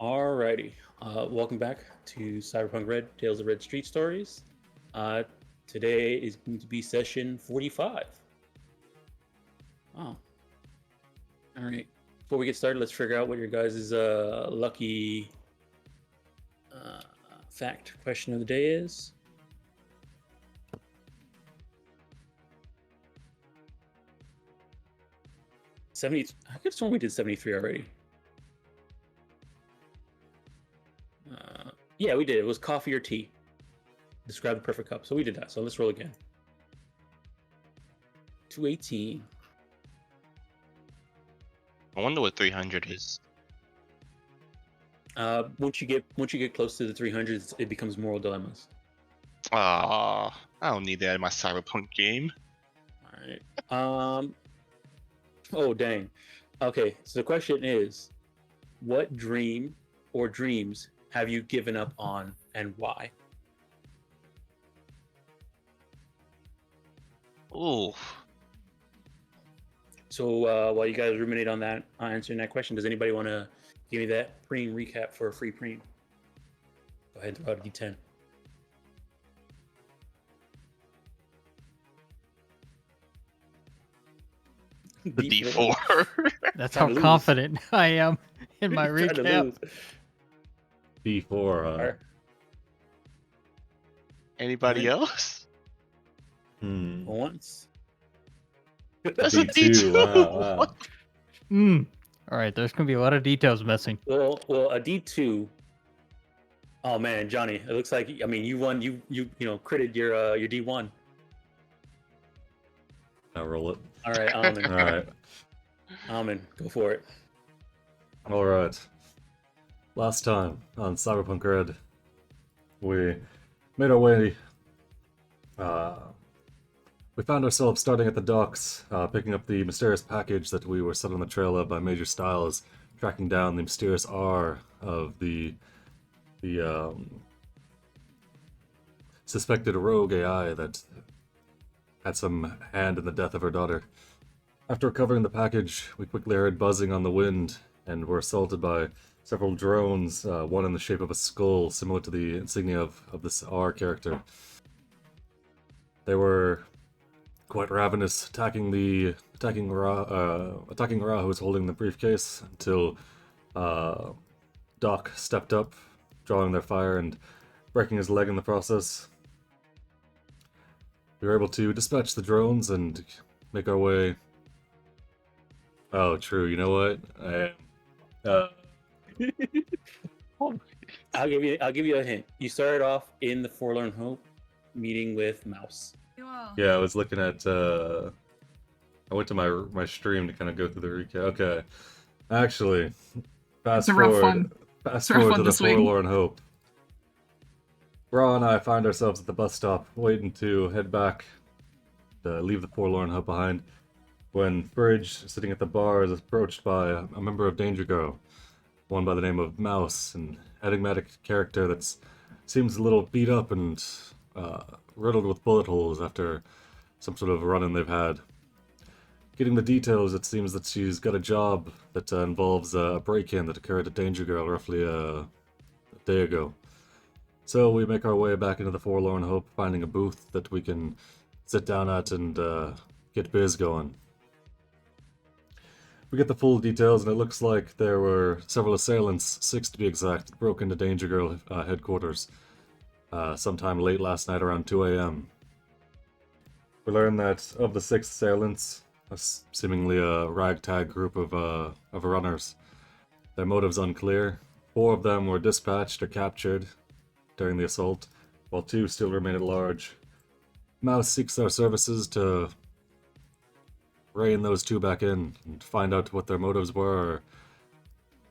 Alrighty. Welcome back to Cyberpunk Red Tales of Red Street Stories. Uh, Today is going to be session 45. Oh, all right. Before we get started, let's figure out what your guys' lucky uh, fact question of the day is. 70. I could have sworn we did 73 already. Yeah, we did. It was coffee or tea. Describe the perfect cup. So we did that. So let's roll again. 218. I wonder what 300 is. Once you get close to the 300s, it becomes moral dilemmas. Ah, I don't need that in my Cyberpunk game. All right. Oh dang. Okay. So the question is, what dream or dreams have you given up on, and why? Ooh. So while you guys ruminate on that, answering that question, does anybody want to give me that preem recap for a free preem? Go ahead and throw out a D10. The D4. That's Trying how to lose. confident I am in my Trying to recap. lose. D4. All right. Anybody Alright. else? Once. That's a D2. D2. Wow. All right, there's gonna be a lot of details missing. Well, a D2. Oh man, Johnny, it looks like you won. You critted your D1. I'll roll it. All right, Almond. All right. Almond, go for it. All right. Last time on Cyberpunk Red, we made our way. We found ourselves starting at the docks, picking up the mysterious package that we were set on the trail of by Major Styles, tracking down the mysterious R of the suspected rogue AI that had some hand in the death of her daughter. After recovering the package, we quickly heard buzzing on the wind and were assaulted by several drones, one in the shape of a skull, similar to the insignia of this R character. They were quite ravenous, attacking Ra, who was holding the briefcase, until Doc stepped up, drawing their fire and breaking his leg in the process. We were able to dispatch the drones and make our way. Oh, true. You know what? I'll give you a hint. You started off in the Forlorn Hope meeting with Mouse. Yeah, I was looking at. I went to my stream to kind of go through the recap. Okay, actually, fast forward to the Forlorn Hope. Ra and I find ourselves at the bus stop, waiting to head back, to leave the Forlorn Hope behind, when Bridge, sitting at the bar, is approached by a member of Danger Girl, one by the name of Mouse, an enigmatic character that seems a little beat up and riddled with bullet holes after some sort of run-in they've had. Getting the details, it seems that she's got a job that involves a break-in that occurred at Danger Girl roughly a day ago. So we make our way back into the Forlorn Hope, finding a booth that we can sit down at and get biz going. We get the full details, and it looks like there were several assailants, 6 to be exact, that broke into Danger Girl headquarters sometime late last night around 2 a.m. We learn that of the 6 assailants, seemingly a ragtag group of runners, their motives unclear. 4 of them were dispatched or captured during the assault, while 2 still remain at large. Mouse seeks our services to rein those 2 back in and find out what their motives were or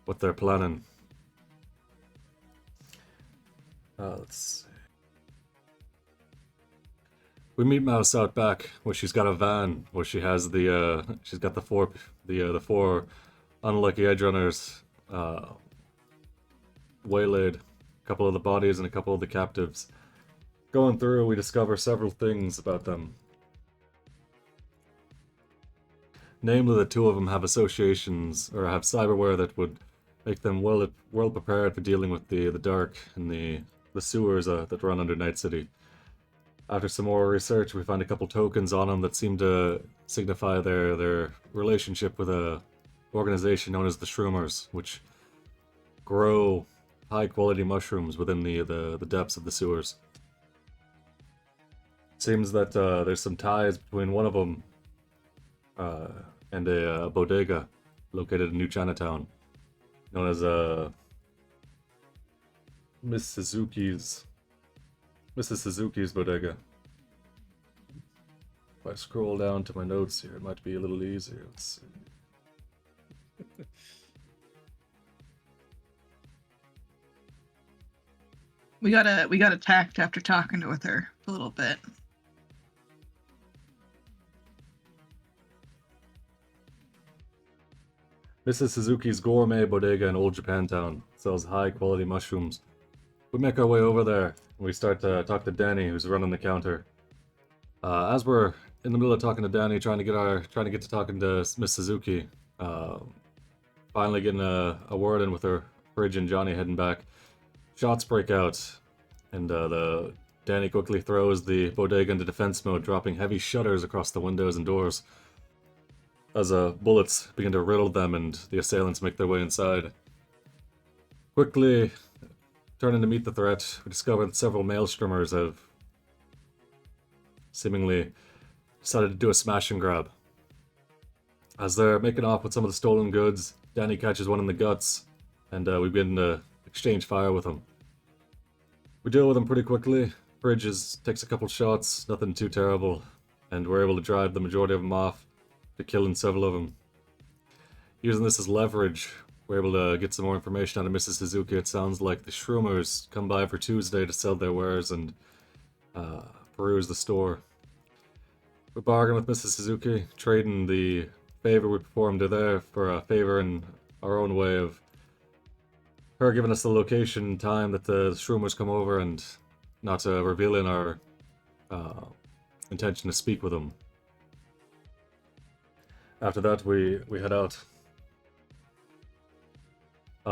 what they're planning. Let's see. We meet Mouse out back, where she's got a van, where she has she's got the four unlucky Edgerunners waylaid, a couple of the bodies and a couple of the captives. Going through, we discover several things about them. Namely, the 2 of them have associations, or have cyberware that would make them well prepared for dealing with the dark and the sewers that run under Night City. After some more research, we found a couple tokens on them that seem to signify their relationship with a organization known as the Shroomers, which grow high-quality mushrooms within the depths of the sewers. Seems that there's some ties between one of them and a bodega located in New Chinatown, known as Mrs. Suzuki's bodega. If I scroll down to my notes here, it might be a little easier. Let's see. We got attacked after talking with her a little bit. Mrs. Suzuki's gourmet bodega in Old Japantown sells high-quality mushrooms. We make our way over there, and we start to talk to Danny, who's running the counter. As we're in the middle of talking to Danny, trying to get to talking to Miss Suzuki, finally getting a word in with her Fridge and Johnny heading back. Shots break out, and Danny quickly throws the bodega into defense mode, dropping heavy shutters across the windows and doors as bullets begin to riddle them and the assailants make their way inside. Quickly turning to meet the threat, we discover that several male Shroomers have seemingly decided to do a smash and grab. As they're making off with some of the stolen goods, Danny catches one in the guts, and we begin to exchange fire with him. We deal with him pretty quickly. Bridges takes a couple shots, nothing too terrible, and we're able to drive the majority of them off, to killing several of them. Using this as leverage, we're able to get some more information out of Mrs. Suzuki. It sounds like the Shroomers come by for Tuesday to sell their wares and peruse the store. We bargain with Mrs. Suzuki, trading the favor we performed to there for a favor in our own way of her giving us the location and time that the Shroomers come over and not revealing our intention to speak with them. After that, we head out.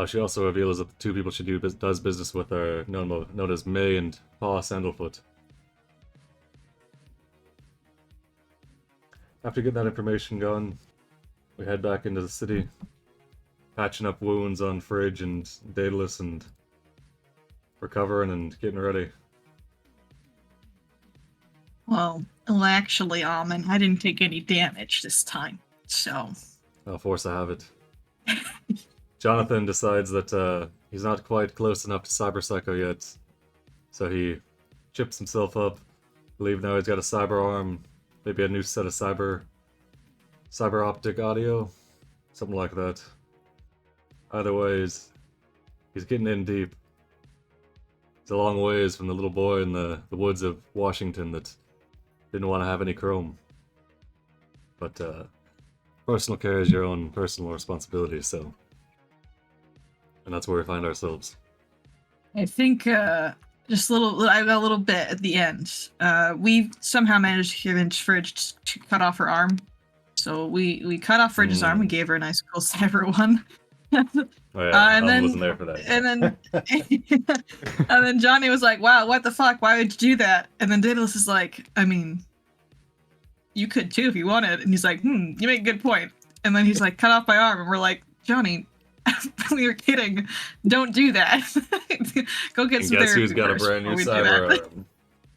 She also reveals that the two people she does business with are known as May and Pa Sandalfoot. After getting that information going, we head back into the city, patching up wounds on Fridge and Daedalus and recovering and getting ready. Well, actually, Almond, I didn't take any damage this time, so... I'll force to have it. Jonathan decides that he's not quite close enough to cyberpsycho yet, so he chips himself up. I believe now he's got a cyber arm, maybe a new set of cyber optic audio, something like that. Either way, he's getting in deep. He's a long ways from the little boy in the woods of Washington that didn't want to have any chrome. But personal care is your own personal responsibility, so... And that's where we find ourselves. I think just a little. I got a little bit at the end. We somehow managed to convince Fridge to cut off her arm. So we cut off Fridge's arm. We gave her a nice cool cyber one. Oh yeah, and then wasn't there for that. And then and then Johnny was like, "Wow, what the fuck? Why would you do that?" And then Daedalus is like, "I mean, you could too if you wanted." And he's like, "You make a good point." And then he's like, "Cut off my arm," and we're like, "Johnny." We were kidding. Don't do that. Go get some therapy. Guess who's got a brand new cyber arm?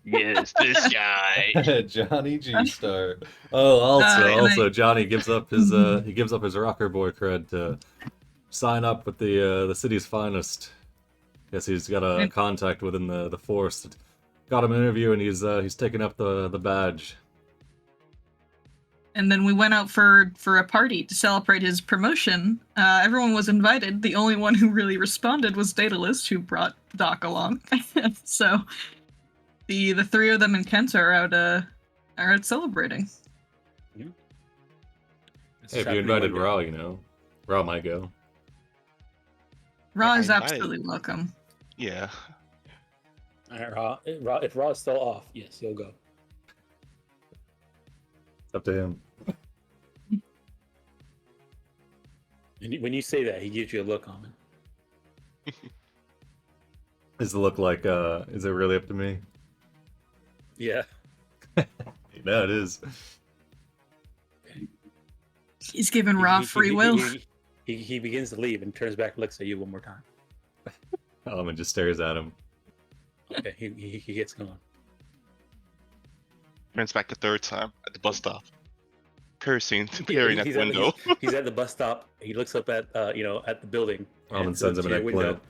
Yes, this guy. Johnny G-Star. Oh, also, Johnny gives up his rocker boy cred to sign up with the city's finest. Guess he's got a contact within the force. Got him an interview, and he's taking up the badge. And then we went out for a party to celebrate his promotion. Everyone was invited. The only one who really responded was Daedalus, who brought Doc along. So the three of them and Kent are out celebrating. Yeah. Hey, if you invited Ra, Ra might go. Ra is absolutely welcome. Yeah. All right, Ra. If Ra's still off, yes, he'll go. It's up to him. And when you say that, he gives you a look on it. Does it look like, is it really up to me? Yeah. No, it is. He's given Rob free will. He begins to leave and turns back and looks at you one more time. And just stares at him. Okay, he gets going. Turns back a third time at the bus stop. Cursing, peering at the window. He's at the bus stop. He looks up at at the building. And sends him an eggplant.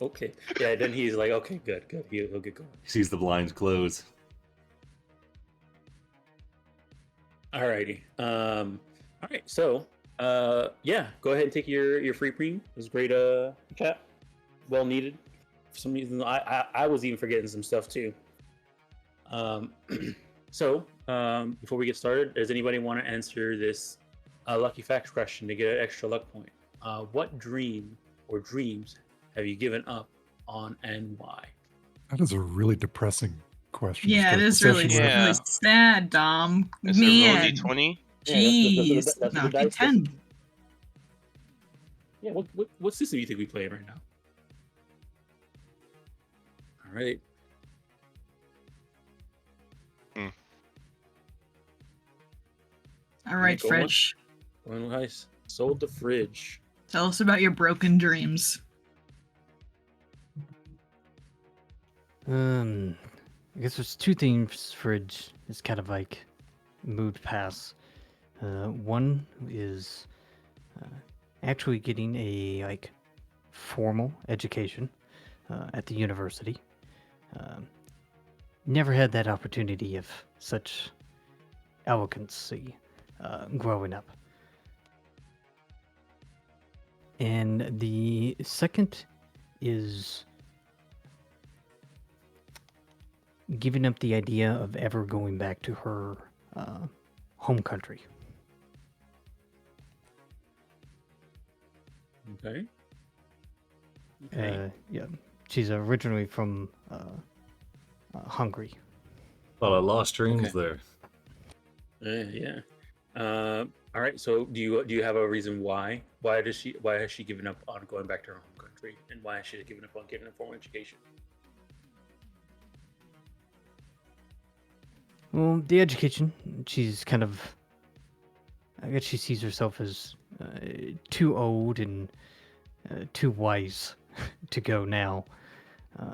Okay. Yeah, then he's like, okay, good. He'll get going. He sees the blinds close. Alrighty. All right. So, yeah, go ahead and take your free preem. It was great. Chat. Well needed. For some reason, I was even forgetting some stuff too. So, before we get started, does anybody want to answer this lucky facts question to get an extra luck point? What dream or dreams have you given up on and why? That is a really depressing question. Yeah, it is really, really sad, Dom. Is Man. there a D20? Jeez. That's No, the dice. D10. Yeah, what system do you think we play right now? All right. All right, Go on. Fridge. Going nice. Sold the fridge. Tell us about your broken dreams. I guess there's two things Fridge is kind of like moved past. One is actually getting a like formal education at the university. Never had that opportunity of such elegancy growing up. And the second is giving up the idea of ever going back to her home country. Okay. Yeah, she's originally from Hungary. Well, I lost dreams Okay. there. Yeah. All right. So, do you have a reason why? Why has she given up on going back to her home country, and why has she given up on getting a formal education? Well, the education, she's kind of, I guess she sees herself as too old and too wise to go now.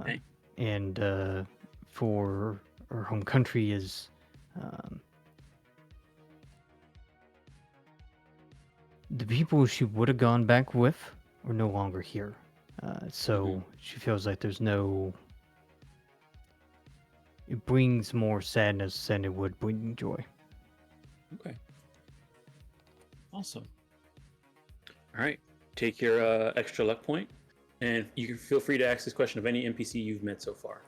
Okay. And for her home country is the people she would have gone back with are no longer here. So she feels like there's no... It brings more sadness than it would bring joy. Okay. Awesome. All right. Take your extra luck point, and you can feel free to ask this question of any NPC you've met so far.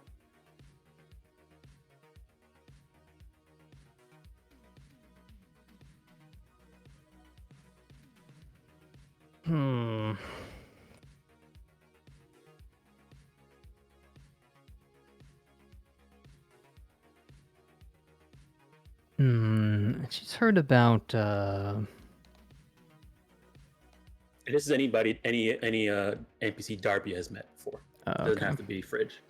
She's heard about This is any NPC Darby has met before. Doesn't have to be Fridge.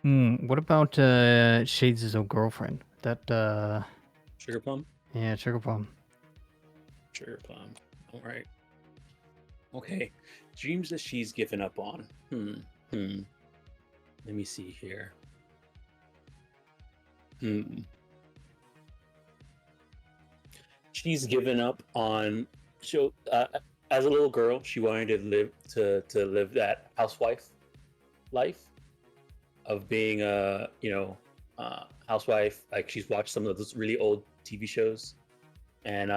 What about Shades' old girlfriend? That Sugar Plum? yeah, Sugar Plum. Sugar Plum. All right. Okay. Dreams that she's given up on. Let me see here. She's given up on. As a little girl, she wanted to live that housewife life of being a housewife. Like, she's watched some of those really old TV shows, and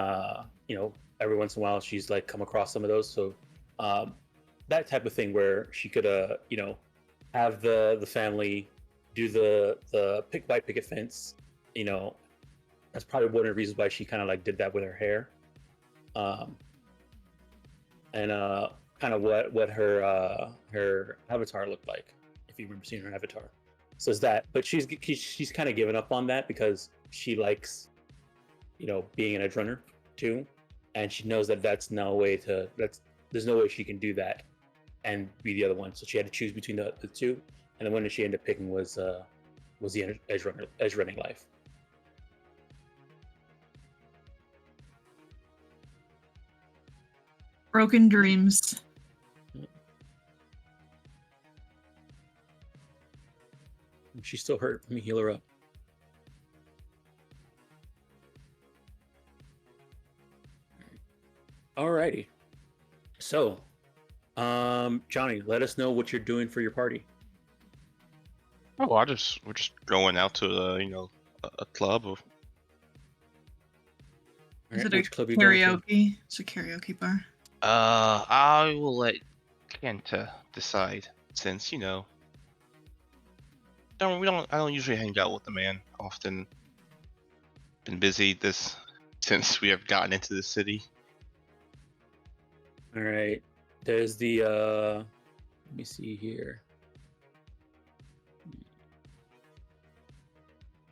every once in a while she's like come across some of those. So that type of thing where she could have the family do the white picket fence. That's probably one of the reasons why she kind of like did that with her hair. And kind of what her avatar looked like, if you remember seeing her avatar. So it's that, but she's kind of given up on that because she likes being an edge runner too, and she knows that there's no way she can do that and be the other one. So she had to choose between the two, and the one that she ended up picking was the edge running life. Broken dreams. She's still hurt. Let me heal her up. Alrighty. So, Johnny, let us know what you're doing for your party. Oh, we're just going out to a club. Is Alright, it a which club you going to? karaoke? It's a karaoke bar. I will let Kenta decide since I don't usually hang out with the man often. Been busy since we have gotten into the city. All right. There's the let me see here.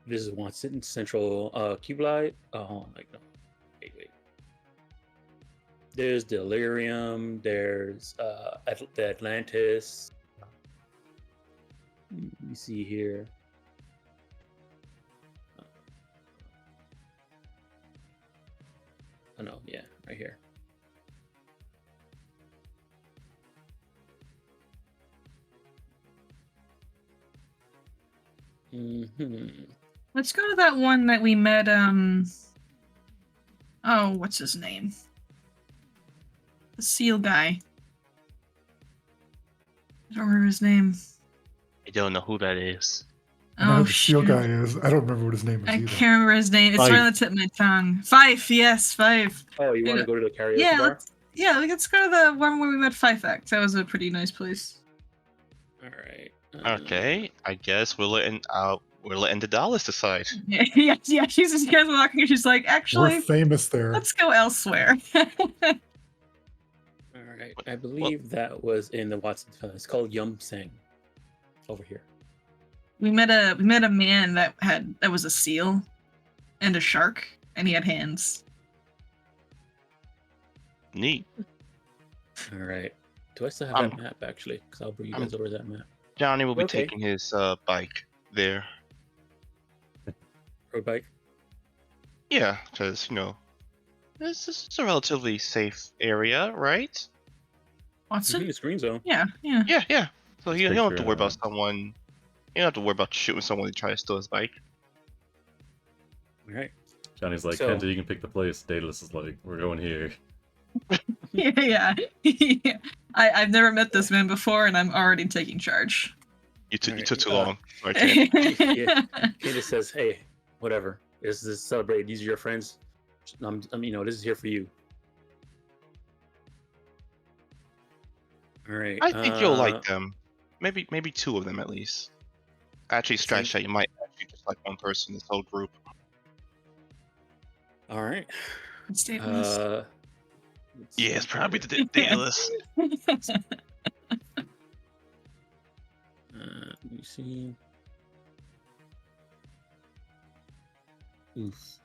This is one sitting central Kublai. Oh, like no. Wait. There's Delirium, there's the Atlantis. Let me see here. Oh no, yeah, right here. Let's go to that one that we met. Oh, what's his name? The seal guy. I don't remember his name. I don't know who that is. I know Oh who the seal shoot! guy is. I don't remember what his name is I either. can't remember his name. It's right on the tip of my tongue. Fife, yes, Fife. Oh, you want to go to the karaoke Yeah, bar? let's go to the one where we met Fife Act. That was a pretty nice place. All right. Okay, I guess we're letting the Dallas decide. Yeah. She's just guys walking, and she's like, We're actually, famous there. let's go elsewhere. All right. I believe that was in the Watson. It's called Yum Sing. Over here. we met a man that was a seal and a shark, and he had hands. Neat. All right. Do I still have that map actually? Because I'll bring you guys over that map. Johnny will be Okay. taking his bike there. Road bike. Yeah, because this is a relatively safe area, right? Watson? It's green zone. Yeah. Yeah. So you don't have to picture, worry about someone. You don't have to worry about shooting someone to try to steal his bike. All right. Johnny's like, So- Kenta, you can pick the place. Daedalus is like, we're going here. Yeah. I've never met this man before, and I'm already taking charge. You Alright, took too long. Sorry, Kent. Yeah. Candace says, "Hey, whatever. This is celebrate. These are your friends. This is here for you." All right. I think you'll like them. Maybe two of them at least. Actually, stretch that you might actually just like one person. This whole group. All right. Stay on this. Let's Yeah, see it's probably here. the Daedalus. Let me see.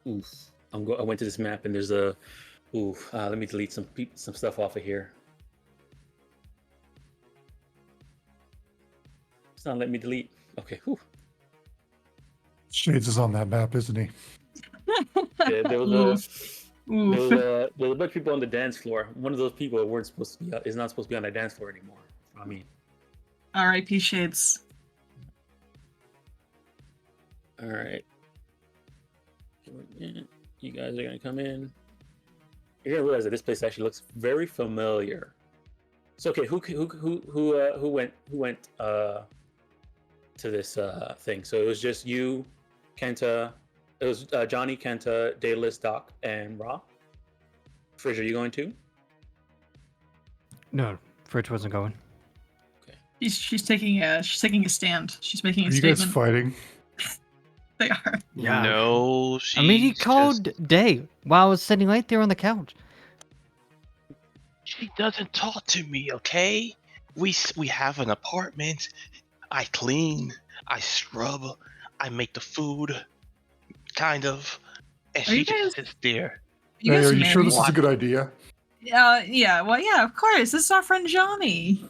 Oof. I went to this map and there's a. Oof. Let me delete some stuff off of here. It's not letting me delete. Okay. Whew. Shades is on that map, isn't he? There was Oof. a bunch of people on the dance floor. One of those people is not supposed to be on that dance floor anymore. I mean, R.I.P. Shades. all right. You guys are gonna come in. You're gonna realize that this place actually looks very familiar. So okay, who went to this thing? So it was just you, Kenta. It was Johnny, Kenta, Daedalus, Doc, and Ra. Fridge, are you going too? No, Fridge wasn't going. She's taking a stand. She's making a Are you guys statement. fighting? They are. Yeah. No, I mean, he she's called just- Day while I was sitting right there on the couch. She doesn't talk to me, okay? We have an apartment. I clean, I scrub, I make the food, kind of, and Are you she just guys- sits there. You Hey, guys are you sure married? this is a good idea? Yeah. Well, yeah, of course. This is our friend Johnny.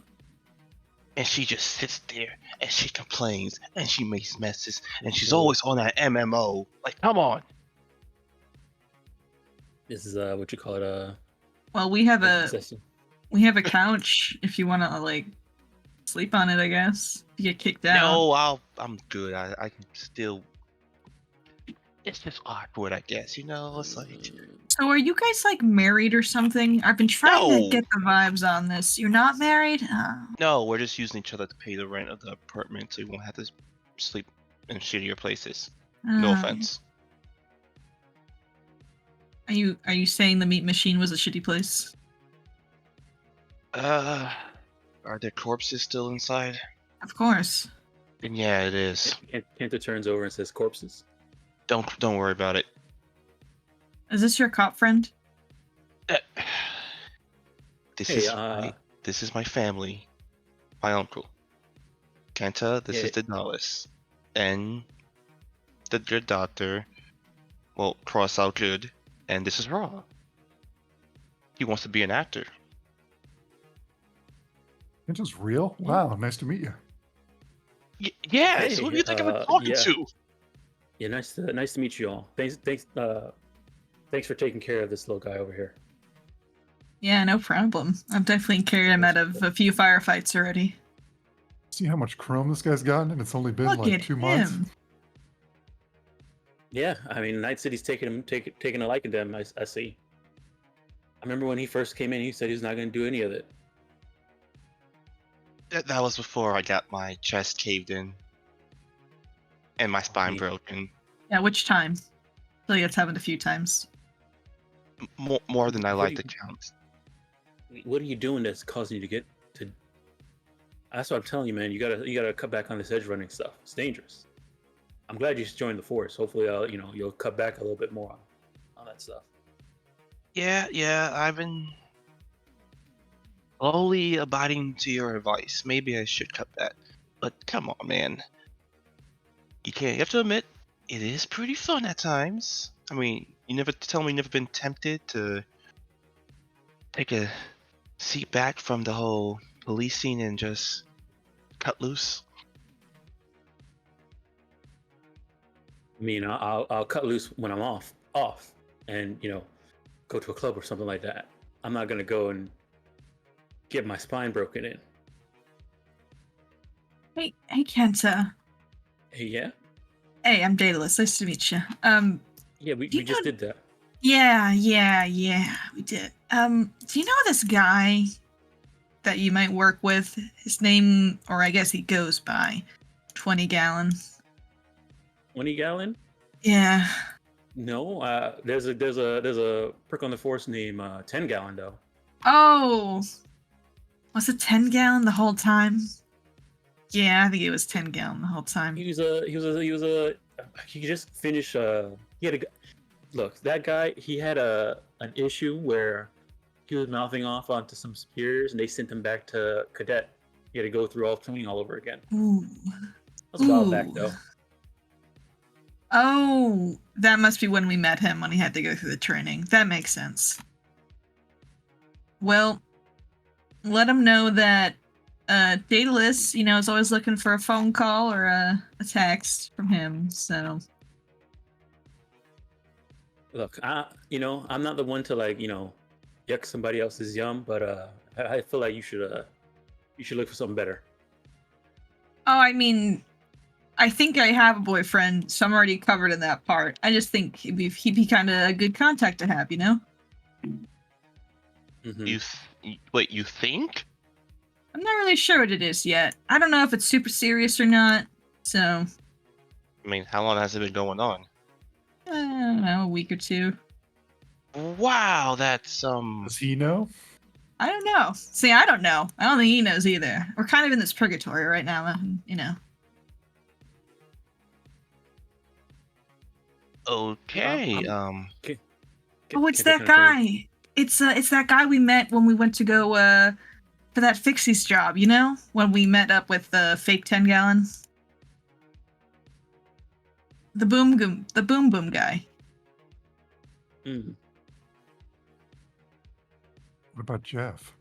And she just sits there and she complains and she makes messes and she's always on that MMO. Like, come on. This is what you call it. Well, we have a Possession. couch if you want to like sleep on it. I guess if you get kicked out. No, I'm good. I can still. It's just awkward, I guess. It's like. So, are you guys like married or something? I've been trying to No. get the vibes on this. You're not married? No, we're just using each other to pay the rent of the apartment, so we won't have to sleep in shittier places. No offense. Are you saying the meat machine was a shitty place? Are there corpses still inside? Of course. Then yeah, it is. Kenta turns over and says, "Corpses." Don't worry about it. Is this your cop friend? This Hey, is my family. My uncle. Kenta, this Yeah. is Denali. And the good doctor. Well, cross out good. And this is Raw. He wants to be an actor. It's just real? Wow, nice to meet you. Yes. Hey, Who do you think I'm talking yeah. to? Yeah, nice to meet you all. Thanks for taking care of this little guy over here. Yeah, no problem. I've definitely carried him out of a few firefights already. See how much chrome this guy's gotten, and it's only been Look like at 2 months. him. Yeah, I mean, Night City's taking a liking to him. I see. I remember when he first came in, he said he's not going to do any of it. That was before I got my chest caved in. And my spine Yeah. broken. Yeah, which time? I feel like it's happened a few times. More than I What like do to count. What are you doing that's causing you to get to? That's what I'm telling you, man. You gotta cut back on this edge running stuff. It's dangerous. I'm glad you joined the force. Hopefully, you'll cut back a little bit more on that stuff. Yeah, I've been slowly abiding to your advice. Maybe I should cut that. But come on, man. You have to admit, it is pretty fun at times. I mean, you never been tempted to take a seat back from the whole policing and just cut loose? I mean, I'll cut loose when I'm off, and go to a club or something like that. I'm not gonna go and get my spine broken in. Hey, Kenta. Hey, yeah, Hey, I'm Daedalus. Nice to meet you. yeah, we You just know- did that. Yeah, we did. Do you know this guy that you might work with? His name, or I guess he goes by, 20 Gallon. 20 gallon? Yeah. No, there's a prick on the force named 10 gallon though. Oh, was it 10 Gallon the whole time? Yeah, I think it was 10 Gallon the whole time. He just finished. He had look. That guy, he had an issue where he was mouthing off onto some superiors, and they sent him back to cadet. He had to go through all training all over again. Ooh. That was a while back Ooh. though. Oh, that must be when we met him, when he had to go through the training. That makes sense. Well, let him know that Daedalus, is always looking for a phone call or a text from him, so... Look, I'm not the one to yuck somebody else's yum, but I feel like you should look for something better. Oh, I mean, I think I have a boyfriend, so I'm already covered in that part. I just think he'd be kind of a good contact to have, Mhm. Wait, you think? I'm not really sure what it is yet. I don't know if it's super serious or not, so... I mean, how long has it been going on? I don't know, a week or two. Wow, that's Does he know? I don't know. See, I don't know. I don't think he knows either. We're kind of in this purgatory right now, okay. Oh, it's that guy. It's that guy we met when we went to go for that Fixie's job, when we met up with the fake 10 Gallon. The boom guy. Mm. What about Jeff?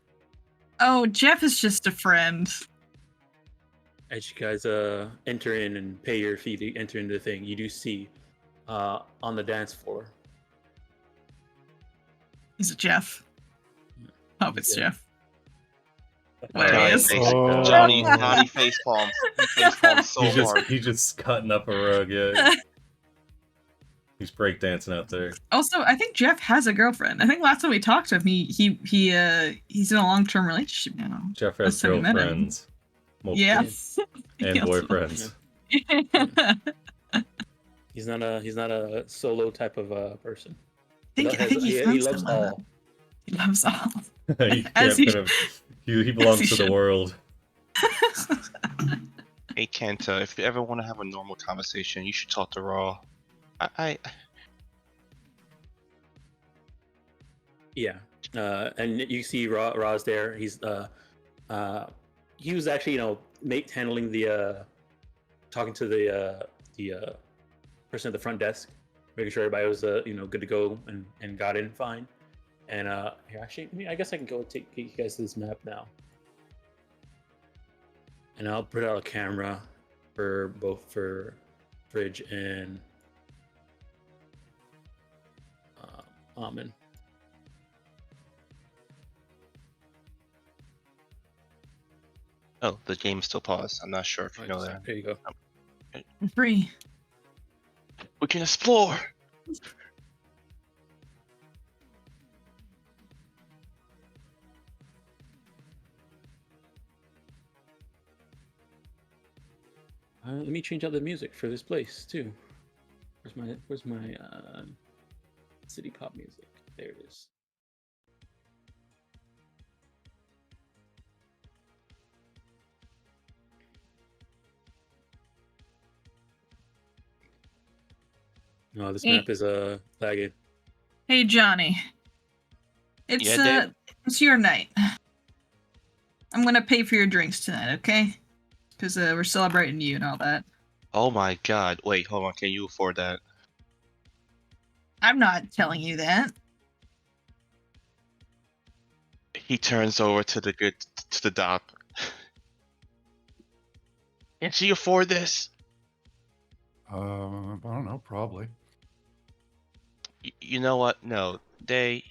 Oh, Jeff is just a friend. As you guys enter in and pay your fee to enter into the thing, you do see on the dance floor. Is it Jeff? Hope it's Yeah. Jeff. There he Johnny is. face, Oh. Johnny face palms. He face palms so hard. He's just cutting up a rug. Yeah, he's breakdancing out there. Also, I think Jeff has a girlfriend. I think last time we talked to him, he's in a long-term relationship now. Jeff has Last time we met him. girlfriends, multiple, Yeah. and He also- boyfriends. He's not a solo type of person. I think he he loves all. He loves all. He As can't he put him. He belongs he to the should. world. Hey Kenta, if you ever want to have a normal conversation, you should talk to Raw. Yeah, and you see Ra's there. He's he was actually handling the talking to the person at the front desk, making sure everybody was good to go and got in fine. And here, actually, I guess I can go take you guys to this map now, and I'll put out a camera for Fridge and Almond. Oh, the game's still paused. I'm not sure if you know that. There you go. Free. We can explore. Let me change out the music for this place too. Where's my city pop music? There it is. No, this map is lagging. Hey Johnny. It's Yeah, Dave? it's your night. I'm gonna pay for your drinks tonight, okay? Because we're celebrating you and all that. Oh my god. Wait, hold on. Can you afford that? I'm not telling you that. He turns over to the doc. Can she afford this? I don't know, probably. You know what? No, me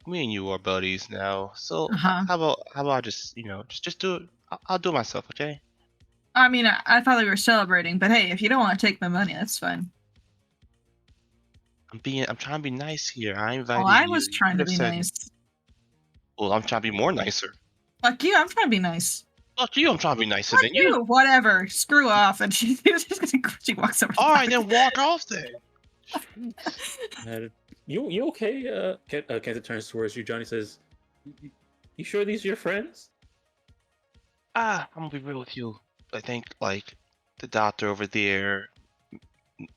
and you are buddies now. So Uh-huh. how about I just just do it? I'll do it myself, okay? I mean, I thought we were celebrating, but hey, if you don't want to take my money, that's fine. I'm trying to be nice here. I invited Well, I you. was You trying could to have be said, nice. well, I'm trying to be more nicer. Fuck you, I'm trying to be nice. Fuck you, I'm trying to be nicer Fuck than you, you. whatever. Screw off. And she walks over. All right, then walk off then. You okay? Kenta turns towards you. Johnny says, "You sure these are your friends?" I'm gonna be real with you. I think like the doctor over there,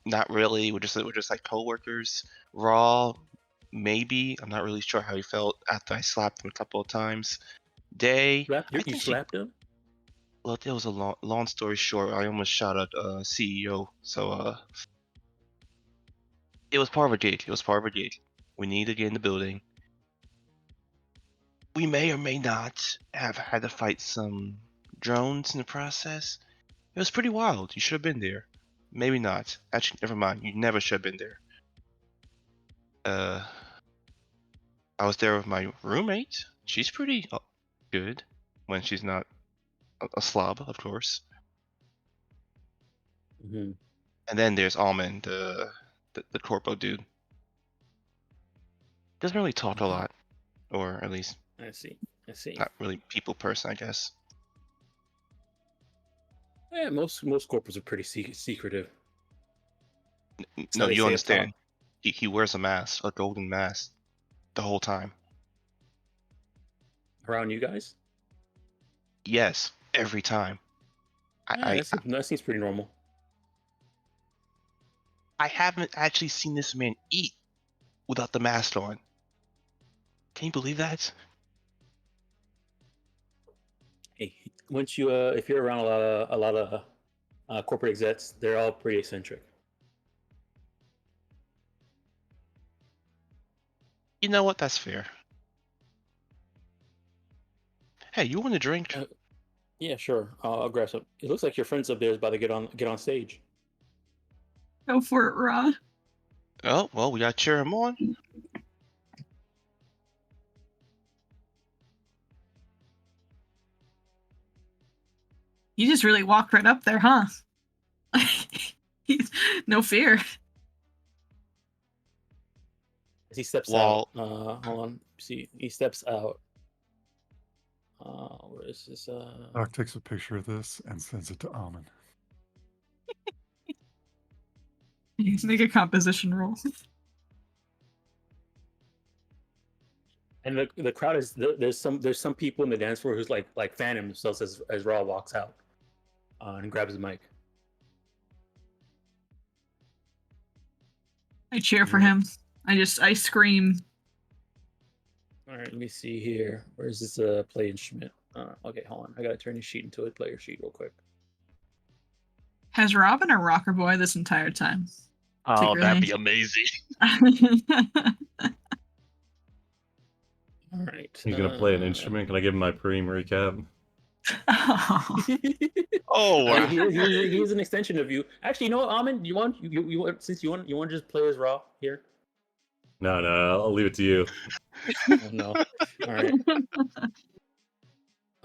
not really. We're just like coworkers. Raw, maybe. I'm not really sure how he felt after I slapped him a couple of times. Day, I You think slapped him? well, it was a long story short. I almost shot at CEO. So it was part of a gig. It was part of a gig. We need to get in the building. We may or may not have had to fight some drones in the process. It was pretty wild. You should have been there. Maybe not. Actually, never mind. You never should have been there. I was there with my roommate. She's pretty good when she's not a slob, of course. Mm-hmm. And then there's Almond, the corpo dude. Doesn't really talk a lot, or at least I see. not really people person, I guess. Yeah, most corporals are pretty secretive. No, how they you stay understand. up He wears a mask, a golden mask, the whole time. Around you guys? Yes, every time. That seems pretty normal. I haven't actually seen this man eat without the mask on. Can you believe that? Hey, once you if you're around a lot of corporate execs, they're all pretty eccentric. You know what? That's fair. Hey, you want a drink? Yeah, sure. I'll grab some. It looks like your friends up there is about to get on stage. Go for it, Ra. Oh, well, we gotta cheer him on. You just really walked right up there, huh? No fear. As he steps Well- out, hold on. See, he steps out. Where is this? Doc takes a picture of this and sends it to Almond. Make a composition roll. And the crowd is there's some people in the dance floor who's like fanning themselves as Raw walks out, and grabs his mic. I cheer for him. I scream. All right, let me see here. Where's this play instrument? Okay, hold on. I gotta turn his sheet into a player sheet real quick. Has Rob been a rocker boy this entire time? Oh, that'd be Secretly. amazing. All right. He's gonna play an instrument. Can I give him my preem recap? Oh, wow. He is an extension of you. Actually, you know what, Amin? You want since you want to just play as Raw here? No, I'll leave it to you. Oh, no. All right.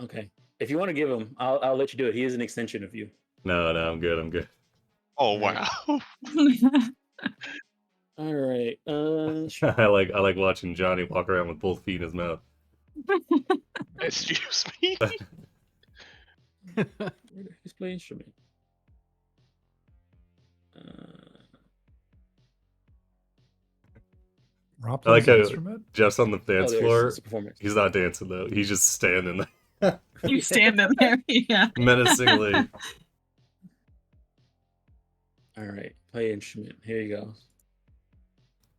Okay. If you want to give him, I'll let you do it. He is an extension of you. No, I'm good. Oh, wow. All right. I like watching Johnny walk around with both feet in his mouth. Excuse me? He's playing instrument. Rob I like plays an how instrument. Jeff's on the dance there's floor. it's a performance. He's not dancing though. He's just standing there You standing there, yeah. menacingly. All right. Play instrument. Here you go.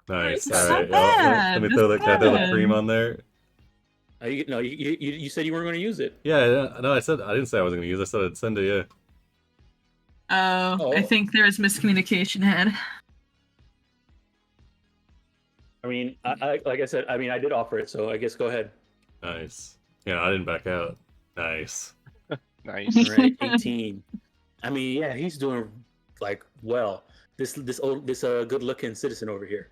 Nice. It's All so right. bad. Let me throw the It's can I throw the good. cream on there. You said you weren't going to use it. Yeah. No, I didn't say I wasn't gonna use it. I said I'd send it. Yeah. Oh, I think there is miscommunication, Head. I mean, I like I said, I mean, I did offer it, so I guess go ahead. Nice. Yeah, I didn't back out. Nice. Nice. All right, 18. I mean, yeah, he's doing like well. This good-looking citizen over here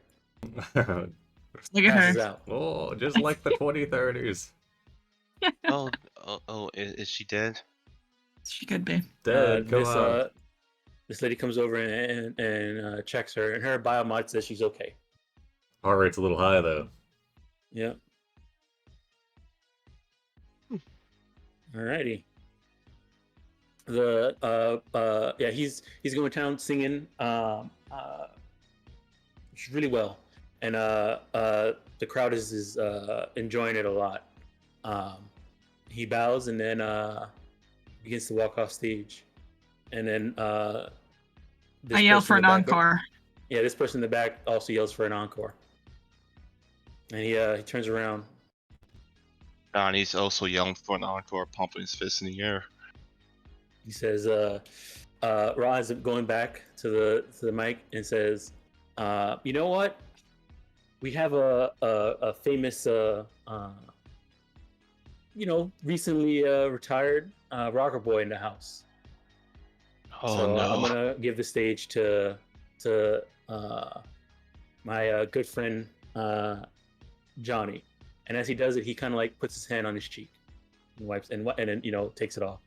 Look at passes her. out. Oh, just like the 2030s. Oh, is she dead? She could be. Dead. Come on. This lady comes over and checks her, and her biomod says she's okay. Heart rate's a little high though. Yeah. Alrighty. Yeah, he's going to town singing really well, and the crowd is enjoying it a lot. He bows and then begins to walk off stage, and then I yell for an encore. Yeah, this person in the back also yells for an encore, and he turns around. Donnie's also yelling for an encore, pumping his fist in the air. He says, Ra is going back to the mic and says, you know what? We have a famous, recently retired rocker boy in the house. Oh, So no. I'm gonna give the stage to my good friend Johnny. And as he does it, he kind of like puts his hand on his cheek and wipes and then takes it off.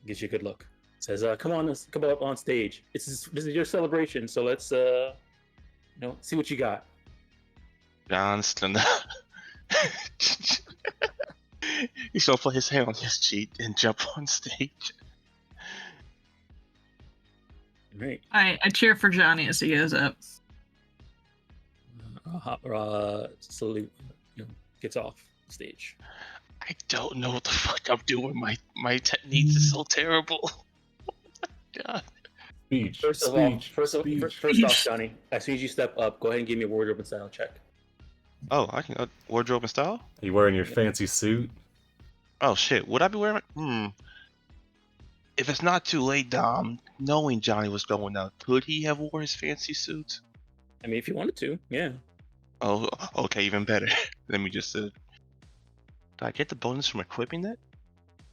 Gives you a good look. Says, come up on stage. This is your celebration, so let's see what you got. Johnston. He's gonna put his hand on his cheek and jump on stage. Right. I cheer for Johnny as he goes up. Slowly gets off stage. I don't know what the fuck I'm doing. My techniques are so terrible. God. Speech. First off, Johnny, as soon as you step up, go ahead and give me a wardrobe and style check. Oh, I can wardrobe and style? You wearing your fancy suit? Oh shit, would I be wearing If it's not too late, Dom, knowing Johnny was going out, could he have wore his fancy suit? I mean, if you wanted to, yeah. Oh, okay, even better. Let me just. Do I get the bonus from equipping it?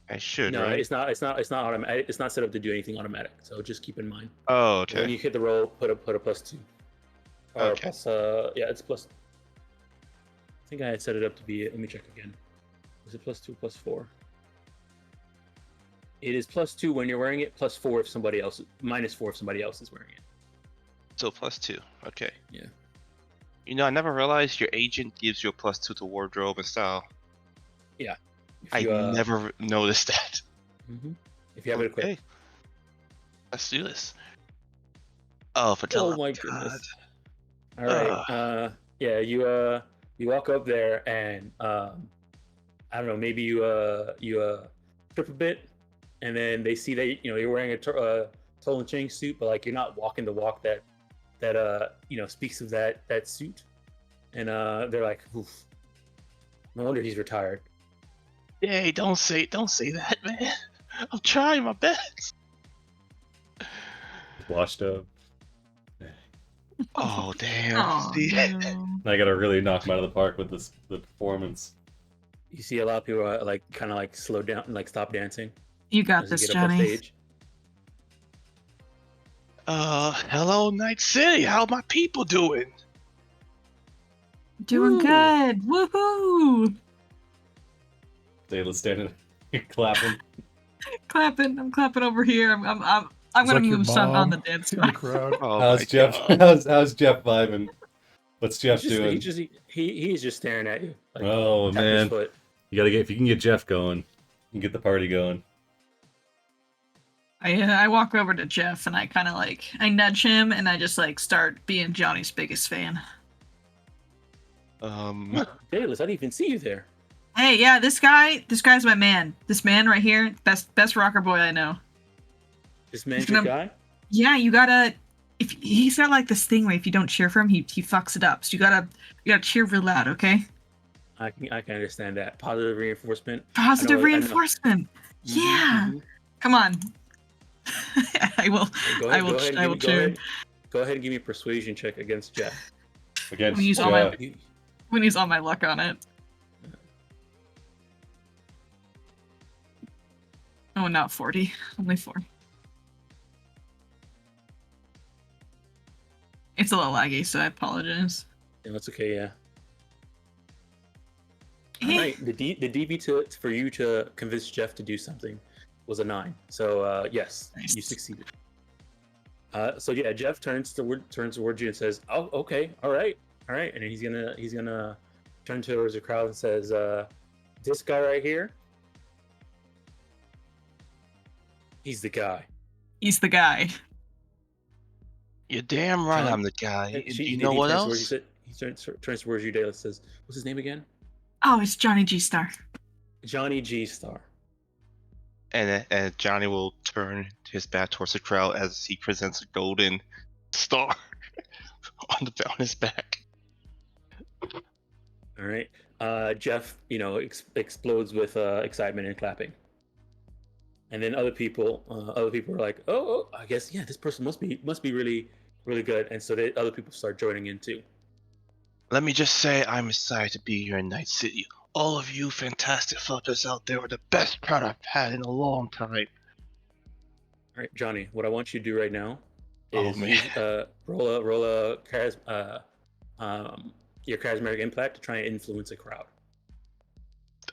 I should, No, right? it's not automatic. It's not set up to do anything automatic. So just keep in mind. Oh, When okay. you hit the roll, put a +2. Or Okay. plus yeah, it's plus. I think I had set it up to be. Let me check again. Was it +2, +4? It is +2 when you're wearing it. +4 if somebody else. -4 if somebody else is wearing it. So +2. Okay. Yeah. You know, I never realized your agent gives you a +2 to wardrobe and style. If I you, never noticed that. If you have it equipped. Okay. Let's do this. Oh, for Oh God. my goodness. All right. Yeah, you walk up there and I don't know, maybe you trip a bit, and then they see that you're wearing a total and chain suit, but like you're not walking the walk that speaks of that suit, and they're like, oof, no wonder he's retired. Hey, don't say that, man. I'm trying my best. Washed up. Oh, damn. Oh, See? no. I gotta really knock him out of the park with the performance. You see a lot of people like kind of like slow down and like stop dancing You got as you this, get up on Johnny. stage. Hello, Night City. How my people doing? Doing Woo. good. Woohoo! Dayla's standing clapping. Clapping. I'm clapping over here. I'm It's gonna like your move some on the mom dance in floor. the crowd. Oh, How's my Jeff? God. How's Jeff vibing? What's Jeff doing? He's just staring at you. Like, Oh tapping his man, foot. you gotta get if you can get Jeff going, you can get the party going. I walk over to Jeff and I kind of like I nudge him and I just like start being Johnny's biggest fan. Dayless, I didn't even see you there. Hey, yeah, this guy's my man. This man right here, best rocker boy I know. This man's He's your gonna- guy. Yeah, you gotta. If he's got like this thing where if you don't cheer for him, he fucks it up. So you gotta cheer real loud, okay? I can understand that. Positive reinforcement. Positive I know. reinforcement. Yeah. Come on. I will. Go I ahead. will. Go ahead. I will cheer. Go ahead and give me a persuasion check against Jeff. Against use all Jeff. my- When he's all my luck on it. Oh, not 40. Only 4. It's a little laggy, so I apologize. Yeah, that's okay. Yeah. All right. The DB for you to convince Jeff to do something was a 9. So yes, Nice. you succeeded. So yeah, Jeff turns towards you and says, "Oh, okay, all right," and then he's gonna turn towards the crowd and says, "This guy right here, he's the guy." He's the guy. You're damn right John- I'm the guy. And And she- you know he what turns towards else? you, he turns towards you, Dale, says, "What's his name again?" Oh, it's Johnny G Star. Johnny G Star. And Johnny will turn his back towards the crowd as he presents a golden star on his back. All right. Jeff, explodes with excitement and clapping. And then other people are like, "Oh, I guess yeah, this person must be really, really good." And so other people start joining in too. Let me just say I'm excited to be here in Night City. All of you fantastic fuckers out there are the best crowd I've had in a long time. All right, Johnny, what I want you to do right now Oh, is man. use, roll a your charismatic impact to try and influence a crowd.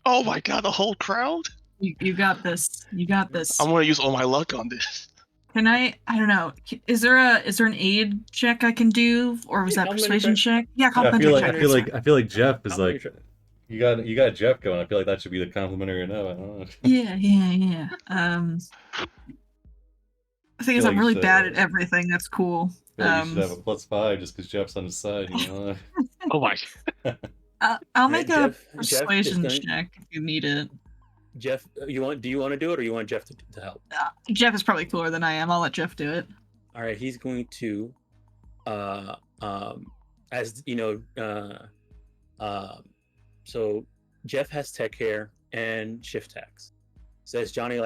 Oh my god, the whole crowd? You got this. You got this. I'm gonna use all my luck on this. Can I don't know. Is there an aid check I can do, or was Yeah, that complimentary persuasion check? Yeah, Yeah, complimentary check. I feel like Jeff is like Complimentary. you got Jeff going. I feel like that should be the complimentary no. I don't know. Yeah. The thing is, feel I'm like really you bad should, at everything. That's cool. I feel like you should have a +5 just because Jeff's on his side. You know? Oh my. I'll make a Jeff is persuasion going- check if you need it. Jeff, do you want to do it, or you want Jeff to help? Jeff is probably cooler than I am. I'll let Jeff do it. All right, he's going to, as you know, so Jeff has tech hair and shift tax. So as Johnny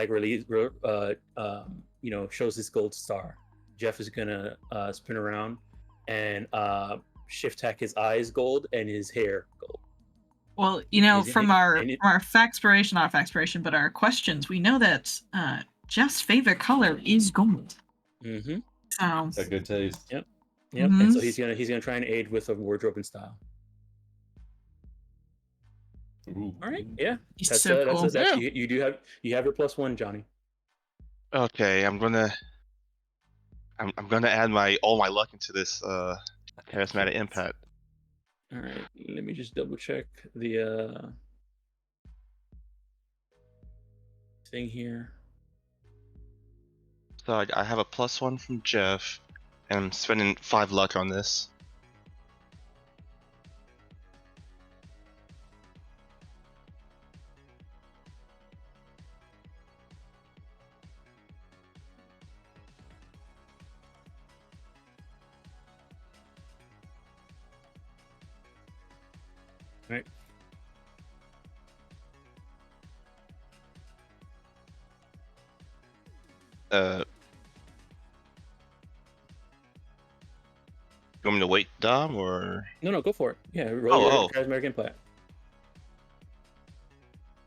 shows his gold star, Jeff is gonna spin around and shift tack his eyes gold and his hair gold. Well, you know, Is it- from our and it- factspiration, not factspiration, but our questions, we know that Jeff's favorite color is gold. Mm-hmm. So Got good taste. Yep. And so he's gonna try and aid with a wardrobe and style. Ooh. All right. Yeah. he's That's so cool. that's you have your +1, Johnny. Okay, I'm gonna add all my luck into this charismatic impact. All right. Let me just double check the thing here. So I have a +1 from Jeff, and I'm spending 5 luck on this. Right. You want me to wait, Dom, or? No, go for it. Yeah, roll your Oh. charismatic impact.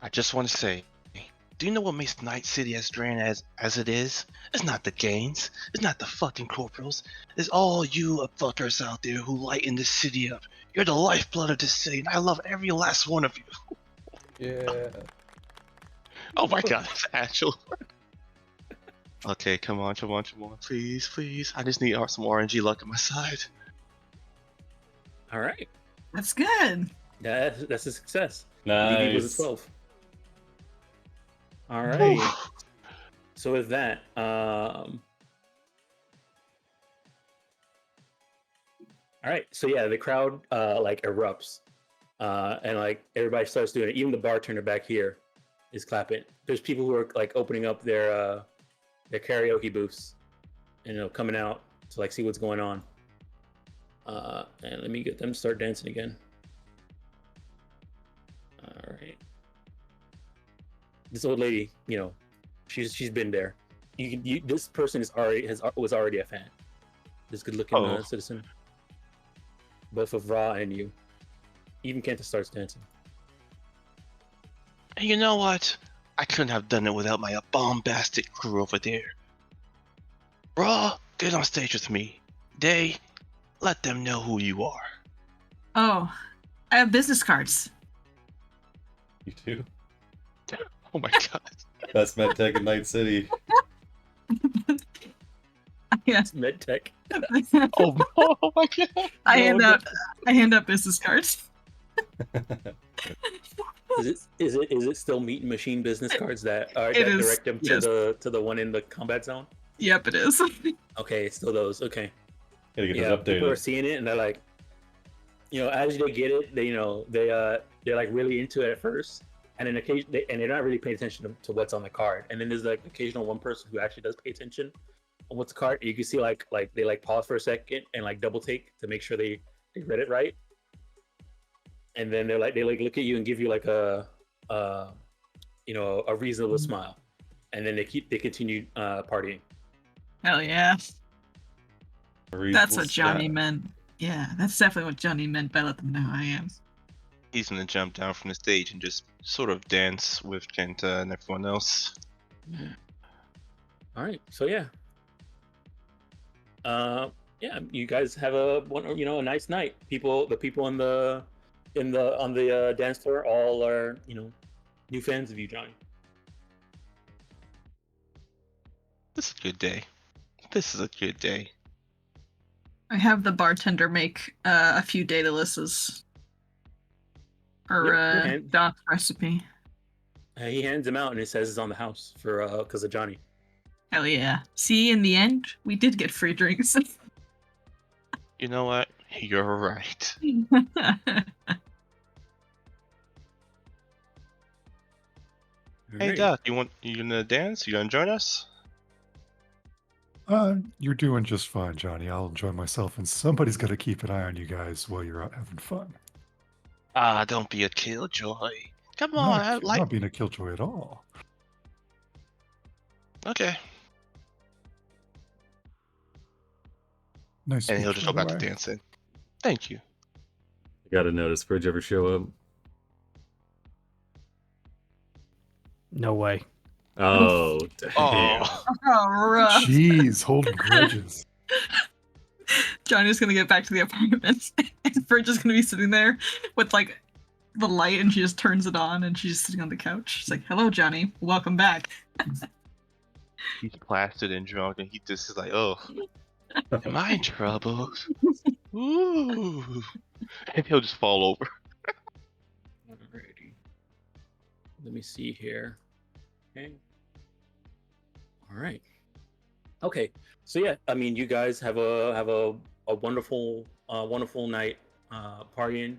I just want to say, do you know what makes Night City as grand as it is? It's not the gains. It's not the fucking corporals. It's all you fuckers out there who lighten this city up. You're the lifeblood of this city, and I love every last one of you. Yeah. Oh my god, that's actual. Okay, come on, please. I just need some RNG luck on my side. All right. That's good. That's a success. Nice. DD was a 12. All right. So with that, all right. So yeah, the crowd like erupts, and like everybody starts doing it. Even the bartender back here is clapping. There's people who are like opening up their karaoke booths, and coming out to like see what's going on. And let me get them to start dancing again. All right. This old lady, she's been there. This person was already a fan. This good-looking citizen. Both of Ra and you. Even Kenta starts dancing. And you know what? I couldn't have done it without my bombastic crew over there. Raw, get on stage with me. Day, let them know who you are. Oh, I have business cards. You too. Oh my god. Best medtech in Night City. Yes. Medtech. Oh my god. I hand out business cards. Is it still meat and machine business cards that It is, direct them yes. to the one in the combat zone? Yep, it is. Okay, it's still those. Okay. Gotta get Yeah, those people are updated. seeing it and they're like, as they get it, they're like really into it at first, and then they're not really paying attention to what's on the card. And then there's like occasional one person who actually does pay attention on what's the card. You can see like they like pause for a second and like double take to make sure they read it right. And then they look at you and give you like a reasonable smile, and then they continue partying. Hell yeah. That's what Johnny Yeah. meant. Yeah, that's definitely what Johnny meant by let them know who I am. He's gonna jump down from the stage and just sort of dance with Kenta and everyone else. All right, so yeah, you guys have a nice night. The people on the dance floor all are new fans of you, Johnny. This is a good day. This is a good day. I have the bartender make a few data lists. Or Doc's recipe. He hands him out and it says it's on the house for because of Johnny. Hell yeah. See, in the end, we did get free drinks. You know what? You're right. Hey Alright. Doc, you gonna dance? You gonna join us? You're doing just fine, Johnny. I'll enjoy myself, and somebody's got to keep an eye on you guys while you're out having fun. Ah, don't be a killjoy. Come I'm on, not, I'm not being a killjoy at all. Okay. Nice And speech, he'll just by go the back to way. dancing. Thank you. I gotta notice, Fridge ever show up? No way. Oh, damn. Oh. Oh, rough. Jeez, holding grudges. Johnny's gonna get back to the apartment, and Bridge is gonna be sitting there with like the light, and she just turns it on, and she's just sitting on the couch. She's like, "Hello, Johnny. Welcome back." He's plastered and drunk, and he just is like, "Oh, am I in trouble?" Ooh. And he'll just fall over. Alrighty. Let me see here. Okay. All right. Okay. So yeah, I mean, you guys have a wonderful wonderful night partying.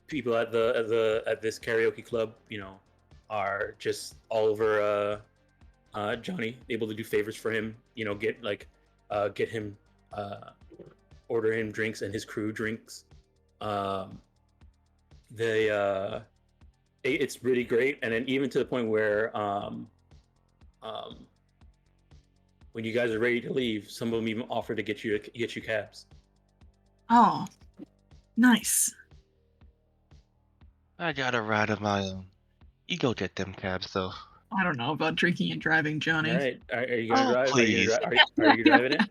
People at this karaoke club, you know, are just all over Johnny, able to do favors for him. You know, get him order him drinks and his crew drinks. It's really great, and then even to the point where when you guys are ready to leave, some of them even offer to get you cabs. Oh, nice. I got a ride of my own. You go get them cabs, though. I don't know about drinking and driving, Johnny. All right, are you gonna Oh, drive? please. Are you driving it?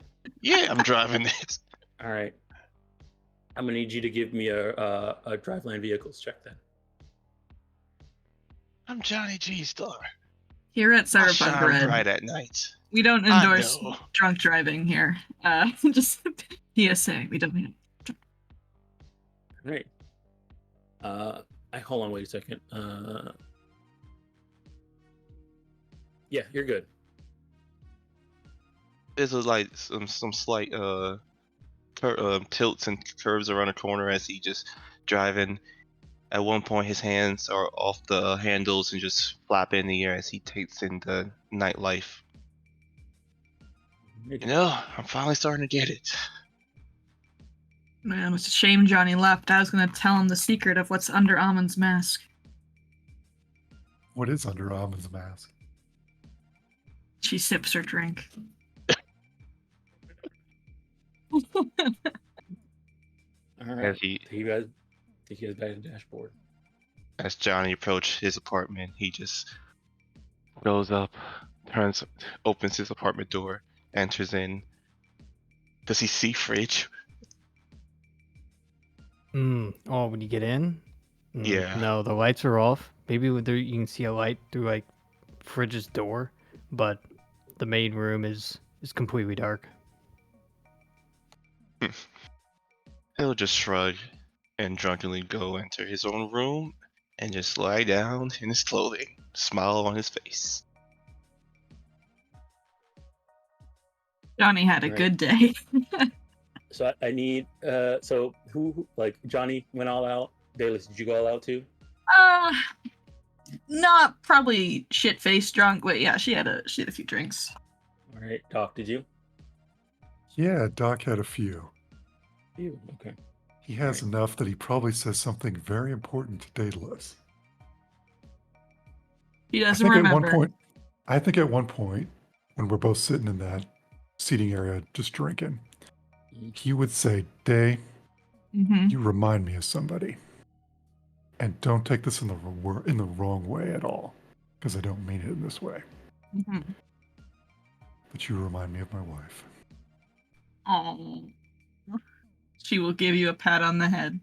Yeah, I'm driving it. All right. I'm gonna need you to give me a driveline vehicles check then. I'm Johnny G Star. Here at I Cyberpunk shine Red, bright at night. we don't I endorse know. drunk driving here. Just PSA. We don't. All right. Hold on, wait a second. Yeah, you're good. There's like some slight tilts and curves around the corner as he just driving. At one point, his hands are off the handles and just flap in the air as he takes in the nightlife. You know, I'm finally starting to get it. Man, it's a shame Johnny left. I was gonna tell him the secret of what's under Almond's mask. What is under Almond's mask? She sips her drink. All right. As he, Take you guys back to the dashboard. as Johnny approached his apartment, he just goes up, opens his apartment door, enters in. Does he see Fridge? Oh, when you get in? Yeah. No, the lights are off. Maybe there you can see a light through like Fridge's door, but the main room is completely dark. He'll just shrug and drunkenly go enter his own room and just lie down in his clothing, smile on his face. Johnny had a Right. good day. So I need so who like Johnny went all out. Dayless, did you go all out too? Not probably shit faced drunk, but yeah, she had a few drinks. All right, Doc, did you? Yeah, Doc had a few. You okay? He has Right. enough that he probably says something very important to Daedalus. He I doesn't think remember. at one point, when we're both sitting in that seating area just drinking, he would say, Day, Mm-hmm. you remind me of somebody. And don't take this in the wrong way at all, because I don't mean it in this way. Mm-hmm. But you remind me of my wife. Oh. She will give you a pat on the head.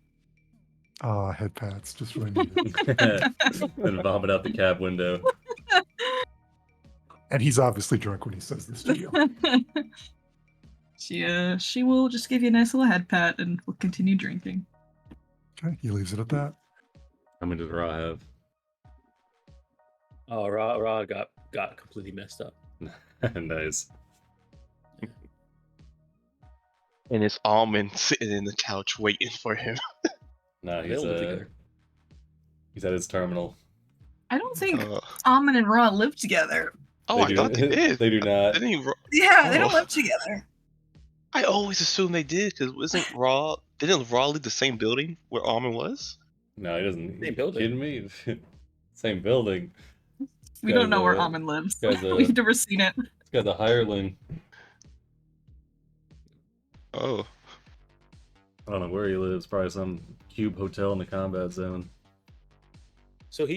Ah, head pats, just what I needed. And vomit out the cab window. And he's obviously drunk when he says this to you. She will just give you a nice little head pat and will continue drinking. Okay, he leaves it at that. How many did Ra have? Oh, Ra got completely messed up. Nice. And it's Almond sitting in the couch waiting for him. Nah, They all live together. he's at his terminal. I don't think Uh, Almond and Raw live together. oh, They I do- thought they did. They do not. Didn't he, Yeah, they don't Oh. live together. I always assumed they did, because didn't Raw leave the same building where Almond was? No, he doesn't. Same You building. kidding me? Same building. We Guy's don't know where a- Almond lives. guy's a- We've never seen it. This guy's a hireling. Oh. I don't know where he lives. Probably some cube hotel in the combat zone. So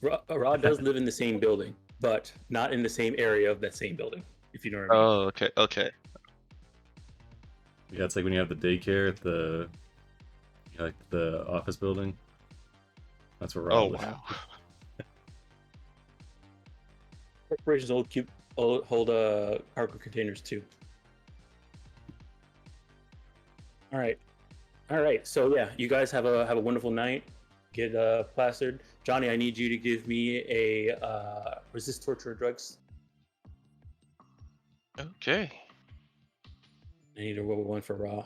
Ra does live in the same building, but not in the same area of that same building. If you know what I mean. Oh, okay, okay. Yeah, it's like when you have the daycare at the office building. That's where Oh Rob lives. wow. Corporations hold cargo containers too. All right. So yeah, you guys have a wonderful night. Get plastered. Johnny, I need you to give me a resist torture or drugs. Okay. I need a roll one for Raw.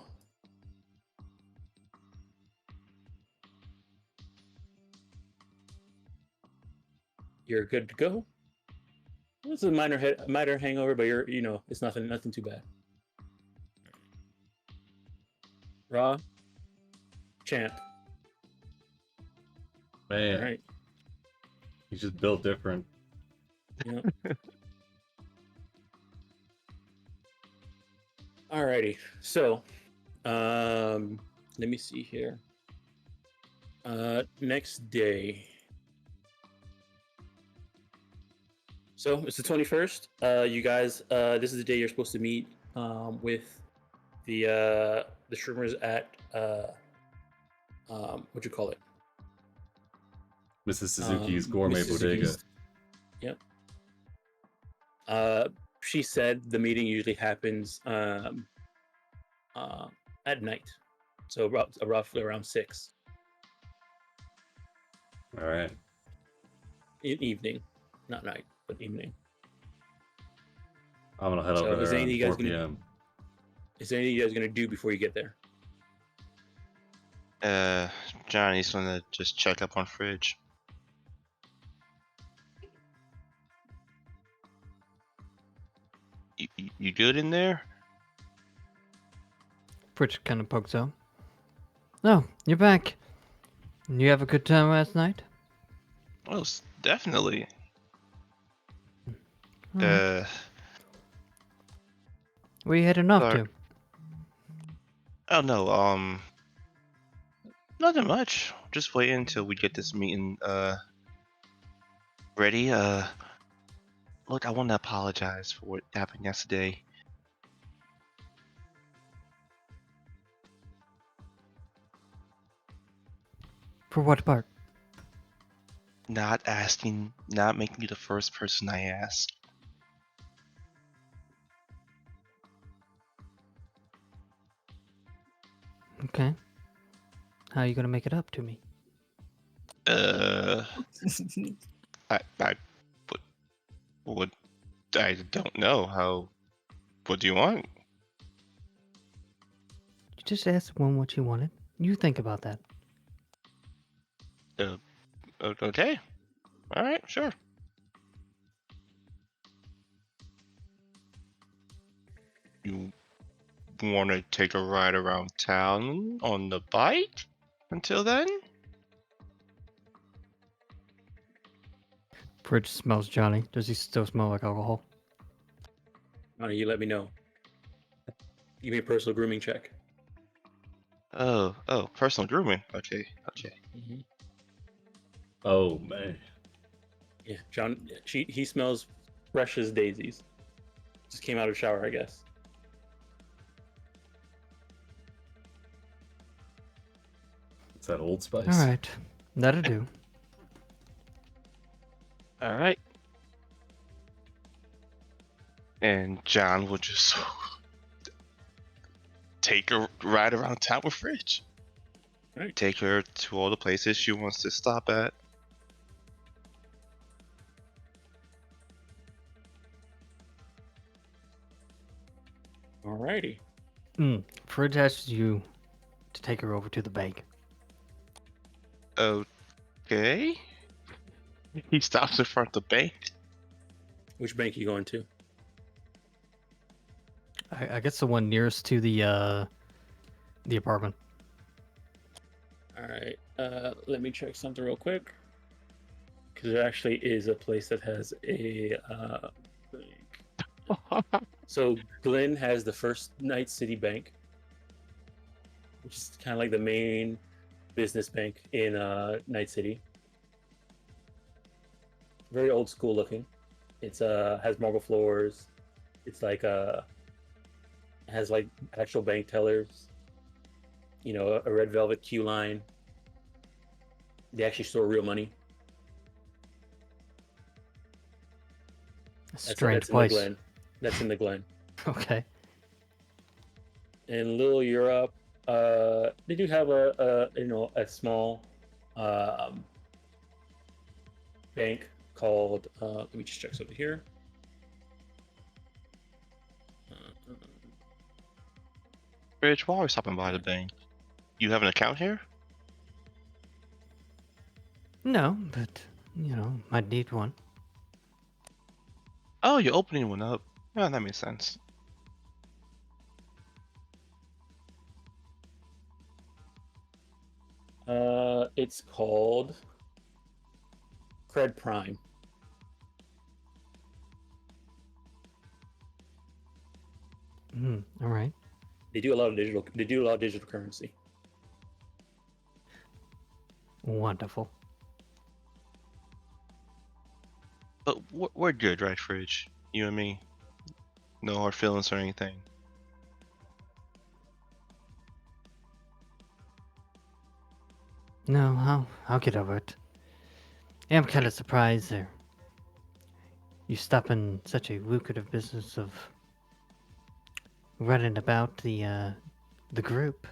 You're good to go. It's a minor hangover, but it's nothing too bad. Raw, champ. Man, All right. he's just built different. Yep. Alrighty. So, let me see here. Next day. So it's the 21st. You guys, this is the day you're supposed to meet with the Shroomers at what you call it? Mrs. Suzuki's gourmet Mrs. bodega. Suzuki's. Yep. She said the meeting usually happens at night, so roughly around 6. All right. Evening, not night, but evening. I'm gonna head So over is there there anything around you 4 guys p.m. Is there anything you guys gonna do before you get there? Johnny's gonna just check up on Fridge. You good in there? Fridge kind of pokes out. Oh, you're back. You have a good time last night? Well, definitely. Alright. Where you heading off sorry. to? Oh no, nothing much. Just waiting until we get this meeting ready. Look, I want to apologize for what happened yesterday. For what part? Not making you the first person I asked. Okay. How are you gonna make it up to me? What? I don't know how. What do you want? You just asked one what you wanted. You think about that. Okay. All right. Sure. You want to take a ride around town on the bike? Until then? Fridge smells Johnny. Does he still smell like alcohol? Johnny, you let me know. Give me a personal grooming check. Oh, personal grooming. Okay. Mm-hmm. Oh man. Yeah, John. He smells fresh as daisies. Just came out of the shower, I guess. It's that Old Spice. Alright. That'll do. All right. And John will just take a ride around town with Fridge. Right. Take her to all the places she wants to stop at. Alrighty. Fridge asks you to take her over to the bank. Okay. He stops in front of the bank. Which bank are you going to? I guess the one nearest to the apartment. All right. Let me check something real quick. Because there actually is a place that has a bank. So Glenn has the First Night City Bank. which is kind of like the main business bank in Night City. Very old school looking. It's has marble floors. It's like has like actual bank tellers. You know, a red velvet queue line. They actually store real money. Strange that's place. In the Glen. That's in the Glen. Okay. In Little Europe, they do have a small bank called. Let me just check something here. Rich, while we're stopping by the bank, you have an account here? No, but might need one. Oh, you're opening one up. Yeah, that makes sense. It's called Cred Prime. All right. They do a lot of digital. They do a lot of digital currency. Wonderful. But we're good, right, Fridge? You and me? No hard feelings or anything. No, I'll get over it. Yeah, I'm kind of surprised there. You stop in such a lucrative business of running about the group,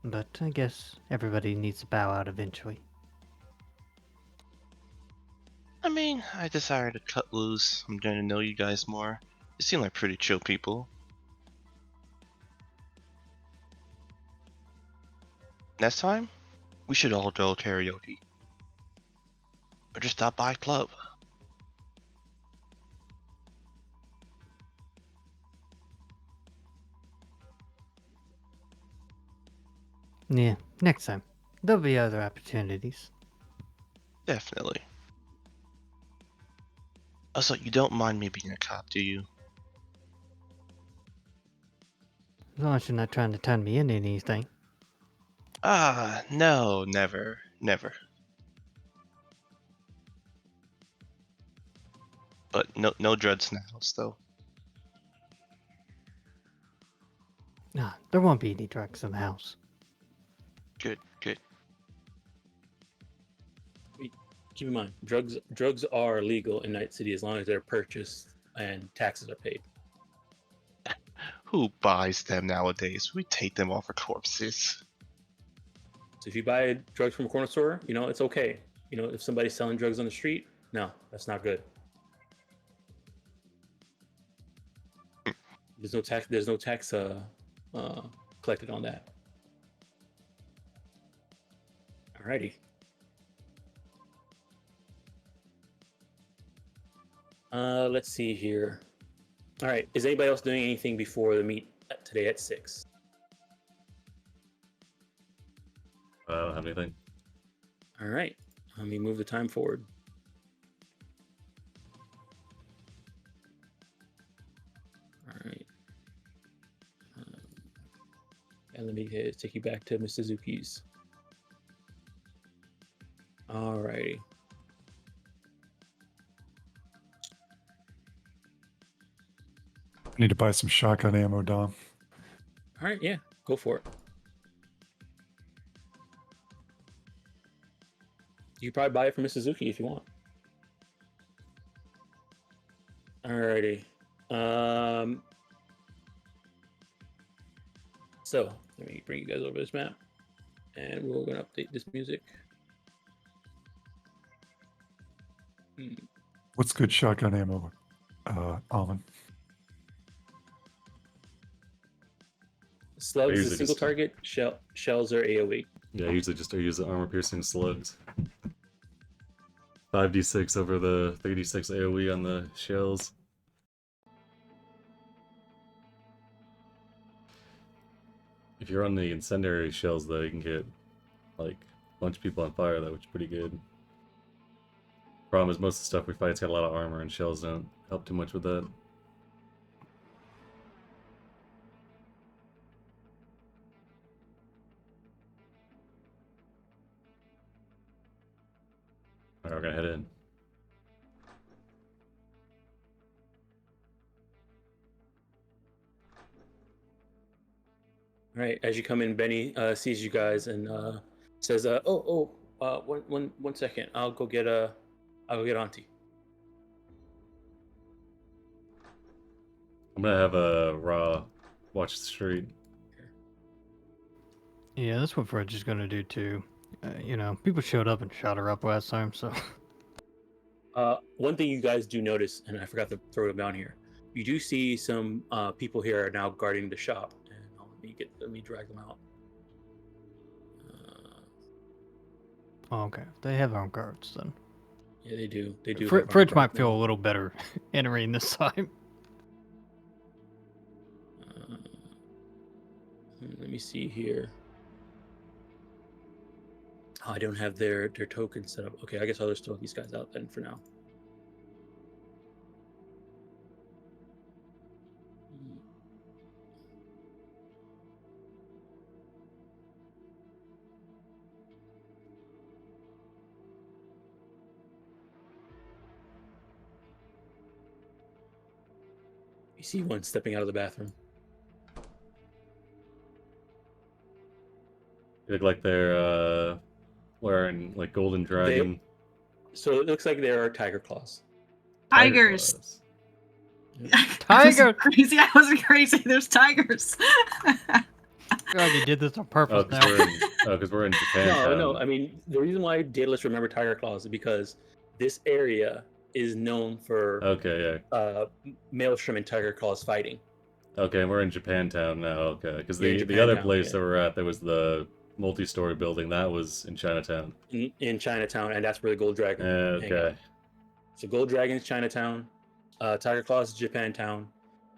but I guess everybody needs to bow out eventually. I mean, I decided to cut loose. I'm getting to know you guys more. You seem like pretty chill people. Next time, we should all go karaoke. Or just stop by a club. Yeah, next time. There'll be other opportunities. Definitely. Also, you don't mind me being a cop, do you? As long as you're not trying to turn me into anything. Ah, no, never, never. But no dreads in the house, though. Nah, there won't be any drugs in the house. Good, good. Keep in mind, drugs are legal in Night City as long as they're purchased and taxes are paid. Who buys them nowadays? We take them off of corpses. So if you buy drugs from a corner store, it's okay. If somebody's selling drugs on the street, no, that's not good. There's no tax collected on that. Alrighty. Let's see here. All right, is anybody else doing anything before the meet today at 6? I don't have anything. All right, let me move the time forward. All right. And let me take you back to Miss Suzuki's. All righty. I need to buy some shotgun ammo, Dom. All right, yeah, go for it. You can probably buy it from Miss Suzuki if you want. Alrighty. So let me bring you guys over this map, and we're gonna update this music. What's good shotgun ammo, Alvin? Slugs is a usually single just- target. Shells are AoE. Yeah, I usually just use the armor piercing slugs. 5d6 over the 3d6 AoE on the shells. If you're on the incendiary shells, though, you can get like a bunch of people on fire, though, which is pretty good. Problem is, most of the stuff we fight's got a lot of armor, and shells don't help too much with that. Alright, we're gonna head in. All right, as you come in, Benny sees you guys and says, one second, I'll go get Auntie." I'm gonna have a Raw watch the street. Yeah, that's what Fred's is gonna do too. People showed up and shot her up last time, so. One thing you guys do notice, and I forgot to throw them down here, you do see some people here are now guarding the shop, and let me drag them out. Oh, okay, they have their own guards then. Yeah, they do. They do. Fridge might feel a little better entering this time. Let me see here. Oh, I don't have their token set up. Okay, I guess I'll just throw these guys out then for now. You see one stepping out of the bathroom. They look like they're wearing like golden dragon. So it looks like there are tiger claws. Tigers. claws. Tiger. Crazy. I wasn't crazy. There's tigers. God, you did this on purpose Oh, now. because we're in Japan. No. I mean, the reason why Daedalus remember tiger claws is because this area is known for Okay, yeah. Maelstrom and tiger claws fighting. Okay, we're in Japantown now. Okay, because Yeah, the other Japantown, place yeah. that we're at, there was the multi-story building. That was in Chinatown. In Chinatown, and that's where the gold dragon. hang out. Okay. So gold dragon is Chinatown. Tiger claws is Japantown.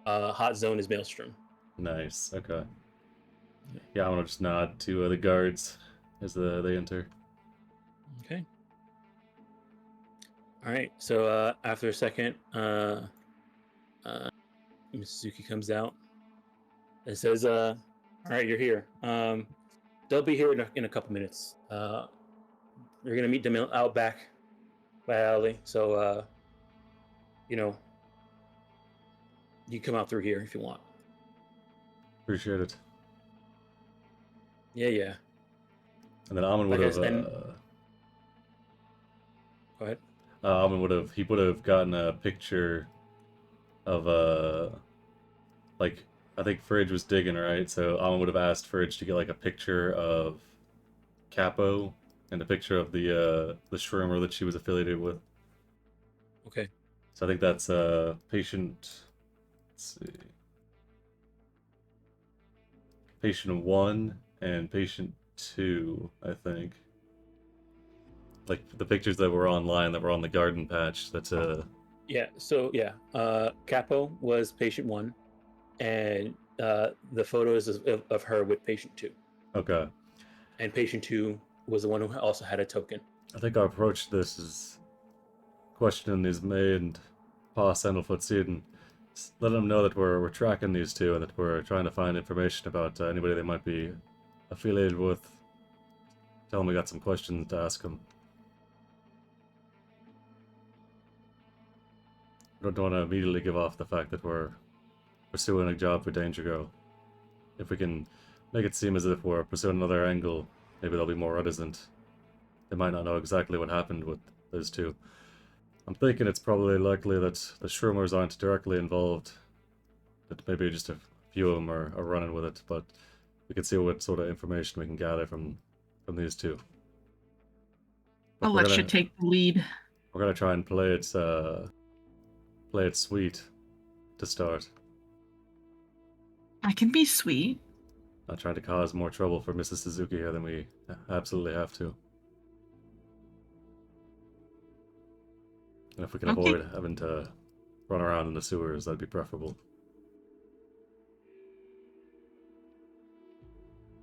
Hot zone is Maelstrom. Nice. Okay. Yeah, I want to just nod to the guards as they enter. Okay. All right. So after a second, Miss Suzuki comes out and says, "All right, you're here. They'll be here in a couple minutes. You're gonna meet them out back by alley. So you come out through here if you want." Appreciate it. Yeah. And then Almond would Like I have. said- Go ahead. Almond would have gotten a picture of like I think Fridge was digging, right? So Almond would have asked Fridge to get like a picture of Capo and a picture of the Shroomer that she was affiliated with. Okay. So I think that's patient. Let's see. Patient 1 and patient 2, I think. Like the pictures that were online that were on the garden patch. That's Yeah. So Capo was patient 1, and the photos of her with patient 2. okay. And patient 2 was the one who also had a token. I think our approach to this is questioning these main pass Sandalfoot and let them know that we're tracking these two and that we're trying to find information about anybody they might be affiliated with. Tell them we got some questions to ask them. Don't want to immediately give off the fact that we're pursuing a job for Danger Girl. If we can make it seem as if we're pursuing another angle, maybe they'll be more reticent. They might not know exactly what happened with those two. I'm thinking it's probably likely that the Shroomers aren't directly involved. That maybe just a few of them are running with it, but we can see what sort of information we can gather from these two. But I'll let you take the lead. We're gonna try and play it sweet to start. I can be sweet. Not trying to cause more trouble for Mrs. Suzuki here than we absolutely have to. And if we can Okay. avoid having to run around in the sewers, that'd be preferable.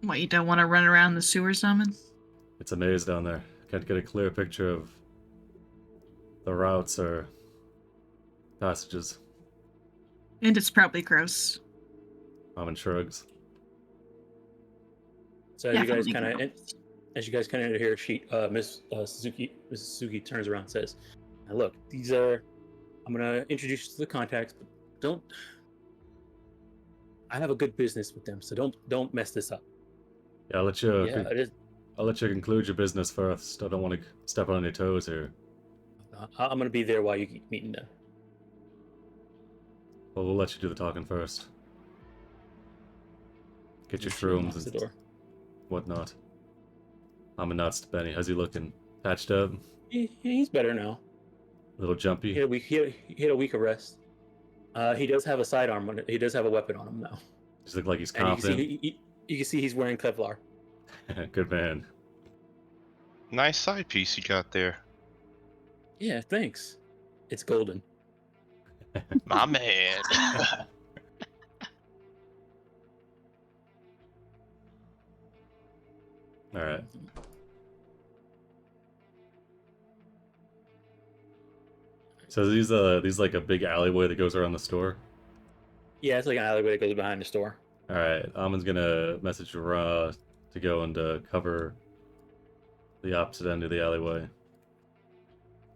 What, you don't want to run around the sewer, Summon? It's a maze down there. Can't get a clear picture of the routes or passages. And it's probably gross. Almond shrugs. So as you guys Definitely kind of gross. as you guys kind of hear, Miss Suzuki turns around and says, "Now look, these are. I'm gonna introduce you to the contacts, but don't. I have a good business with them, so don't mess this up." Yeah, I'll let you. Yeah, it is. I'll let you conclude your business first. I don't want to step on your toes here. I'm gonna be there while you keep meeting them. Well, we'll let you do the talking first. Get your She shrooms unlocks the and door. whatnot. I'm a nuts to Benny. How's he looking? Patched up? He's better now. A little jumpy? He had a week of rest. He does have a sidearm on it. He does have a weapon on him now. Just look like he's And confident. you can see he's wearing Kevlar. Good man. Nice side piece you got there. Yeah, thanks. It's golden. My man. All right. So these like a big alleyway that goes around the store. Yeah, it's like an alleyway that goes behind the store. All right. Amon's gonna message Ra to go and cover the opposite end of the alleyway.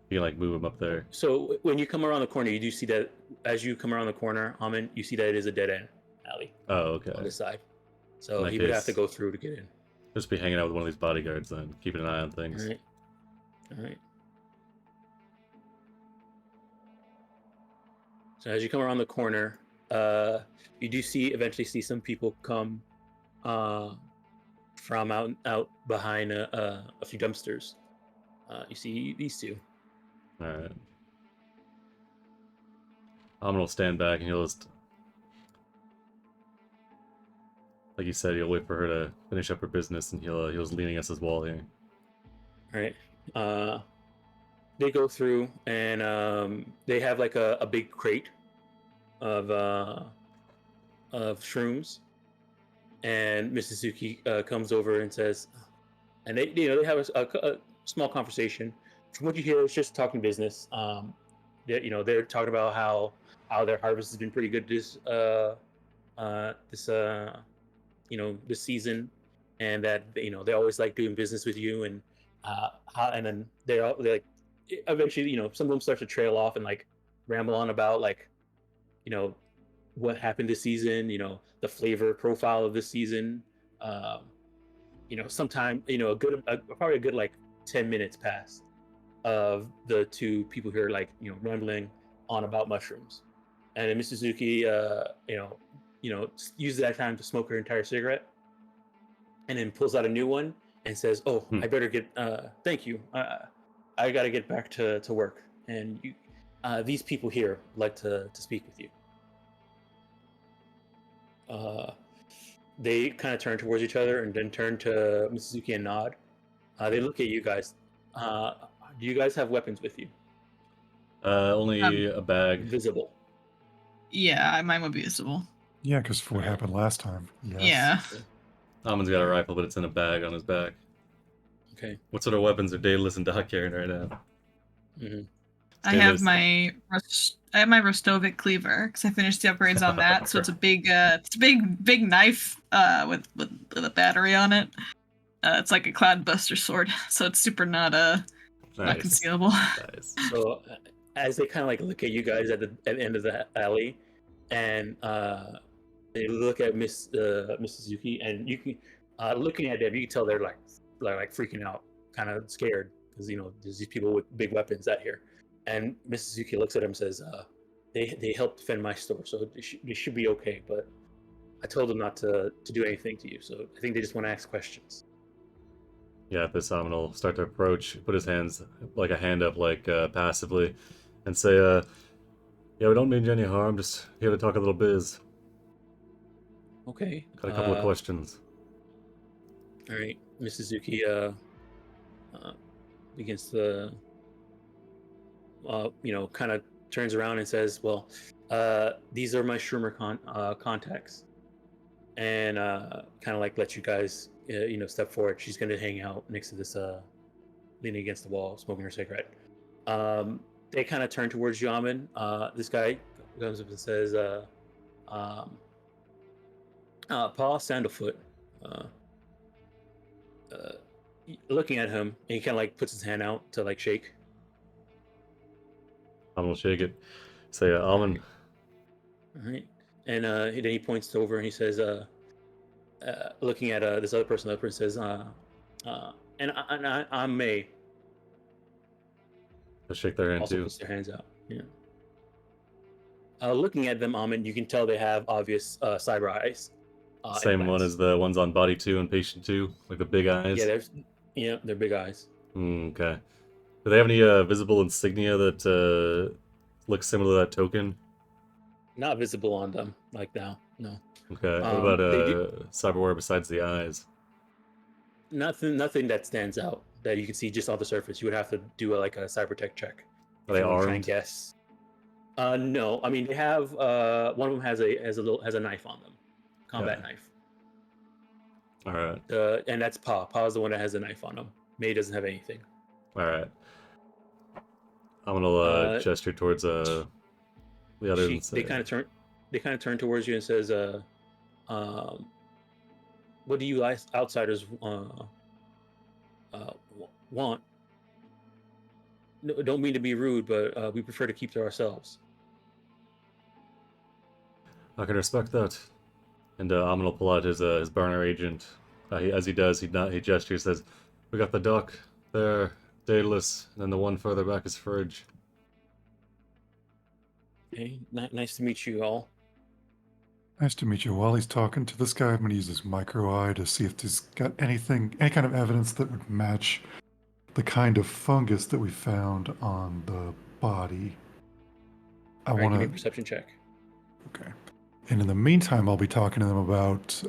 You can like move him up there. So when you come around the corner, you do see that as you come around the corner, Amon, you see that it is a dead end alley Oh, okay. on this side. So In that he would have to case- go through to get in. Just be hanging out with one of these bodyguards then, keeping an eye on All things. right. All right. So as you come around the corner, you do eventually see some people come from out behind a few dumpsters. You see these two. All right. Amon will stand back and he'll just, like you said, he'll wait for her to finish up her business, and he'll just lean against his wall here. All right. They go through and they have like a big crate of shrooms, and Mrs. Suzuki comes over and says, and they have a small conversation. From what you hear, it's just talking business. They're talking about how their harvest has been pretty good this season, and that they always like doing business with you, and and then they like eventually some of them start to trail off and like ramble on about like what happened this season, the flavor profile of this season. Sometime probably a good like 10 minutes pass of the two people here like rambling on about mushrooms, and then Miss Suzuki uses that time to smoke her entire cigarette, and then pulls out a new one and says, "Oh, I better get. Thank you. I got to get back to work. And these people here like to speak with you." They kind of turn towards each other and then turn to Miss Suzuki and nod. They look at you guys. Do you guys have weapons with you? Only a bag. Visible. Yeah, mine would be visible. Yeah, because for what happened last time. Yes. Yeah. Amon's got a rifle, but it's in a bag on his back. Okay. What sort of weapons are Daedalus and Doc carrying right now? Mm-hmm. I have my Rostovic cleaver because I finished the upgrades on that. So it's a big knife with a battery on it. It's like a cloudbuster sword, so it's super not concealable. Nice. So as they kind of like look at you guys at the end of the alley, and they look at Miss Suzuki, and you can looking at them, you can tell they're like freaking out, kind of scared because there's these people with big weapons out here. And Miss Suzuki looks at him and says, "They helped defend my store, so they should be okay. But I told them not to do anything to you, so I think they just want to ask questions." Yeah, this Amon will start to approach, put his hands like a hand up, like passively, and say, "Yeah, we don't mean you any harm. Just here to talk a little biz. Okay. Got a couple of questions." All right, Miss Suzuki begins to, kind of turns around and says, "Well, these are my Shroomer contacts," and kind of like let you guys, step forward. She's going to hang out next to this, leaning against the wall, smoking her cigarette. They kind of turn towards you, Amon. This guy comes up and says, "Paul Sandalfoot. looking at him, and he kind of like puts his hand out to like shake. I'm gonna shake it. Say, Almond. All right, and then he points over and he says, looking at this other person, the other person says, I'm May. I shake their hand Also too. puts their hands out. Yeah. Looking at them, Almond, you can tell they have obvious cyber eyes. Same one as the ones on Body 2 and Patient 2, like the big eyes. Yeah, they're big eyes. Okay. Do they have any visible insignia that look similar to that token? Not visible on them like now. No. Okay. What about cyberware besides the eyes? Nothing that stands out that you can see just on the surface. You would have to do like a cyber tech check. Are they Try and armed? guess. No. I mean, they have one of them has a knife on them, combat knife. All right. And that's Pa. Pa is the one that has a knife on him. May doesn't have anything. All right. I'm gonna gesture towards the others. And say, they kind of turn towards you and says, "What do you outsiders want? No, don't mean to be rude, but we prefer to keep to ourselves." I can respect that. And I'm gonna pull out his burner agent. As he does, he gestures, says, "We got the duck there, Daedalus, and then the one further back is Fridge." Hey, nice to meet you all. Nice to meet you. While he's talking to this guy, I'm going to use his micro eye to see if he's got any kind of evidence that would match the kind of fungus that we found on the body. I want to give me a perception check. Okay. And in the meantime, I'll be talking to them about.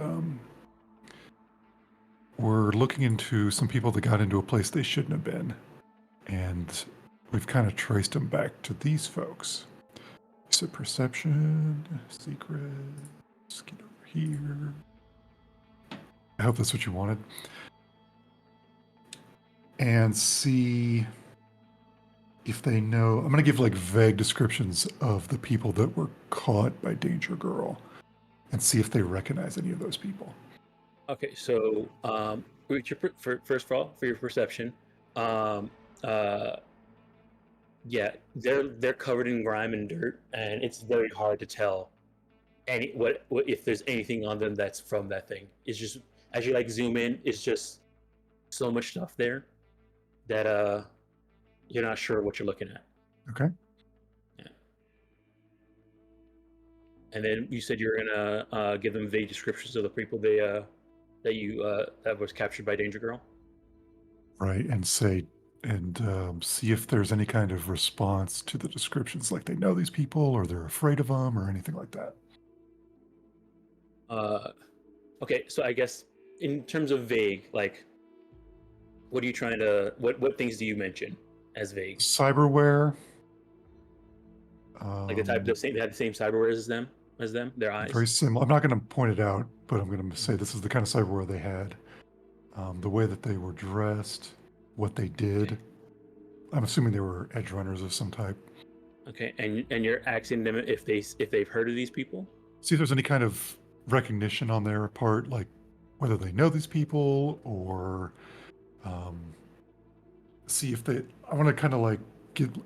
We're looking into some people that got into a place they shouldn't have been, and we've kind of traced them back to these folks. So perception, secret. Let's get over here. I hope that's what you wanted. And see if they know. I'm going to give like vague descriptions of the people that were caught by Danger Girl and see if they recognize any of those people. Okay, so first of all, for your perception, yeah, they're covered in grime and dirt, and it's very hard to tell what if there's anything on them that's from that thing. It's just as you like zoom in, it's just so much stuff there that you're not sure what you're looking at. Okay. Yeah. And then you said you're gonna give them vague descriptions of the people that was captured by Danger Girl. Right, and see if there's any kind of response to the descriptions, like they know these people or they're afraid of them or anything like that. Okay, so I guess in terms of vague, like, what are you trying to? What things do you mention as vague? Cyberware. Like they had the same cyberware as them, their eyes. Very similar. I'm not going to point it out, but I'm going to say this is the kind of cyberware they had. The way that they were dressed, what they did. Okay. I'm assuming they were Edgerunners of some type. Okay, and you're asking them if they've heard of these people? See if there's any kind of recognition on their part, like whether they know these people or see if they. I want to kind of like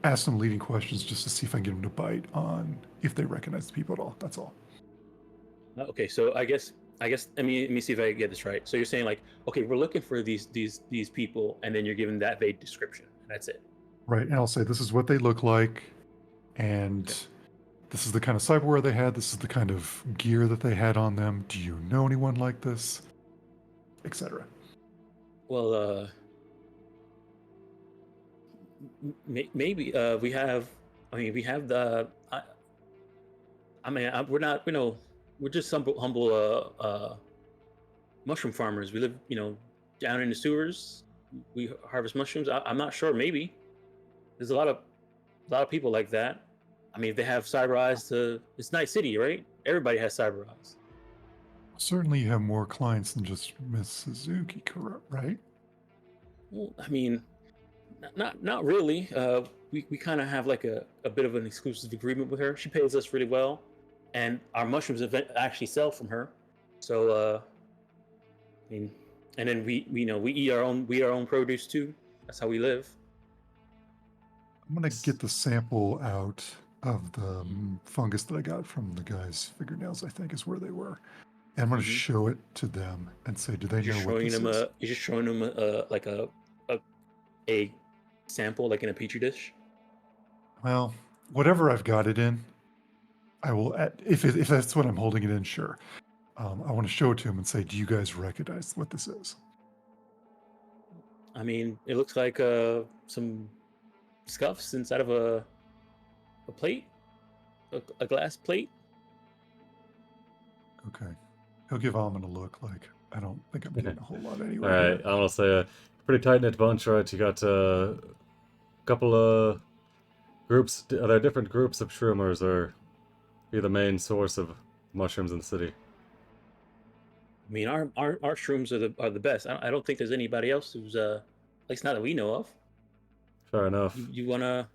ask them leading questions just to see if I can get them to bite on if they recognize the people at all. That's all. Okay, so I guess let me see if I get this right. So you're saying like, okay, we're looking for these people, and then you're giving that vague description. And that's it. Right, and I'll say this is what they look like, and this is the kind of cyberware they had. This is the kind of gear that they had on them. Do you know anyone like this, etc. Well, maybe we have. I mean, we have the. We're not. We're just humble mushroom farmers. We live, down in the sewers. We harvest mushrooms. I'm not sure. Maybe there's a lot of people like that. I mean, if they have cyber eyes, it's Night City, right? Everybody has cyber eyes. Certainly, you have more clients than just Miss Suzuki, right? Well, I mean, not really. We kind of have like a bit of an exclusive agreement with her. She pays us really well, and our mushrooms actually sell from her. So, I mean, And then we eat our own produce too. That's how we live. I'm gonna get the sample out of the fungus that I got from the guy's fingernails. I think is where they were, and I'm gonna show it to them and say, "Do they know what this is?" You're just showing them like a sample, like in a petri dish. Well, whatever I've got it in, I will. If that's what I'm holding it in, sure. I want to show it to him and say, "Do you guys recognize what this is?" I mean, it looks like some scuffs inside of a plate, a glass plate. Okay. He'll give Almond a look like, I don't think I'm getting a whole lot anyway. All right, I'm gonna say a pretty tight knit bunch, right? You got a couple of groups. Are there different groups of Shroomers, or be the main source of mushrooms in the city? I mean, our shrooms are the best. I don't think there's anybody else who's at least not that we know of. Fair enough. You wanna?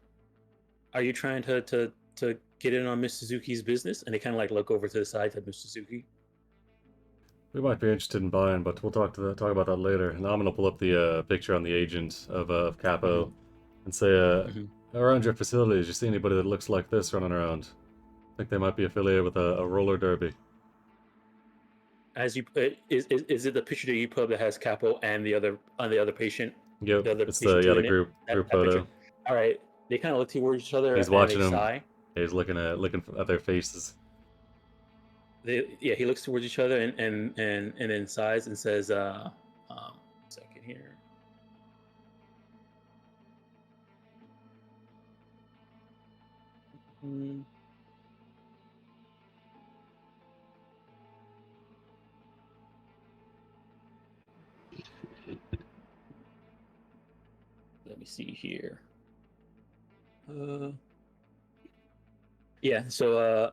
Are you trying to get in on Miss Suzuki's business? And they kind of like look over to the side to Miss Suzuki. We might be interested in buying, but we'll talk about that later. And I'm gonna pull up the picture on the agent of Capo, and say, around your facilities, you see anybody that looks like this running around? I think they might be affiliated with a roller derby. As you is it the picture that you put up that has Capo and the other patient? Yep, The other it's patient the in it? group That photo. picture? All right, they kind of look towards each other. He's and watching they them. sigh. He's looking at their faces. He looks towards each other and then sighs and says, second here. Let me see here. Yeah, so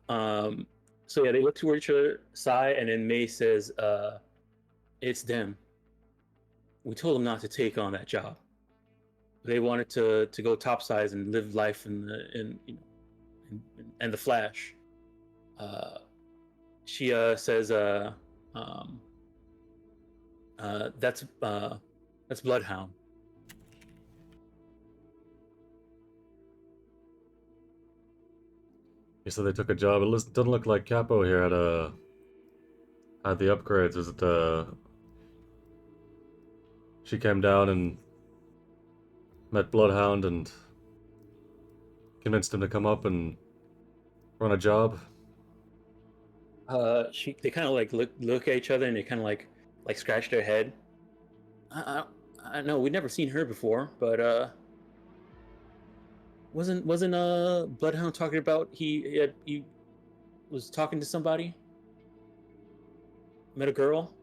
so yeah, they look toward each other, sigh, and then May says, it's them. We told them not to take on that job. They wanted to go topsides and live life in the Flash. She says, that's Bloodhound. You said they took a job. It doesn't look like Capo here had the upgrades. Was it she came down and met Bloodhound and convinced him to come up and run a job? They kind of like look at each other and they kind of like scratch their head. I know we'd never seen her before, but wasn't Bloodhound talking about he was talking to somebody? Met a girl?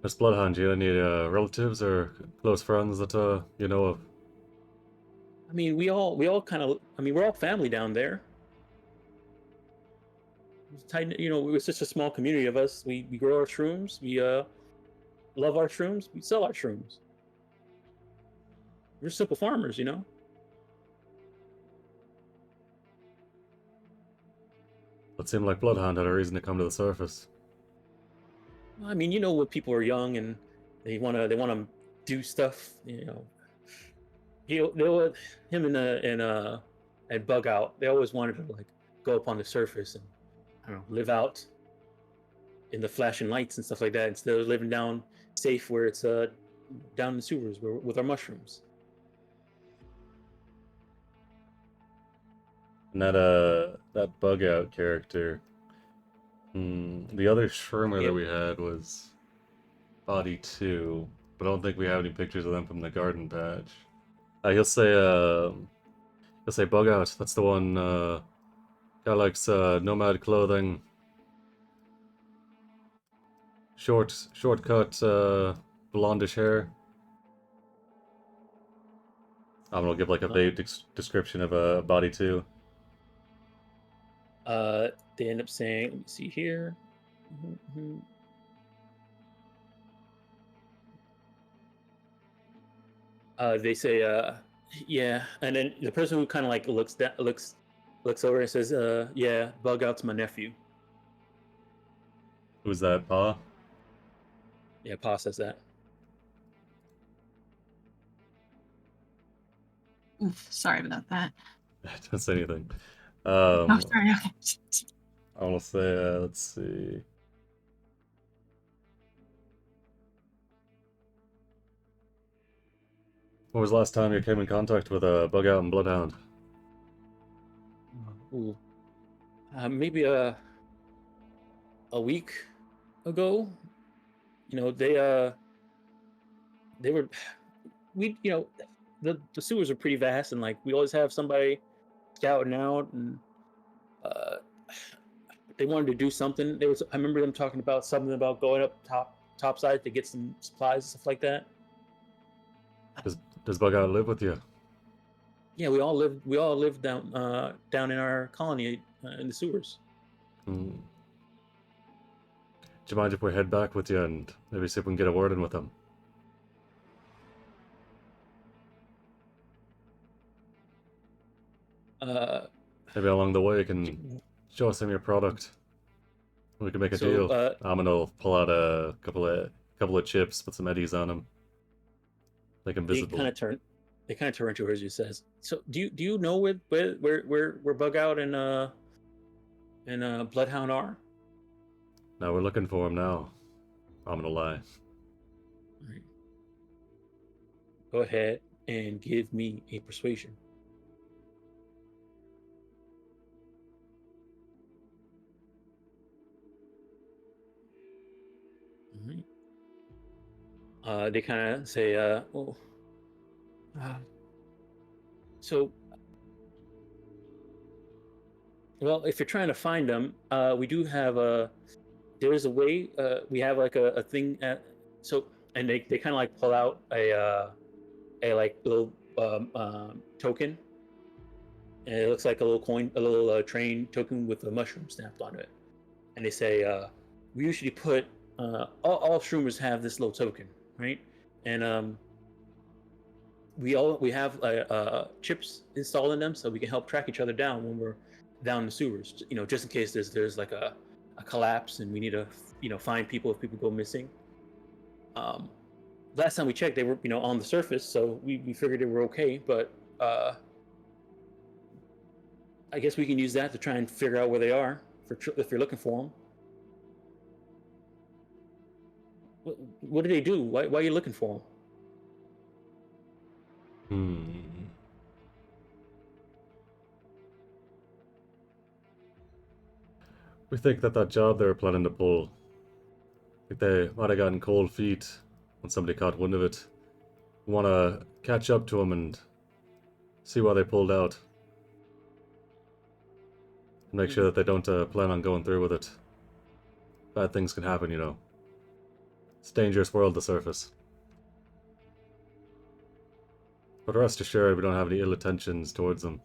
Miss Bloodhound, do you have any relatives or close friends that you know of? I mean, we all kind of. I mean, we're all family down there. It's tight, it's such a small community of us. We grow our shrooms. We love our shrooms. We sell our shrooms. We're simple farmers, It seemed like Bloodhound had a reason to come to the surface. I mean, when people are young and they wanna do stuff, him and Bug Out, they always wanted to like go up on the surface and I don't know, live out in the flashing lights and stuff like that instead of living down safe where it's down in the sewers with our mushrooms. And that Bug Out character, the other Shroomer that we had was Body 2, but I don't think we have any pictures of them from the garden patch. He'll say Bug Out. That's the one guy likes nomad clothing, shortcut blondish hair. I'm gonna give like a vague description of Body 2. They end up saying, let me see here. They say, yeah, and then the person who kind of like looks over and says, yeah, Bug Out's my nephew. Who's that, Pa? Yeah, Pa says that. Oof, sorry about that. Don't say anything. Oh, sorry. Okay. I want to say, let's see. When was the last time you came in contact with a bug out and bloodhound? Ooh. Maybe a week ago. You know, they were the sewers are pretty vast, and like we always have somebody scouting out, and uh they wanted to do something. I remember them talking about something about going up top side to get some supplies and stuff like that. Does bug out live with you? Yeah, we all lived down in our colony in the sewers. Hmm. Do you mind if we head back with you and maybe see if we can get a word in with them? Maybe along the way you can show us some of your product. We can make a deal. I'm gonna pull out a couple of chips, put some eddies on them. Like invisible. They kind of turn to her as you says. So do you know where Bug Out and Bloodhound are? No, we're looking for him now. I'm gonna lie. All right. Go ahead and give me a persuasion. All right. They kind of say, so, well, if you're trying to find them, we do have there is a way. We have like a thing and they kind of like pull out a like little token, and it looks like a little coin, a little train token with a mushroom snapped onto it, and they say, we usually put all Shroomers have this little token, right? And we have chips installed in them, so we can help track each other down when we're down in the sewers. You know, just in case there's like a collapse and we need to find people if people go missing. Last time we checked, they were on the surface, so we figured they were okay. But I guess we can use that to try and figure out where they are if you're looking for them. What do they do? Why are you looking for them? We think that job they were planning to pull, I think they might have gotten cold feet when somebody caught wind of it. We want to catch up to them and see why they pulled out. And make sure that they don't plan on going through with it. Bad things can happen, you know. It's a dangerous world, the surface. But rest assured, we don't have any ill intentions towards them.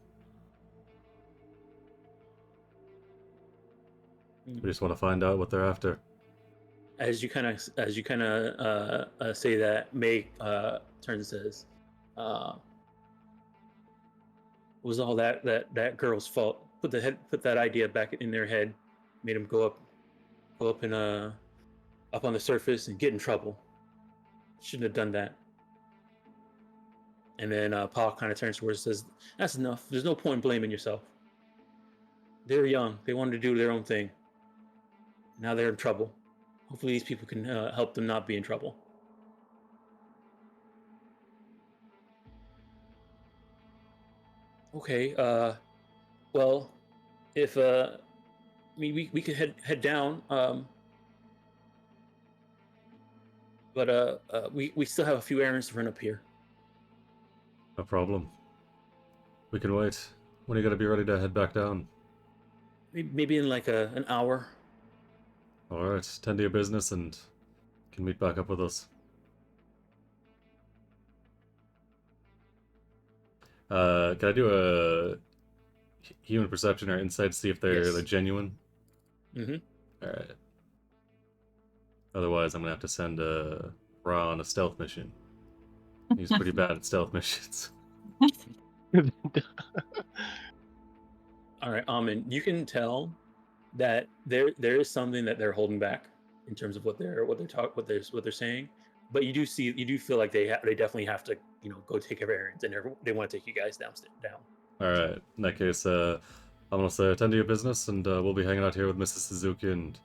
We just want to find out what they're after. As you kind of say that, May turns and says, "Was all that girl's fault? Put that idea back in their head, made them go up and up on the surface and get in trouble. Shouldn't have done that." And then Paul kind of turns towards and says, "That's enough. There's no point in blaming yourself. They're young. They wanted to do their own thing. Now they're in trouble. Hopefully these people can help them not be in trouble." Okay. Well, if we could head down. But we still have a few errands to run up here. No problem. We can wait. When are you gonna be ready to head back down? Maybe in like an hour. Alright, tend to your business and you can meet back up with us. Can I do a human perception or insight to see if they're genuine? Mm-hmm. Alright. Otherwise, I'm gonna have to send Ra on a stealth mission. He's pretty bad at stealth missions. All right, Amin, you can tell that there is something that they're holding back. in terms of what they're saying. But you do feel like they definitely have to go take care of errands, and they want to take you guys down. All right. In that case, I'm gonna say attend to your business, and we'll be hanging out here with Mrs. Suzuki and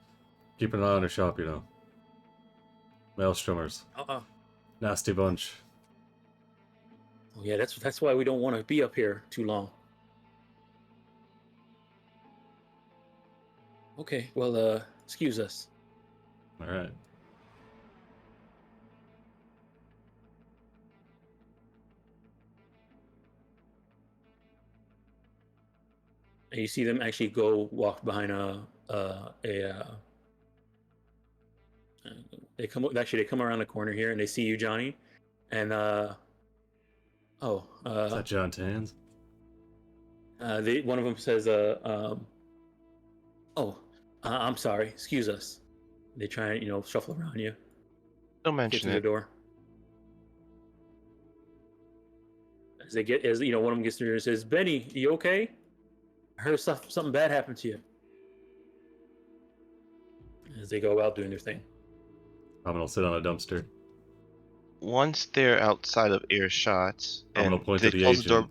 keeping an eye on her shop. Maelstrommers, nasty bunch. Oh yeah, that's why we don't want to be up here too long. Okay, well, excuse us. All right. And you see them actually go walk behind they come around the corner here and they see you, Johnny, and Is that John Tans? one of them says I'm sorry, excuse us. They try and shuffle around you, Don't get mention to the it. door. As one of them gets through and says, "Benny, you okay? I heard something bad happened to you." As they go about doing their thing. I'm gonna sit on a dumpster. Once they're outside of earshot, I'm gonna and point they to the close the door.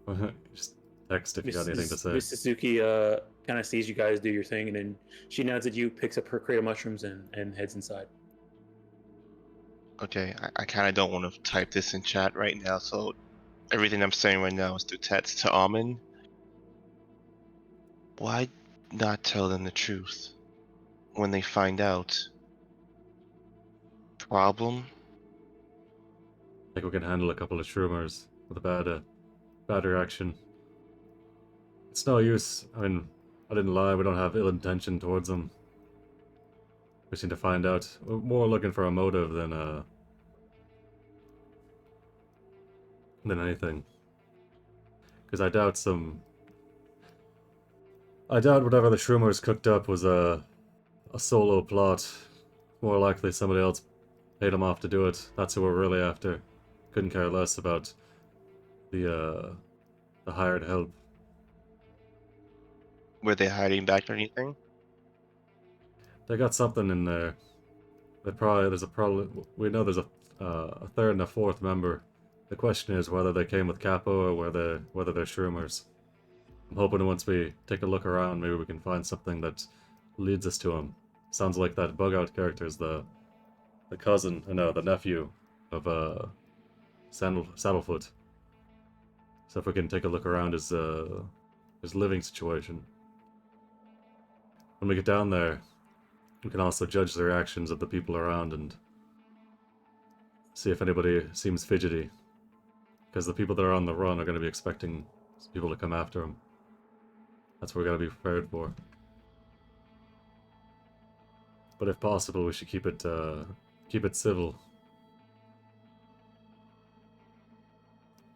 agent. Just text if you got anything to say. Miss Suzuki kind of sees you guys do your thing, and then she nods at you, picks up her crate of mushrooms, and heads inside. Okay, I kind of don't want to type this in chat right now, so everything I'm saying right now is through text to Amin. Why not tell them the truth when they find out? Problem? I think we can handle a couple of Shroomers with a bad reaction. It's no use. I mean, I didn't lie. We don't have ill intention towards them. We just need to find out. We're more looking for a motive than anything. Because I doubt whatever the Shroomers cooked up was a solo plot. More likely somebody else paid them off to do it. That's who we're really after. Couldn't care less about the hired help. Were they hiding back or anything? They got something in there. We know there's a third and a fourth member. The question is whether they came with Capo or whether they're Shroomers. I'm hoping once we take a look around, maybe we can find something that leads us to him. Sounds like that bug-out character is the cousin, no, the nephew of Saddlefoot. So if we can take a look around his living situation. When we get down there, we can also judge the reactions of the people around and see if anybody seems fidgety. Because the people that are on the run are going to be expecting people to come after them. That's what we got to be prepared for. But if possible, we should keep it civil.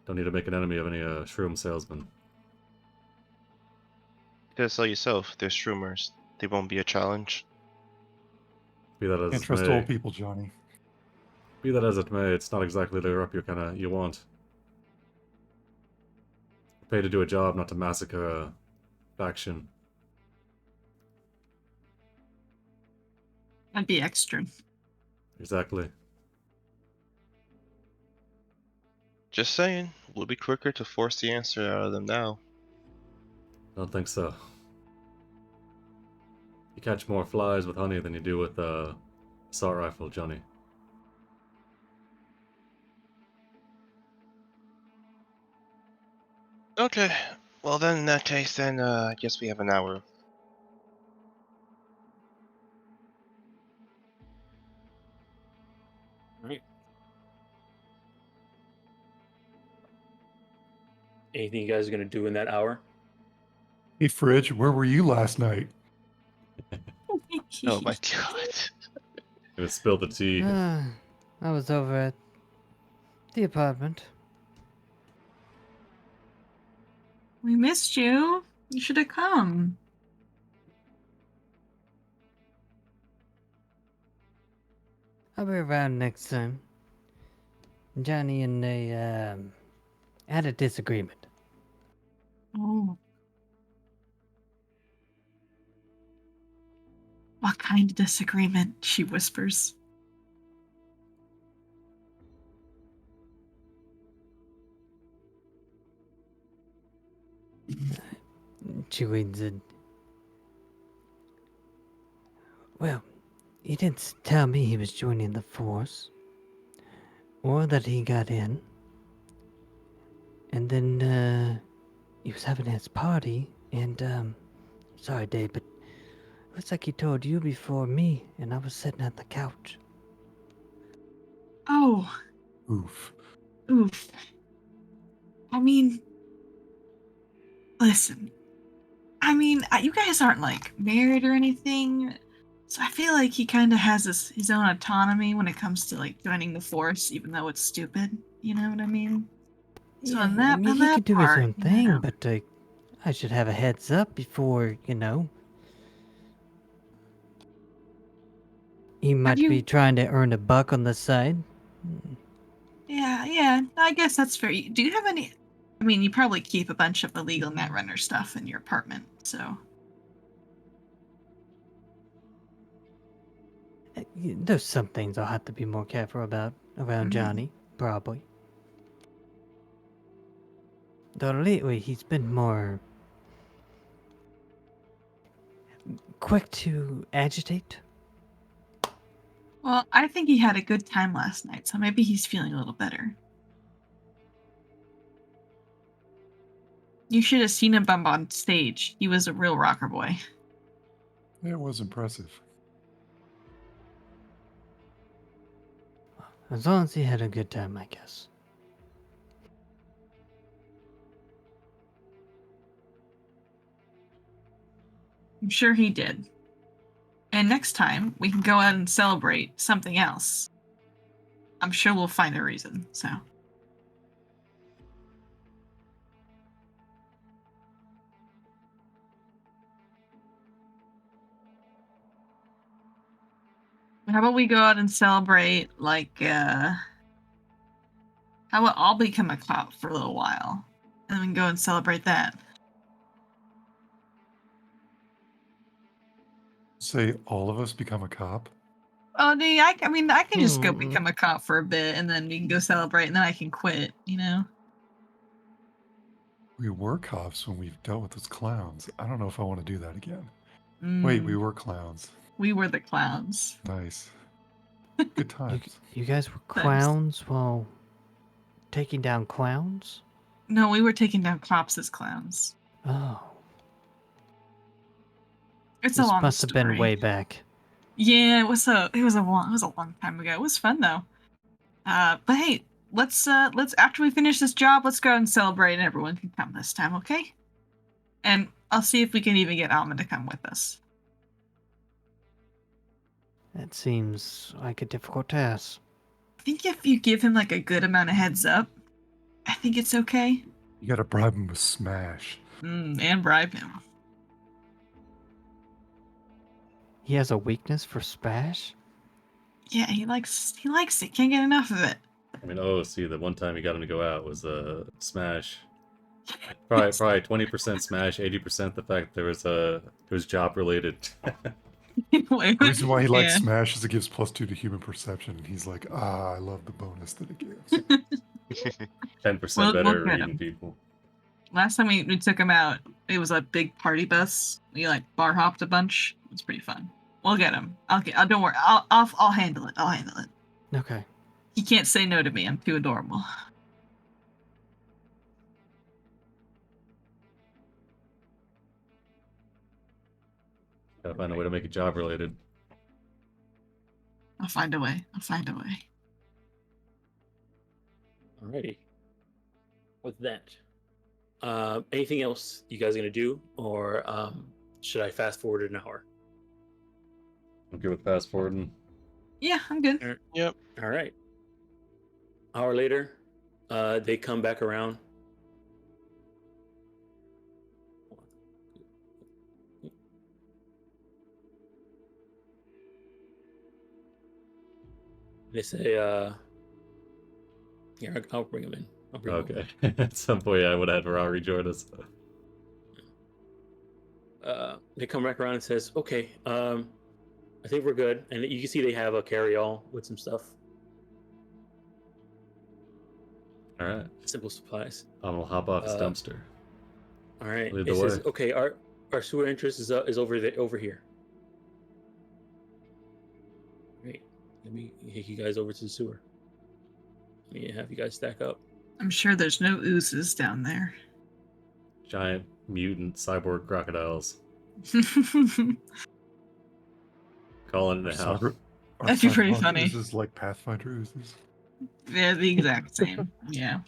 Don't need to make an enemy of any shroom salesman. You gotta sell yourself. They're Shroomers. They won't be a challenge. Be that as Can't it trust may. old people, Johnny. Be that as it may, it's not exactly the rep you want. You pay to do a job, not to massacre a faction. That'd be extra. Exactly. Just saying, would be quicker to force the answer out of them now. Don't think so. You catch more flies with honey than you do with assault rifle, Johnny. Okay, well then in that case, then I guess we have an hour. Right. Anything you guys are gonna do in that hour? Hey, Fridge, where were you last night? Oh my god. Gonna spill the tea. I was over at the apartment. We missed you. You should have come. I'll be around next time. Johnny and they had a disagreement. Oh. What kind of disagreement? She whispers. Chewie said, well, he didn't tell me he was joining the force, or that he got in. And then, he was having his party, and, sorry, Dave, but it looks like he told you before me, and I was sitting at the couch. Oh, Oof. oof. I mean, listen. I mean, you guys aren't like married or anything, so I feel like he kind of has his own autonomy when it comes to like joining the force, even though it's stupid. You know what I mean? So Yeah, on that, I mean, on he that could do part, his own you thing, know. but I should have a heads up before, he might be you- trying to earn a buck on the side. Yeah. I guess that's fair. Do you have any? I mean, you probably keep a bunch of illegal netrunner stuff in your apartment, so. There's some things I'll have to be more careful about around Johnny, probably. Though lately he's been more quick to agitate. Well, I think he had a good time last night, so maybe he's feeling a little better. You should have seen him bump on stage. He was a real rocker boy. It was impressive. As long as he had a good time, I guess. I'm sure he did. And next time, we can go out and celebrate something else. I'm sure we'll find a reason, so. How about we go out and celebrate, like, how about I'll become a cop for a little while? And then we can go and celebrate that. Say all of us become a cop? Oh, no, I mean, I can just go Hmm. become a cop for a bit, and then we can go celebrate, and then I can quit, you know? We were cops when we've dealt with those clowns. I don't know if I want to do that again. Wait, we were clowns. We were the clowns. Nice. Good times. You guys were clowns while taking down clowns? No, we were taking down cops as clowns. Oh. It's This a long must have story. been way back. Yeah, it was a long time ago. It was fun though. But hey, let's after we finish this job, let's go and celebrate, and everyone can come this time, okay? And I'll see if we can even get Alma to come with us. That seems like a difficult task. I think if you give him like a good amount of heads up, I think it's okay. You gotta bribe him with Smash. And bribe him. He has a weakness for Spash? Yeah, he likes it. Can't get enough of it. I mean, see, the one time you got him to go out was Smash. Probably 20% Smash, 80% the fact it was job related. The reason why he likes Yeah. Smash is it gives +2 to human perception, and he's like, I love the bonus that it gives. 10% We'll better at get reading him. people. Last time we took him out, it was a big party bus. We like bar hopped a bunch. It was pretty fun. We'll get him. Don't worry. I'll handle it. I'll handle it. Okay. He can't say no to me. I'm too adorable. Gotta find a way to make it job related. I'll find a way. Alrighty. With that, anything else you guys gonna do, or should I fast forward an hour? I'm good with fast forwarding. Yeah, I'm good. Yep. All right. Hour later, they come back around. They say, here, I'll bring them in. Okay. At some point, I would have had Ferrari join us. They come back around and says, okay, I think we're good. And you can see they have a carry-all with some stuff. All right. Simple supplies. I'm gonna hop off this dumpster. All right. Lead It the says, way. okay, our sewer entrance is over here. Great. Let me take you guys over to the sewer. Let me have you guys stack up. I'm sure there's no oozes down there. Giant mutant cyborg crocodiles. Calling it now. That'd be pretty funny. This is like Pathfinder oozes. They're the exact same. Yeah.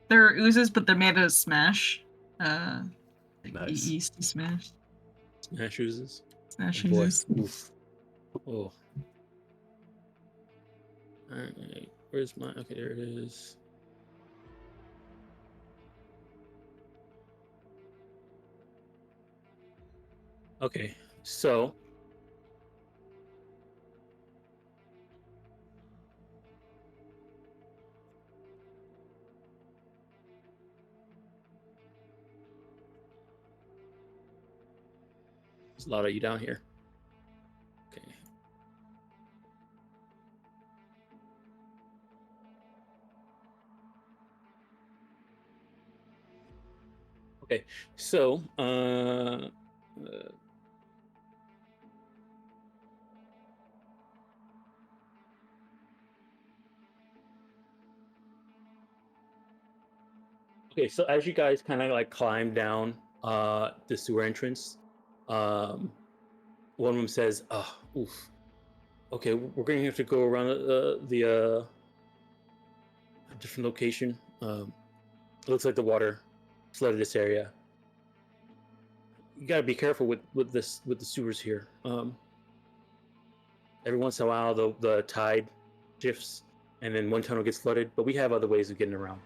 They're oozes, but they're made out of smash. Like Nice. yeasty smash. Smash oozes. Smash Oh, boy. oozes. Oof. Oh. Alright. Where's my... Okay, there it is. Okay, so... There's a lot of you down here. Okay. Okay, so okay, so as you guys kind of like climb down the sewer entrance, one of them says, "Oh, oof. Okay, we're going to have to go around the different location. It looks like the water flooded this area. You got to be careful with the sewers here. Every once in a while, the tide shifts, and then one tunnel gets flooded. But we have other ways of getting around.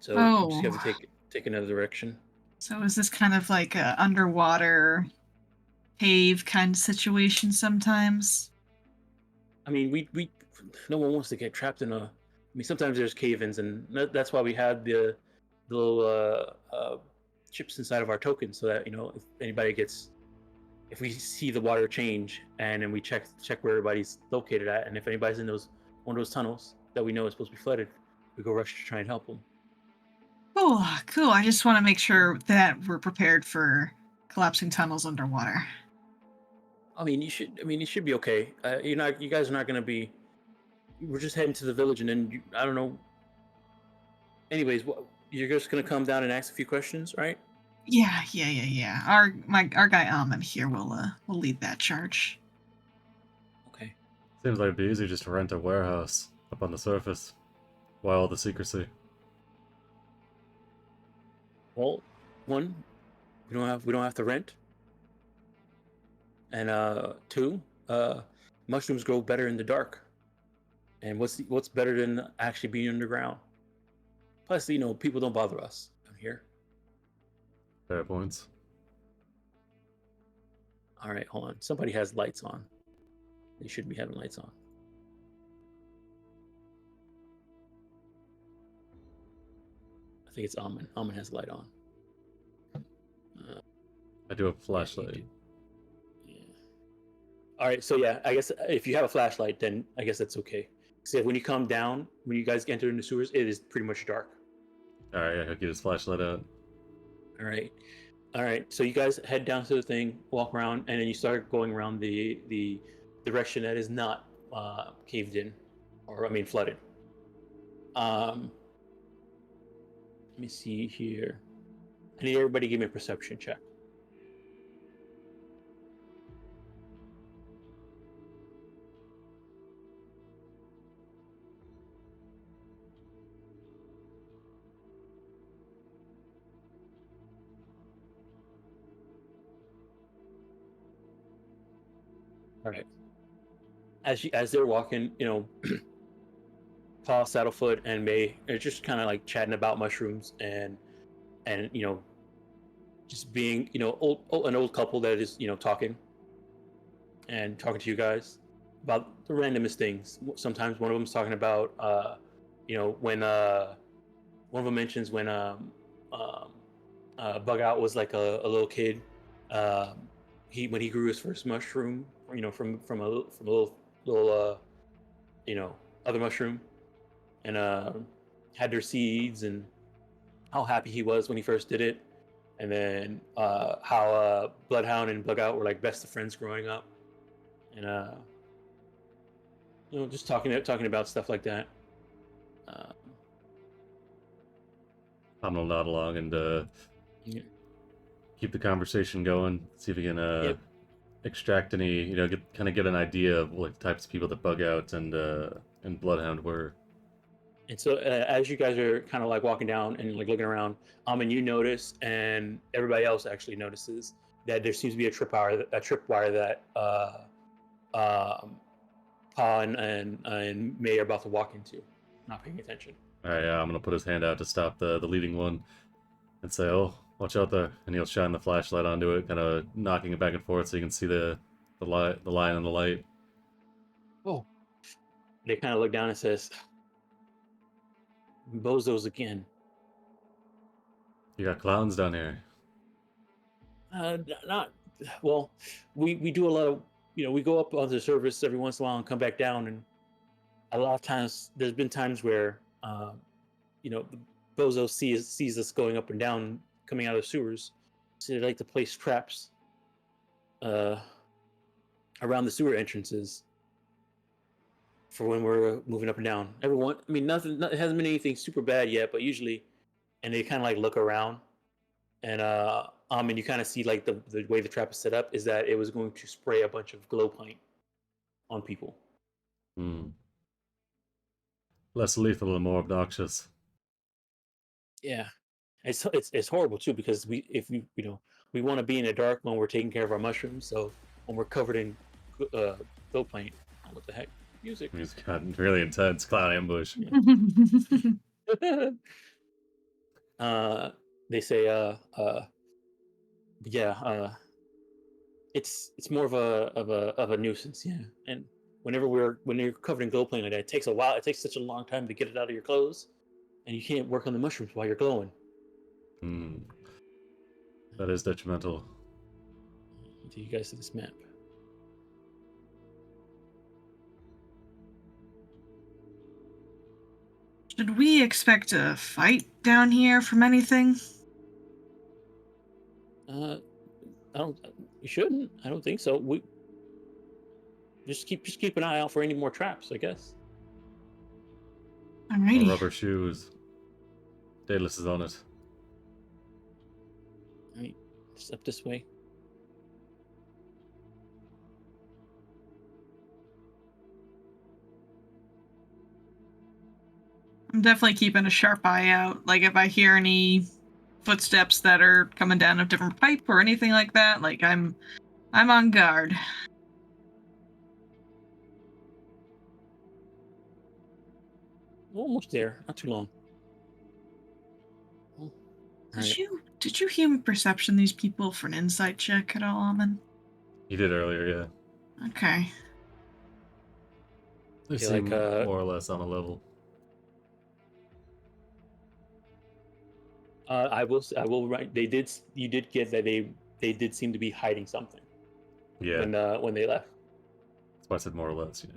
So you just have to take another direction. So is this kind of like a underwater cave kind of situation sometimes? I mean, we no one wants to get trapped in a. I mean, sometimes there's cave-ins, and that's why we had the little chips inside of our tokens, so that if anybody if we see the water change, and then we check where everybody's located at, and if anybody's in one of those tunnels that we know is supposed to be flooded, we go rush to try and help them. Cool. I just want to make sure that we're prepared for collapsing tunnels underwater. I mean, it should be okay. You guys are not going to be. We're just heading to the village, and then I don't know. Anyways, you're just going to come down and ask a few questions, right? Yeah. Our guy Almond here will lead that charge. Okay. Seems like it'd be easy just to rent a warehouse up on the surface. Why all the secrecy? Well, one, we don't have to rent, and two, mushrooms grow better in the dark. And what's better than actually being underground? Plus, people don't bother us. I'm here. Fair points. All right, hold on. Somebody has lights on. They should be having lights on. I think it's Almond. Almond has a light on. I do have a flashlight. Yeah. All right, so yeah, I guess if you have a flashlight, then I guess that's okay. Except when you come down, when you guys enter into sewers, it is pretty much dark. All right, I'll get his flashlight out. All right. So you guys head down to the thing, walk around, and then you start going around the direction that is not caved in, or flooded. Let me see here. I need everybody to give me a perception check. All right. As they're walking, Paul, Saddlefoot, and May are just kind of like chatting about mushrooms and just being an old couple that is talking to you guys about the randomest things. Sometimes one of them's talking about when one of them mentions when Bug Out was like a little kid, when he grew his first mushroom from a little other mushroom, and had their seeds and how happy he was when he first did it, and then how Bloodhound and Bugout were like best of friends growing up, and just talking about stuff like that. I'm gonna nod along and Yeah. keep the conversation going. See if we can Yep. extract any, get an idea of like the types of people that Bug Out and Bloodhound were. And so as you guys are kind of like walking down and like looking around, and you notice, and everybody else actually notices that there seems to be a tripwire that Pa and May are about to walk into, not paying attention. All right, yeah, I'm gonna put his hand out to stop the leading one, and say, "Oh, watch out there!" And he'll shine the flashlight onto it, kind of knocking it back and forth so you can see the line on the light. Oh, they kind of look down and says, "Bozos again." You got clowns down here. Not well. We do a lot of we go up onto the surface every once in a while and come back down, and a lot of times there's been times where the Bozo sees us going up and down, coming out of the sewers, so they like to place traps around the sewer entrances for when we're moving up and down. Everyone, I mean, it hasn't been anything super bad yet, but usually, and they kind of like look around, and you kind of see like the way the trap is set up is that it was going to spray a bunch of glow paint on people. Less lethal and more obnoxious. Yeah, it's horrible too, because we want to be in the dark when we're taking care of our mushrooms. So when we're covered in glow paint, what the heck? Music. Music got really intense. Clown ambush. They say it's more of a nuisance, yeah. And when you're covered in glow paint like that, it takes a while. It takes such a long time to get it out of your clothes, and you can't work on the mushrooms while you're glowing. That is detrimental. Do you guys see this map? Should we expect a fight down here from anything? I don't. You shouldn't. I don't think so. We just keep an eye out for any more traps, I guess. Alrighty. Rubber shoes. Daedalus is on it. All right, just up this way. I'm definitely keeping a sharp eye out. Like if I hear any footsteps that are coming down a different pipe or anything like that, like I'm on guard. Almost there. Not too long. Did you human perception these people for an insight check at all, Amen? You did earlier, yeah. Okay. They feel seem like, more or less on a level. I will write. You did get that they did seem to be hiding something. Yeah. When they left. That's why I said more or less, yeah.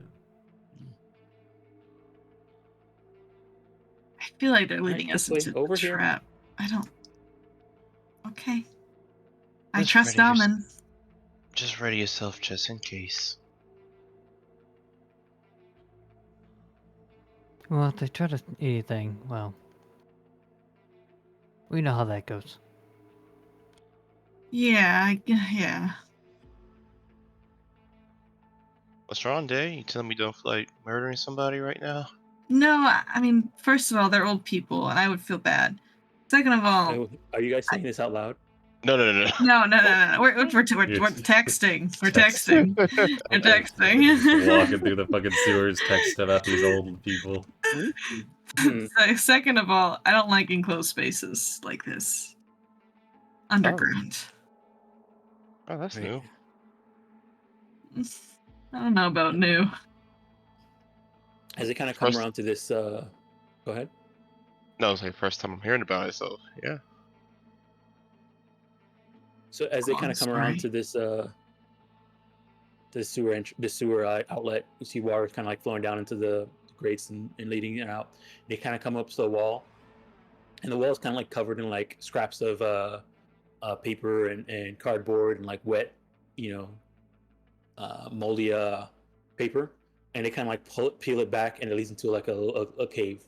I feel like they're leading us this way, into over a here. trap. I don't. Okay. I Just trust ready Amen. Just ready yourself, just in case. Well, if they try to anything, well, we know how that goes. Yeah, yeah. What's wrong, Day? You telling me don't feel like murdering somebody right now? No, I mean, first of all, they're old people, and I would feel bad. Second of all, Are you guys saying this out loud? No. no. We're texting. We're texting. We're texting. Walking through the fucking sewers, texting about these old people. So, second of all, I don't like enclosed spaces like this. Underground. Oh, that's new. I don't know about new. As they kind of come around to this, go ahead. No, it's like the first time I'm hearing about it, so yeah. So as they kind of come around to this the sewer outlet. You see water kind of like flowing down into the grates and leading it out. They kind of come up to the wall, and the wall is kind of like covered in like scraps of paper and cardboard and like wet, moldy paper, and they kind of like peel it back, and it leads into like a cave.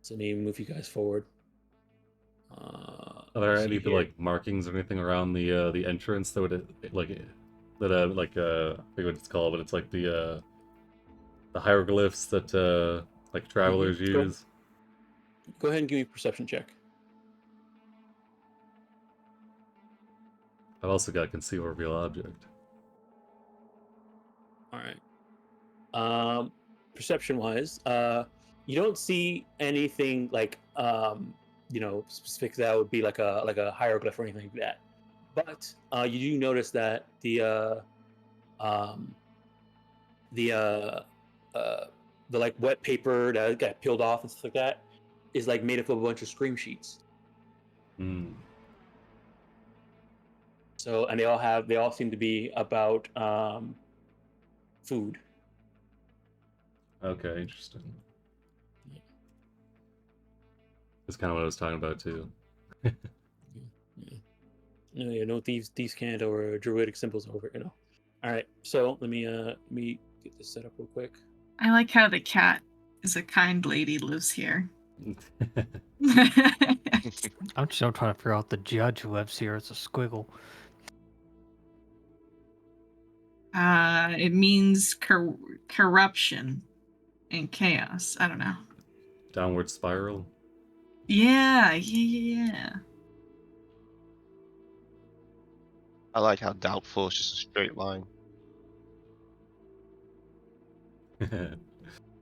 So maybe move you guys forward. Are there any like markings or anything around the entrance that would I forget what it's called, but it's like the hieroglyphs that like travelers use? Go ahead and give me a perception check. I've also got conceal reveal object. All right. Perception wise, you don't see anything like specific that would be like a hieroglyph or anything like that. But you do notice that the like wet paper that got peeled off and stuff like that is like made up of a bunch of scream sheets. Hmm. So, and they all seem to be about food. Okay, interesting. That's kind of what I was talking about too. No thieves can't or druidic symbols over. All right, so let me get this set up real quick. I like how the cat is a kind lady lives here. I'm still trying to figure out the judge who lives here. It's a squiggle. It means corruption and chaos. I don't know. Downward spiral. Yeah. I like how doubtful is just a straight line.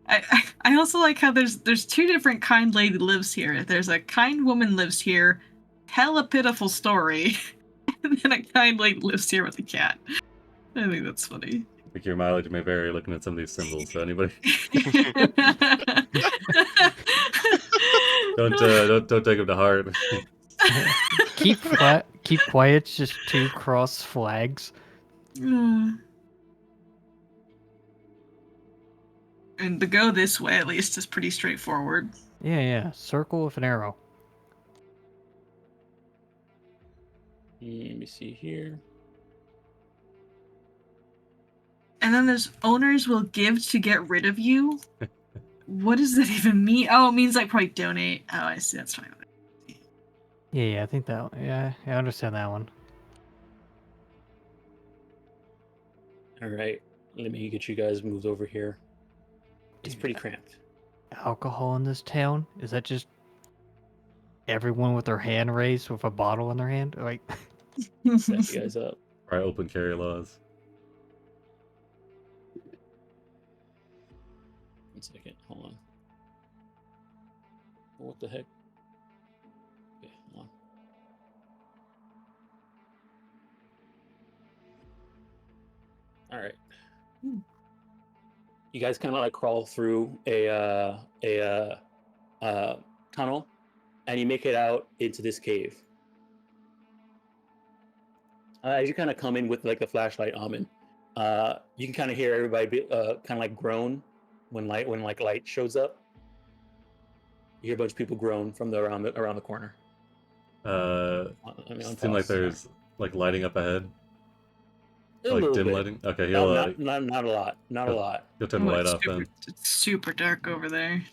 I also like how there's two different kind lady lives here. There's a kind woman lives here, hella pitiful story, and then a kind lady lives here with a cat. I think that's funny. I think your mileage may vary looking at some of these symbols. So anybody, don't take them to heart. Keep quiet. It's just two cross flags. And to go this way, at least, is pretty straightforward. Yeah. Circle with an arrow. Let me see here. And then there's owners will give to get rid of you. What does that even mean? Oh, it means like probably donate. Oh, I see. That's fine. Yeah. I think that. Yeah, I understand that one. All right, let me get you guys moved over here. It's pretty cramped. Alcohol in this town? Is that just everyone with their hand raised with a bottle in their hand? Like, Set you guys up. All right, open carry laws. 1 second, hold on. What the heck? Okay, hold on. All right. You guys kind of like crawl through a tunnel, and you make it out into this cave. As you kind of come in with like the flashlight, Amin, you can kind of hear everybody kind of like groan when light shows up. You hear a bunch of people groan from around the corner. Seems like there's like lighting up ahead. Like dim lighting. Okay, not a lot. Not a lot. You'll turn the light off super, then. It's super dark over there.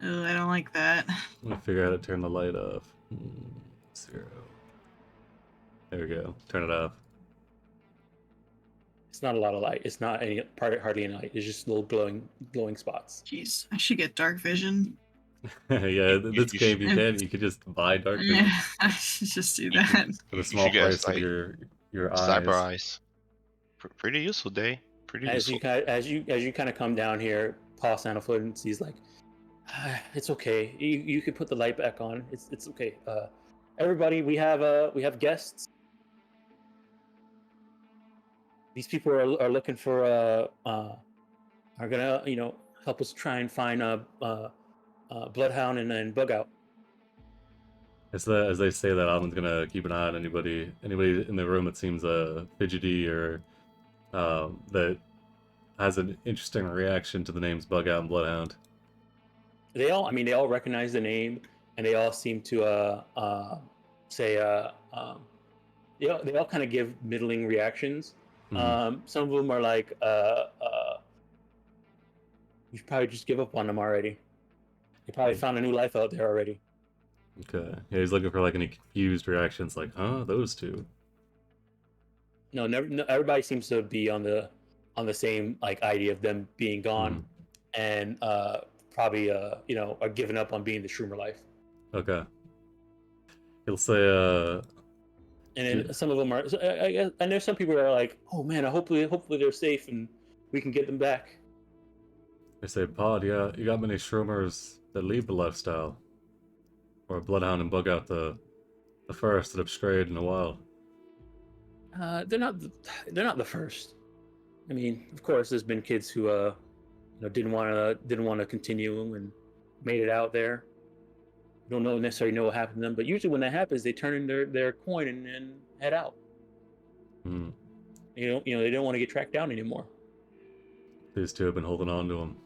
Oh, I don't like that. I'm gonna figure out how to turn the light off. 0. There we go. Turn it off. It's not a lot of light. It's not hardly any light. It's just little glowing spots. Jeez, I should get dark vision. Yeah, this game you could just buy dark vision. Yeah, I should just do that. For the small price of your eyes. Cyber eyes. Pretty useful day. Pretty useful. As you kind of come down here, Paul Sandalfoot, and he's like, "It's okay. You can put the light back on. It's okay. Everybody, we have guests. These people are looking for are gonna help us try and find a bloodhound and bug out." As they say that, Alvin's gonna keep an eye on anybody in the room that seems fidgety or that has an interesting reaction to the names Bug Out and Bloodhound. They all recognize the name, and they all seem to say they all kind of give middling reactions. Some of them are like you should probably just give up on them already. They probably found a new life out there already. Okay. Yeah, he's looking for like any confused reactions, like, huh, those two. No, everybody seems to be on the same like idea of them being gone, and probably are giving up on being the Shroomer life. Okay. He'll say and then some of them are, I guess, and there's some people that are like, oh man, hopefully they're safe and we can get them back. They say, Pod, yeah, you got many Shroomers that leave the lifestyle, or Bloodhound and Bug Out the first that have strayed in a while. They're not the first. I mean, of course, there's been kids who didn't want to continue and made it out there. Don't necessarily know what happened to them, but usually when that happens, they turn in their coin and head out. They don't want to get tracked down anymore. These two have been holding on to him.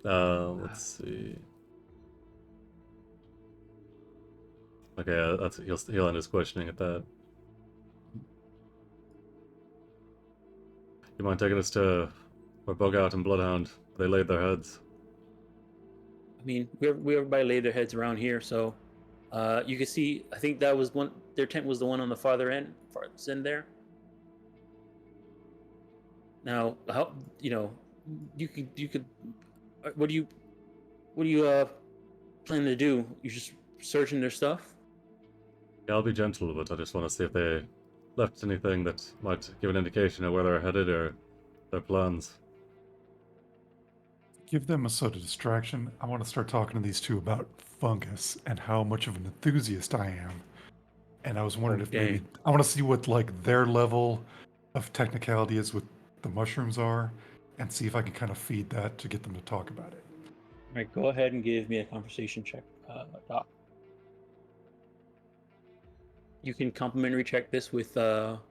Let's see. Okay, he'll end his questioning at that. You mind taking us to where Bug Out and Bloodhound they laid their heads? I mean, everybody laid their heads around here, so you can see. I think that was one. Their tent was the one on the farthest end there. Now, how you could. What do you plan to do? You just searching their stuff? Yeah, I'll be gentle, but I just want to see if they left anything that might give an indication of where they're headed or their plans. Give them a sort of distraction. I want to start talking to these two about fungus and how much of an enthusiast I am. And I was wondering if maybe I want to see what like their level of technicality is with the mushrooms are, and see if I can kind of feed that to get them to talk about it. All right, go ahead and give me a conversation check, Doc. You can complimentary check this with an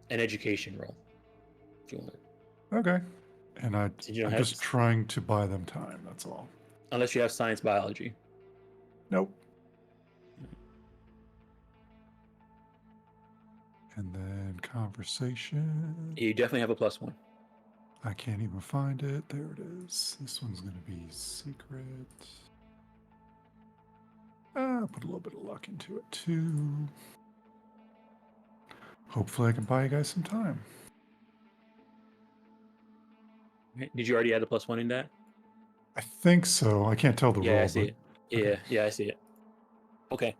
education roll, if you want. Okay. And I'm just trying to buy them time, that's all. Unless you have science biology. Nope. And then conversation. You definitely have a +1. I can't even find it. There it is. This one's going to be secret. Put a little bit of luck into it too. Hopefully I can buy you guys some time. Did you already add the +1 in that? I think so. I can't tell the roll. Yeah, I see it. Yeah, I see it. Okay.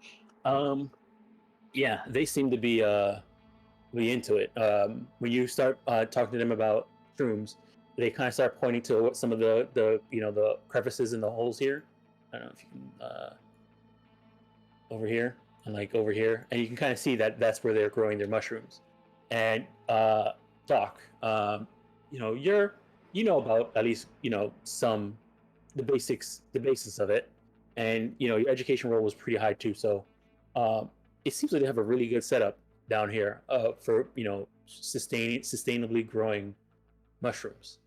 Yeah, they seem to be really into it. When you start talking to them about shrooms, they kind of start pointing to what some of the crevices in the holes here. I don't know if you can over here and like over here, and you can kind of see that that's where they're growing their mushrooms. And Doc, you know about at least some the basics of it, and your education role was pretty high too. So it seems like they have a really good setup down here for sustainably growing mushrooms.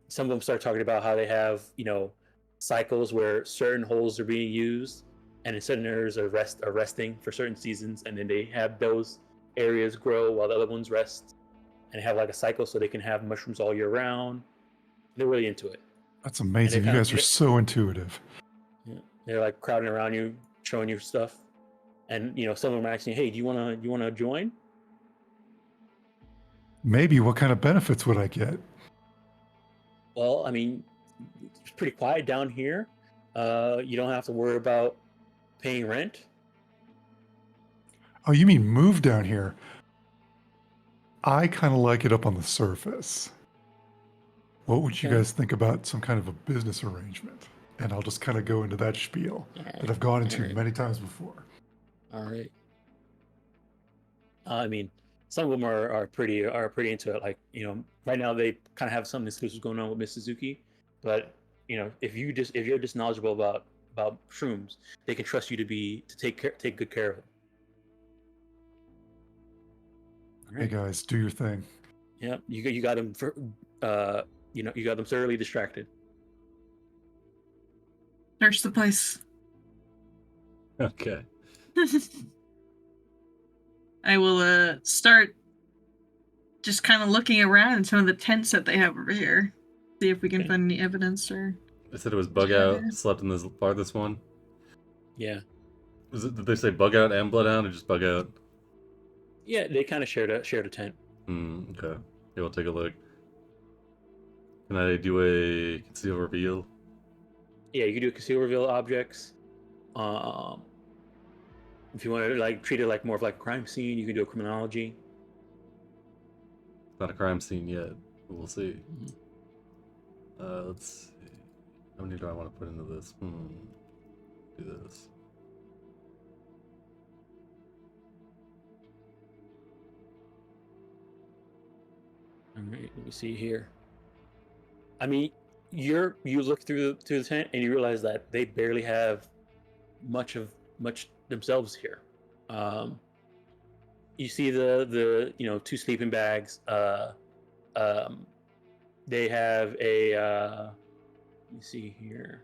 Some of them start talking about how they have cycles where certain holes are being used and certain areas are resting for certain seasons, and then they have those areas grow while the other ones rest, and have like a cycle so they can have mushrooms all year round. They're really into it. That's amazing. You guys are so intuitive. Yeah, they're like crowding around you, showing you stuff, and some of them are asking, "Hey, do you wanna join?" Maybe. What kind of benefits would I get? Well, I mean, it's pretty quiet down here. You don't have to worry about paying rent. Oh, you mean move down here? I kind of like it up on the surface. What would you guys think about some kind of a business arrangement? And I'll just kind of go into that spiel that I've gone into many times before. All right. I mean, some of them are pretty into it. Like, right now they kind of have some exclusives going on with Miss Suzuki, but if you're just knowledgeable about shrooms, they can trust you to take good care of them. All Hey guys, do your thing. Yeah, you got them you got them thoroughly distracted. Search the place. Okay. I will start just kind of looking around in some of the tents that they have over here. See if we can find any evidence or. They said it was bug out. Slept in this farthest one. Yeah. Did they say bug out and bloodhound, or just bug out? Yeah, they kind of shared a tent. Okay. Yeah, we'll take a look. Can I do a conceal reveal? Yeah, you can do conceal reveal objects. If you want to like treat it like more of like a crime scene, you can do a criminology. Not a crime scene yet. We'll see. Let's see. How many do I want to put into this? Do this. All right, let me see here. I mean, you look through the tent and you realize that they barely have much themselves here. You see the 2 sleeping bags. They have a let me see here.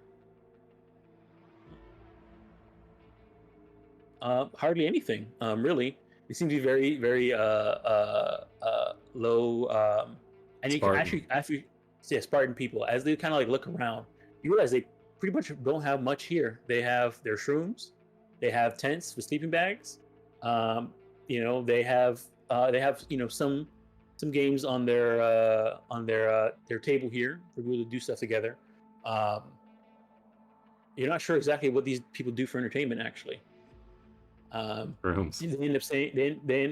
Hardly anything, really. They seem to be very, very low. And you can actually, yeah, Spartan people. As they kind of like look around, you realize they pretty much don't have much here. They have their shrooms, they have tents with sleeping bags. They have some games on their table here for people to do stuff together. You're not sure exactly what these people do for entertainment, actually. Shrooms. They end up saying,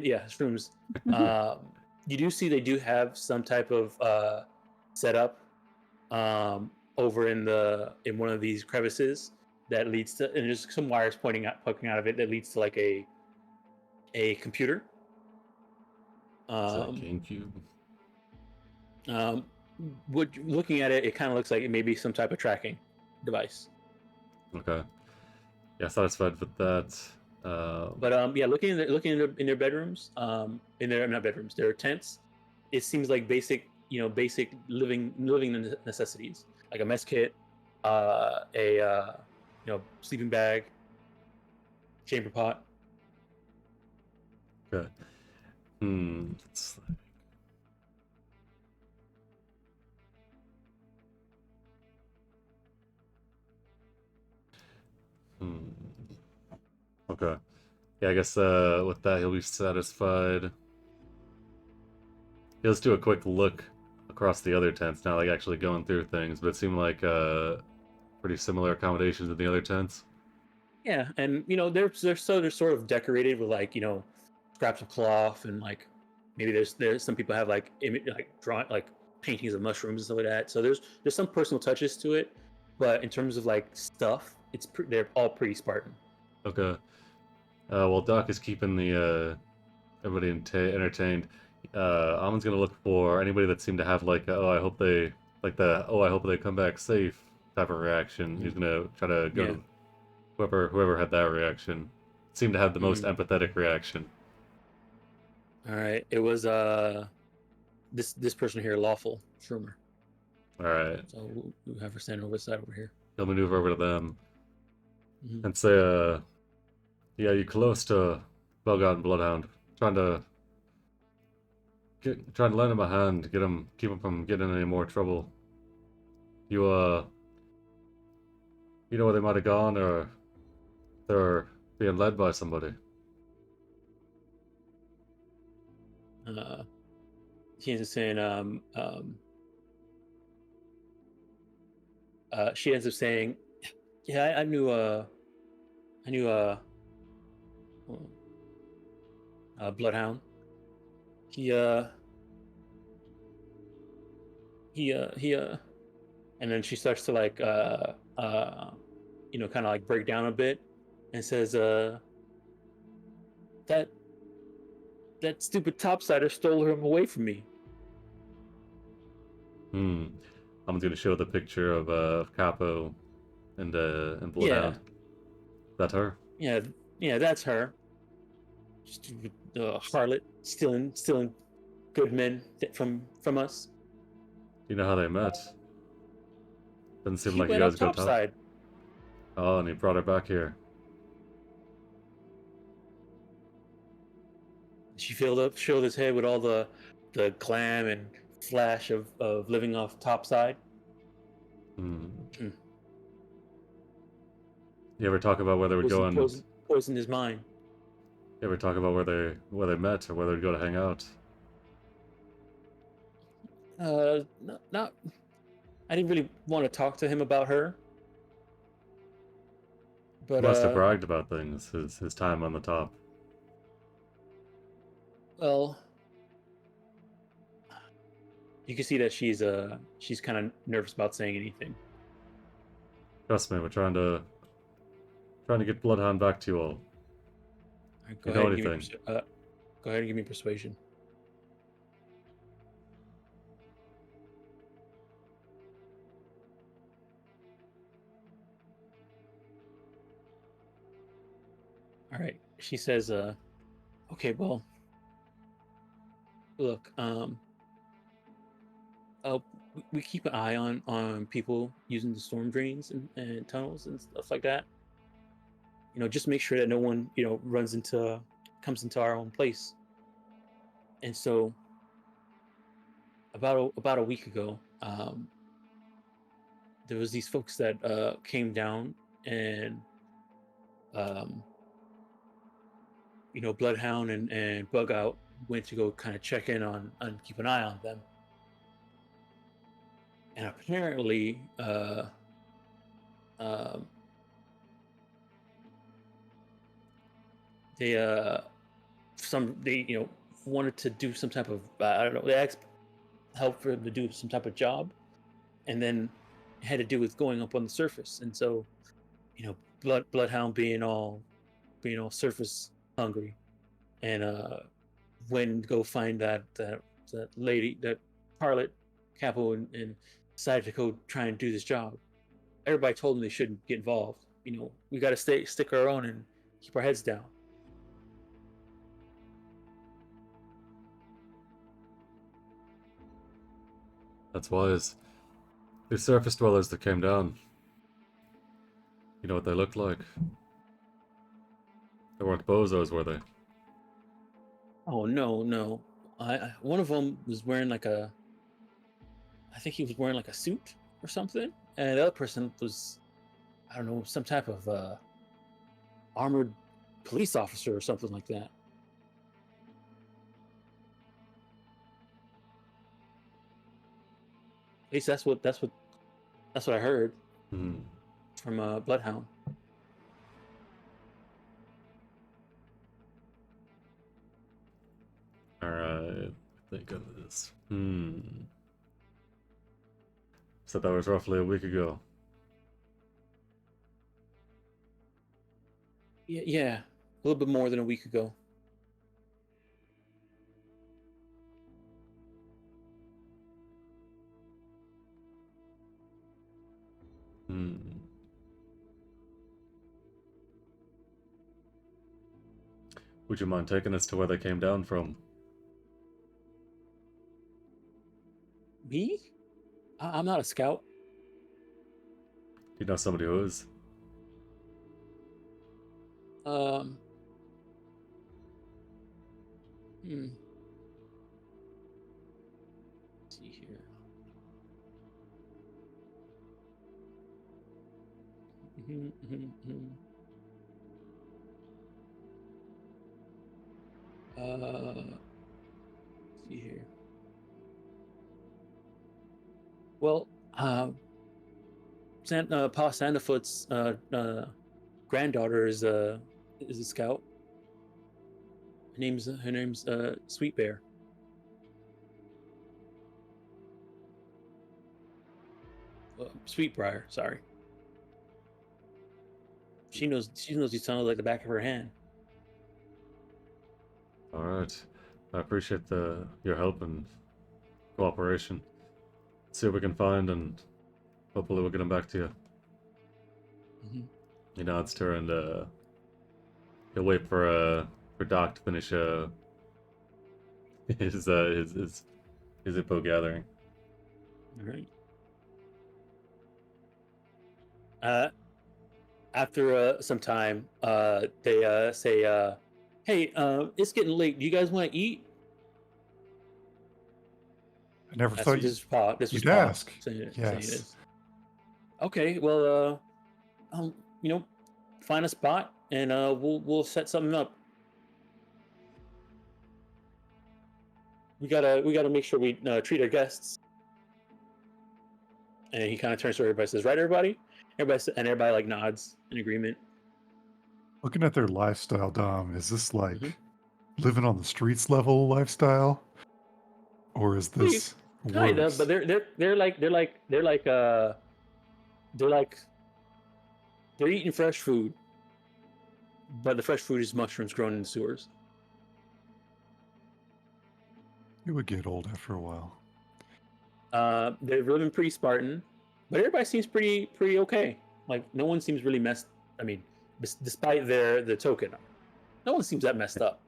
yeah, shrooms. You do see they do have some type of setup over in one of these crevices that leads to, and there's some wires poking out of it that leads to like a computer. Is that a GameCube? Looking at it, it kind of looks like it may be some type of tracking device. Okay. Yeah, satisfied with that. But yeah, looking in their bedrooms, in their not bedrooms, their tents, it seems like basic living necessities, like a mess kit, a sleeping bag, chamber pot. Okay. It's like... Okay. Yeah, I guess with that he'll be satisfied. Yeah, let's do a quick look across the other tents, not like actually going through things, but it seemed like pretty similar accommodations in the other tents. Yeah, and they're sort of decorated with like scraps of cloth, and like maybe there's some people have like drawing like paintings of mushrooms and stuff like that. So there's some personal touches to it, but in terms of like stuff, they're all pretty Spartan. Okay. Well, Doc is keeping the everybody entertained. Amon's gonna look for anybody that seemed to have like I hope they come back safe type of reaction. He's gonna try to go to whoever had that reaction. Seemed to have the most empathetic reaction. All right, it was this person here, Lawful Shroomer. All right. So we'll have her stand over the side over here. He'll maneuver over to them and say, "Yeah, you close to Belgod and Bloodhound? Trying to lend him a hand, keep him from getting in any more trouble. You know where they might have gone, or they're being led by somebody." She ends up saying, she ends up saying, "Yeah, I knew Bloodhound. He and then she starts to like kind of like break down a bit and says, that that stupid topsider stole him away from me. I'm gonna show the picture of Capo and Bloodhound. That her? Yeah, that's her. Stupid harlot, stealing good men from us. You know how they met? Doesn't seem He like you went up guys got top. topside. Oh, and he brought her back here. She filled his head with all the glam and flash of living off topside. You ever talk about whether we'd go and poisoned his mind. you ever talk about where they met or whether we'd go to hang out? Not. I didn't really want to talk to him about her. But Must have bragged about things. His time on the top. Well, you can see that she's kind of nervous about saying anything. Trust me, we're trying to get Bloodhound back to you all. Right, go ahead and give me persuasion. All right. She says, okay, well, look, we keep an eye on people using the storm drains and tunnels and stuff like that. Just make sure that no one, comes into our own place. And so about a week ago, there was these folks that came down and Bloodhound and Bug Out went to go kind of check in on keep an eye on them. And apparently, they wanted to do some type of I don't know. They asked help for him to do some type of job, and then it had to do with going up on the surface. And so, Bloodhound being all surface hungry, and went to go find that lady, that harlot Capo, and decided to go try and do this job. Everybody told them they shouldn't get involved. We got to stick our own and keep our heads down. That's wise. The surface dwellers that came down. You know what they looked like? They weren't bozos, were they? Oh no! One of them was wearing I think he was wearing like a suit or something, and the other person was, I don't know, some type of armored police officer or something like that. At least that's what I heard from Bloodhound. All right, think of this. So that was roughly a week ago. Yeah, a little bit more than a week ago. Would you mind taking us to where they came down from? Me? I'm not a scout. Do you know somebody who is? Let's see here. Let's see here. Well, Pa Sandafoot's granddaughter is a scout. Her name's Sweet Bear. Sweetbriar, sorry. She knows these tunnels like the back of her hand. All right. I appreciate your help and cooperation. See what we can find, and hopefully we'll get him back to you. Mhm. He nods to her, and he'll wait for Doc to finish his hippo gathering. All right. After some time, they say, "Hey, it's getting late. Do you guys want to eat?" I never This thought was Pa. This was you'd Pa ask. saying Yes. this. Okay, well, you know, find a spot and we'll set something up. We gotta make sure we treat our guests. And he kind of turns to everybody and says, "Right, everybody." Everybody like nods in agreement. Looking at their lifestyle, Dom, is this like Mhm. living on the streets level lifestyle, or is Well, this kind of, worse? but they're eating fresh food, but the fresh food is mushrooms grown in the sewers. It would get old after a while. They're living pretty Spartan, but everybody seems pretty okay. Like no one seems really messed. I mean, despite the token, no one seems that messed up.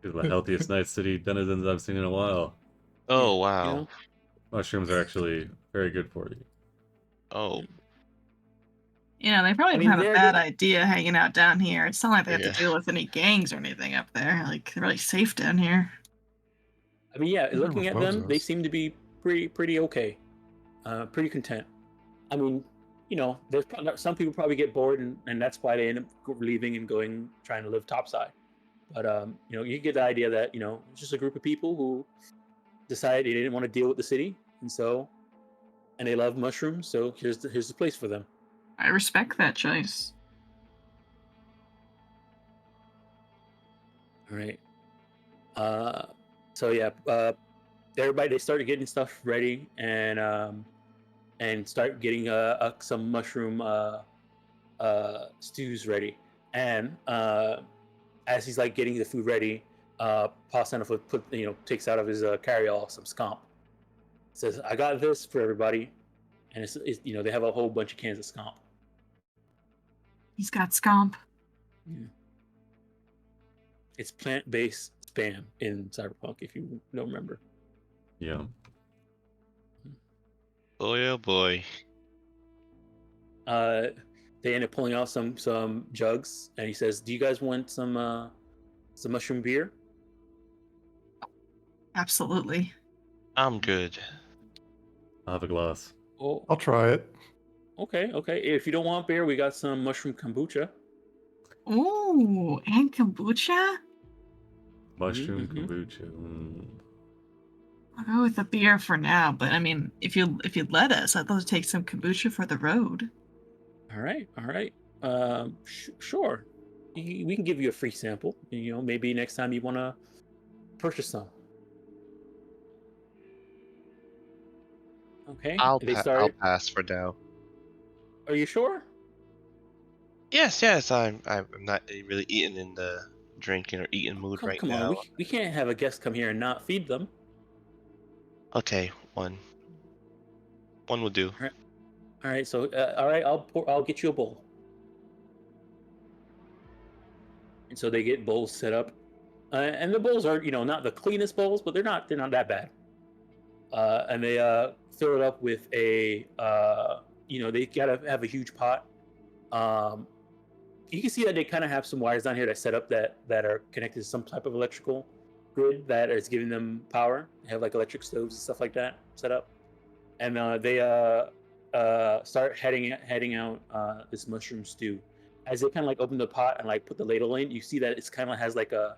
These are the healthiest Night City denizens I've seen in a while. Oh, You wow. know? Mushrooms are actually very good for you. Oh, Yeah, they probably I mean, have a they're- bad idea hanging out down here. It's not like they have Yeah. to deal with any gangs or anything up there. Like they're really safe down here. I mean, yeah. They're Looking at them, they bozos. seem to be pretty okay, pretty content. I mean, there's some people probably get bored, and that's why they end up leaving and going trying to live topside. But you get the idea that it's just a group of people who decided they didn't want to deal with the city, and they love mushrooms. So here's the place for them. I respect that choice. All right. So yeah, everybody they started getting stuff ready and start getting some mushroom stews ready. And as he's like getting the food ready, Pa Centerfoot takes out of his carry-all some scomp. Says, "I got this for everybody," and it's they have a whole bunch of cans of scomp. He's got scomp. It's plant-based spam in Cyberpunk, if you don't remember. Yeah. boy, oh boy. They end up pulling out some jugs, and he says, "Do you guys want some mushroom beer?" Absolutely. I'm good. I'll have a glass. Oh, I'll try it. okay. If you don't want beer, we got some mushroom kombucha. Ooh, and kombucha? Mushroom Mhm. kombucha. I'll go with the beer for now, but I mean, if you'd let us, I'd love to take some kombucha for the road. All right. Sure. We can give you a free sample. Maybe next time you want to purchase some. Okay. I'll They I'll start. pass for now. Are you sure? Yes. I'm not really eating in the drinking or eating mood right Come now. on. We can't have a guest come here and not feed them. Okay, one will do. All right. So all right. I'll get you a bowl. And so they get bowls set up, and the bowls are not the cleanest bowls, but they're not that bad. And they fill it up with a they gotta have a huge pot. You can see that they kind of have some wires down here that set up that are connected to some type of electrical grid that is giving them power. They have like electric stoves and stuff like that set up, and they start heading out this mushroom stew. As they kind of like open the pot and like put the ladle in, you see that it's kind of has like a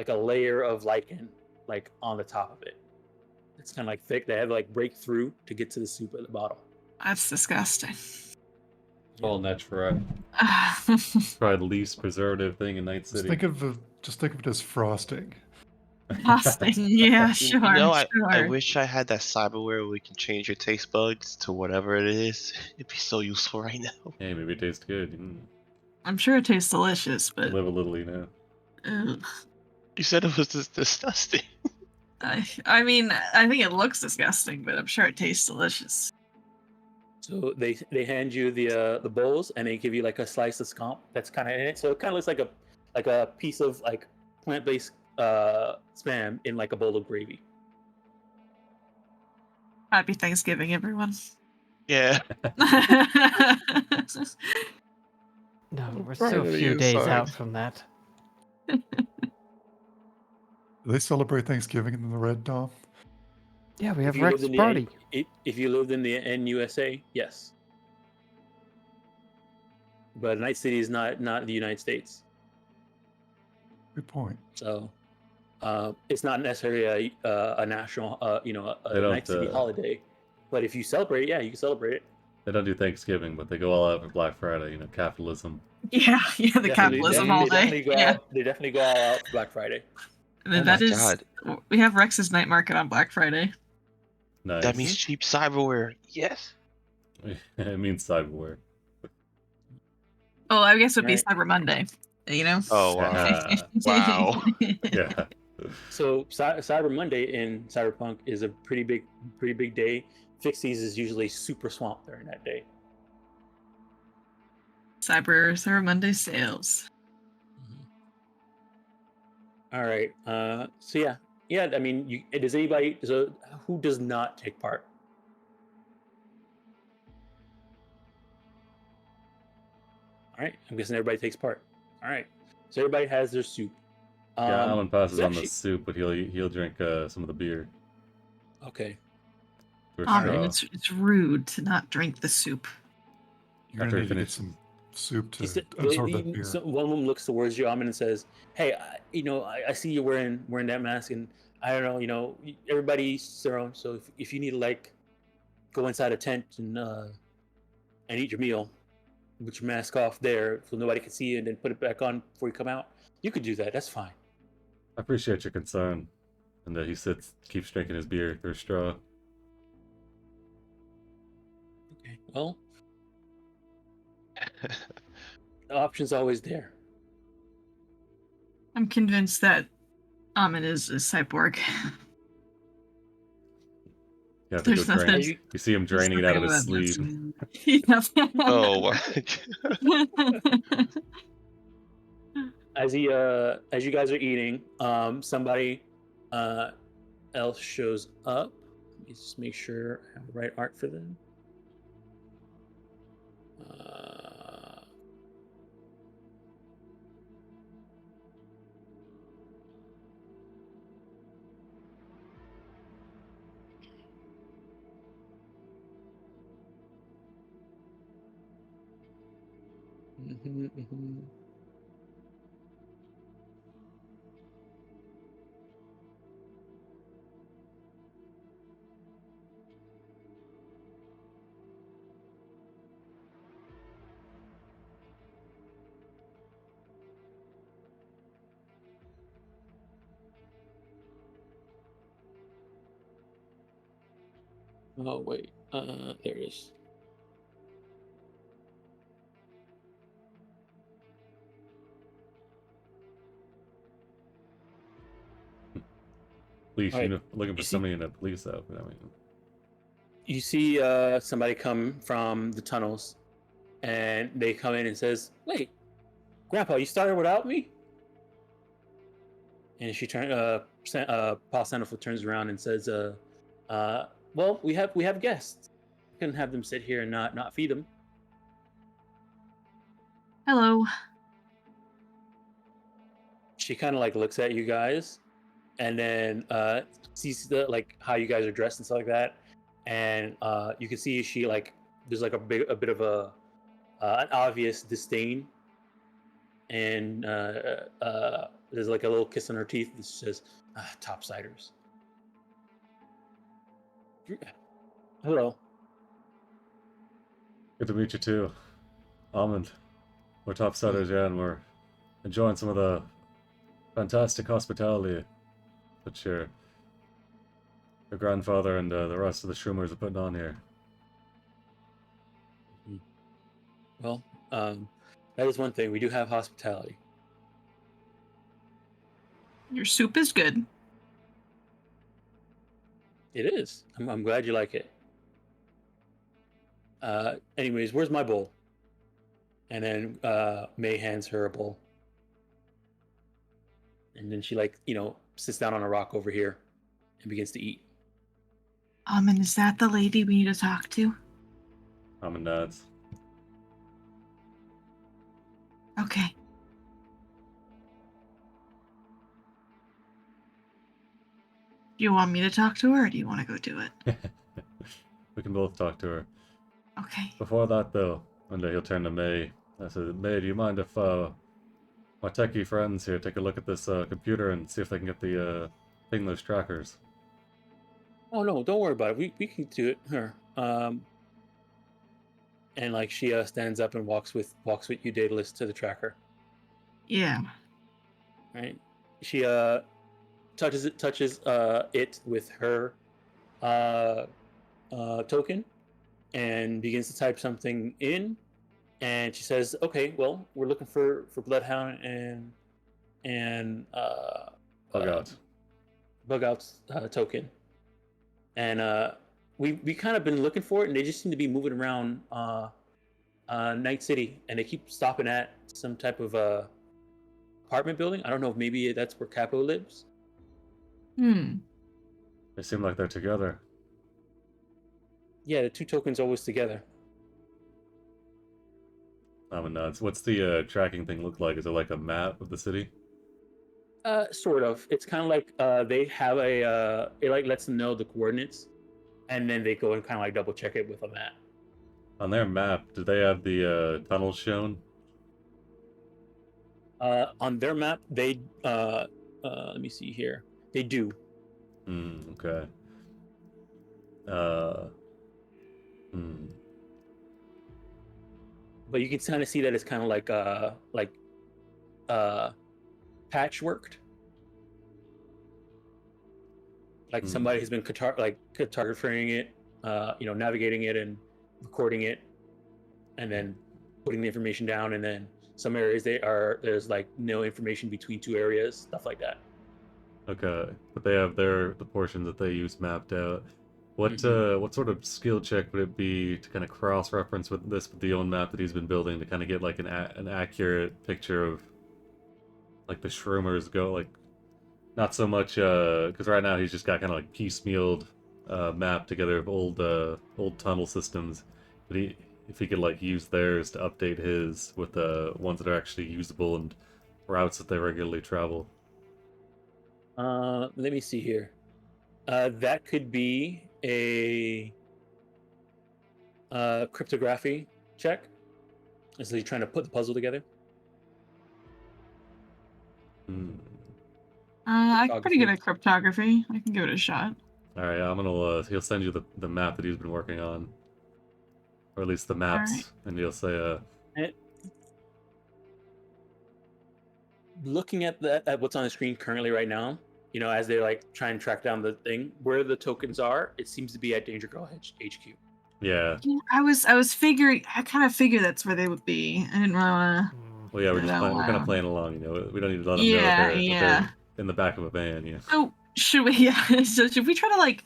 layer of lichen like on the top of it. It's kind of like thick. They have to like break through to get to the soup at the bottom. That's disgusting. All natural. Probably the least preservative thing in Night Just City. think of it as frosting. Frosting, yeah, sure. I sure. wish I had that cyberware where we can change your taste buds to whatever it is. It'd be so useful right now. Hey, maybe it tastes good. I'm sure it tastes delicious, but Live a little, ugh. You said it was just disgusting. I mean, I think it looks disgusting, but I'm sure it tastes delicious. So they hand you the bowls, and they give you like a slice of scamp that's kind of in it. So it kind of looks like a piece of like plant-based spam in like a bowl of gravy. Happy Thanksgiving, everyone. Yeah. No, we're Right so on the few days inside. out from that. Do they celebrate Thanksgiving in the Red Dom? Yeah, we If have you lived Rex in the party. if you lived in the NUSA, yes. But Night City is not the United States, Good point. so it's not necessarily a national They a don't, Night City holiday. But if you celebrate, yeah, you can celebrate it. They don't do Thanksgiving, but they go all out for Black Friday. You know, capitalism. Yeah, the Definitely, capitalism they holiday. definitely go Yeah, out. They definitely go all out for Black Friday. and then Oh my that is. God. We have Rex's night market on Black Friday. Nice. That means cheap cyberware. Yes. It means cyberware. Oh, I guess it would be Right. Cyber Monday. You know. Oh wow. Wow. Yeah. So Cyber Monday in Cyberpunk is a pretty big day. Fixies is usually super swamped during that day. Cyber Monday sales. All right. So yeah. I mean, does anybody? So who does not take part? All right. I'm guessing everybody takes part. All right. So everybody has their soup. Yeah, Alan passes it's on the actually- soup, but he'll drink some of the beer. Okay. Through a Oh, straw. man, it's rude to not drink the soup. You're After gonna he need to get finishes. some soup to He said- absorb that beer. so one of them looks towards you, Amin, and says, "Hey, I see you wearing that mask, and I don't know, everybody's their own. So if you need to like go inside a tent and eat your meal, put your mask off there so nobody can see you, and then put it back on before you come out, you could do that. That's fine." I appreciate your concern. And he keeps drinking his beer through a straw. Okay. Well, the option's always there. I'm convinced that Amin is a cyborg. You have to go There's drain. nothing. You see him draining it out of his sleeve. Oh my God. As you guys are eating, somebody else shows up. Let me just make sure I have the right art for them. Mhm. Oh wait, there it is. Police, Alright, looking for you see- somebody in a police outfit. I mean, You see somebody come from the tunnels, and they come in and says, "Wait, Grandpa, you started without me?" And she Paul Sandoval turns around and says, "Well, we have guests. We couldn't have them sit here and not feed them." Hello. She kind of like looks at you guys, and then sees how you guys are dressed and stuff like that, and you can see she there's like a bit of an obvious disdain, and there's like a little kiss on her teeth that says, "Topsiders." Hello. good to meet you too. Almond. We're topsiders, yeah, and we're enjoying some of the fantastic hospitality that your grandfather and the rest of the Shroomers are putting on here. Well, that is one thing. We do have hospitality. Your soup is good. It is. I'm glad you like it. Anyways, where's my bowl? And then May hands her a bowl. And then she sits down on a rock over here and begins to eat. And is that the lady we need to talk to? I'm in nuts. Okay. Do you want me to talk to her, or do you want to go do it? We can both talk to her. Okay. Before that, though, and he'll turn to May. I said, May, do you mind if my techie friends here take a look at this computer and see if they can get the ping those trackers? Oh no, don't worry about it. We can do it. Her. And like she stands up and walks with you, Daedalus, to the tracker. Yeah. Right. She touches it with her token and begins to type something in. And she says, "Okay, well, we're looking for Bloodhound and Bug Out's token." And we kind of been looking for it, and they just seem to be moving around Night City, and they keep stopping at some type of apartment building. I don't know if maybe that's where Capo lives. They seem like they're together. Yeah, the two tokens always together. I'm in nuts. What's the tracking thing look like? Is it like a map of the city? Sort of. It's kind of like they have it like lets them know the coordinates, and then they go and kind of like double check it with a map. On their map, do they have the tunnels shown? On their map, they let me see here. They do. Okay. But you can kind of see that it's kind of like patchworked. Like somebody has been cartographing it, navigating it and recording it, and then putting the information down. And then some areas there's like no information between two areas, stuff like that. Okay, but they have the portions that they use mapped out. What sort of skill check would it be to kind of cross-reference with the own map that he's been building to kind of get like an accurate picture of like the Shroomers go, like not so much because right now he's just got kind of like piecemealed map together of old tunnel systems, but if he could like use theirs to update his with the ones that are actually usable and routes that they regularly travel. Let me see here. That could be a cryptography check. So you're trying to put the puzzle together. I'm pretty good at cryptography. I can give it a shot. All right, I'm gonna. He'll send you the map that he's been working on, or at least the maps, right. and he'll say, Looking at what's on the screen currently right now, as they like try and track down the thing where the tokens are, it seems to be at Danger Girl HQ. Yeah. I was figuring. I kind of figured that's where they would be. I didn't really want to. Well, yeah, we're kind of playing along. We don't need to let them know that they're in the back of a van. Yeah. So should we? Yeah. So should we try to like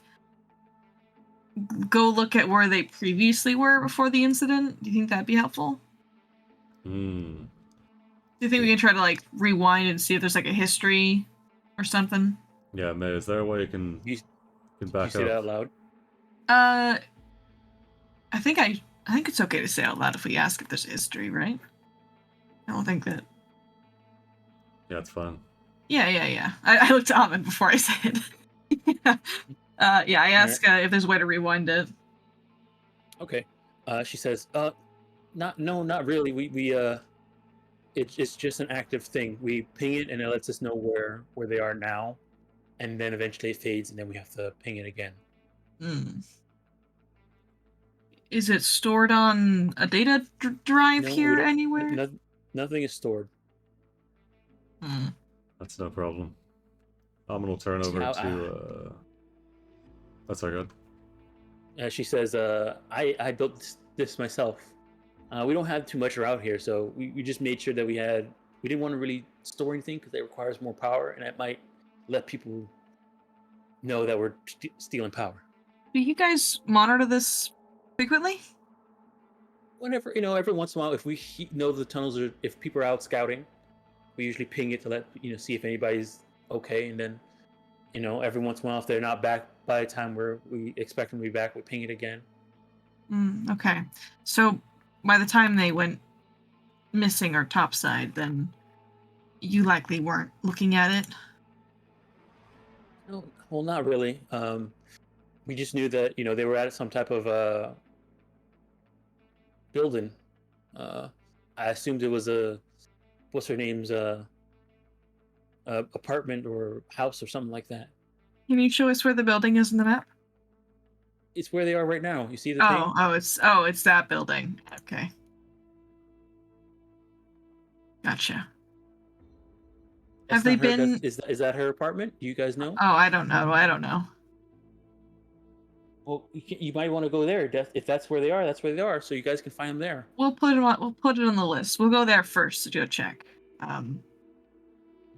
go look at where they previously were before the incident? Do you think that'd be helpful? Do you think we can try to like rewind and see if there's like a history or something? Yeah, May, is there a way you can back up? Say that out loud? I think it's okay to say out loud if we ask if there's history, right? I don't think that. Yeah, it's fun. Yeah. I looked at Ahmed before I said it. I asked if there's a way to rewind it. Okay. She says, not really. We it's just an active thing. We ping it and it lets us know where they are now, and then eventually it fades, and then we have to ping it again. Is it stored on a data drive here anywhere? Nothing is stored. That's no problem. I'm gonna turn over to. That's all good. She says, I built this myself. We don't have too much around here, so we just made sure that we didn't want to really store anything because it requires more power, and it might let people know that we're stealing power. Do you guys monitor this frequently? Whenever, every once in a while, if we know the tunnels are, if people are out scouting, we usually ping it to let see if anybody's okay, and then every once in a while, if they're not back by the time we expect them to be back, we ping it again. Okay, so by the time they went missing or topside, then you likely weren't looking at it. No, well, not really. We just knew that they were at some type of building. I assumed it was what's her name's apartment or house or something like that. Can you show us where the building is in the map? It's where they are right now. You see the thing? It's that building. Okay. Gotcha. Have they been? Is that her apartment? Do you guys know? Oh, I don't know. Well, you might want to go there. If that's where they are, that's where they are. So you guys can find them there. We'll put it on the list. We'll go there first to do a check.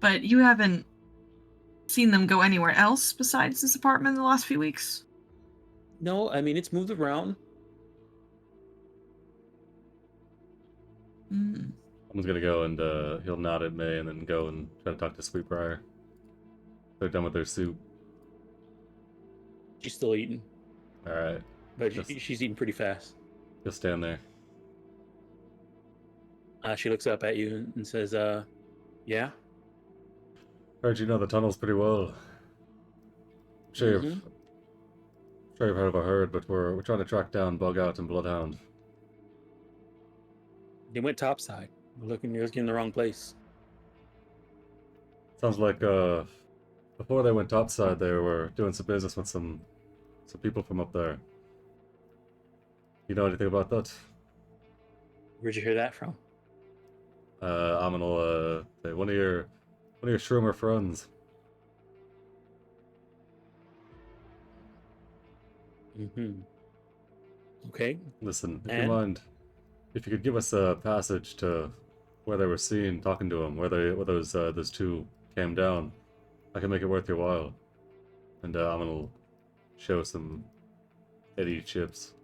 But you haven't seen them go anywhere else besides this apartment in the last few weeks? No, I mean it's moved around. Someone's gonna go and he'll nod at May and then go and try to talk to Sweetbriar. They're done with their soup. She's still eating. Alright. But she's eating pretty fast. Just stand there. She looks up at you and says, yeah? Heard you know the tunnels pretty well. Sure you've heard of a herd, but we're trying to track down Bugout and Bloodhound. They went topside. You're looking in the wrong place. Sounds like before they went topside they were doing some business with some people from up there. You know anything about that? Where'd you hear that from? Aminal, one of your Shroomer friends. Okay. Listen, if you mind, if you could give us a passage to where they were seen talking to him, where those two came down, I can make it worth your while. And Aminal show some Eddie chips.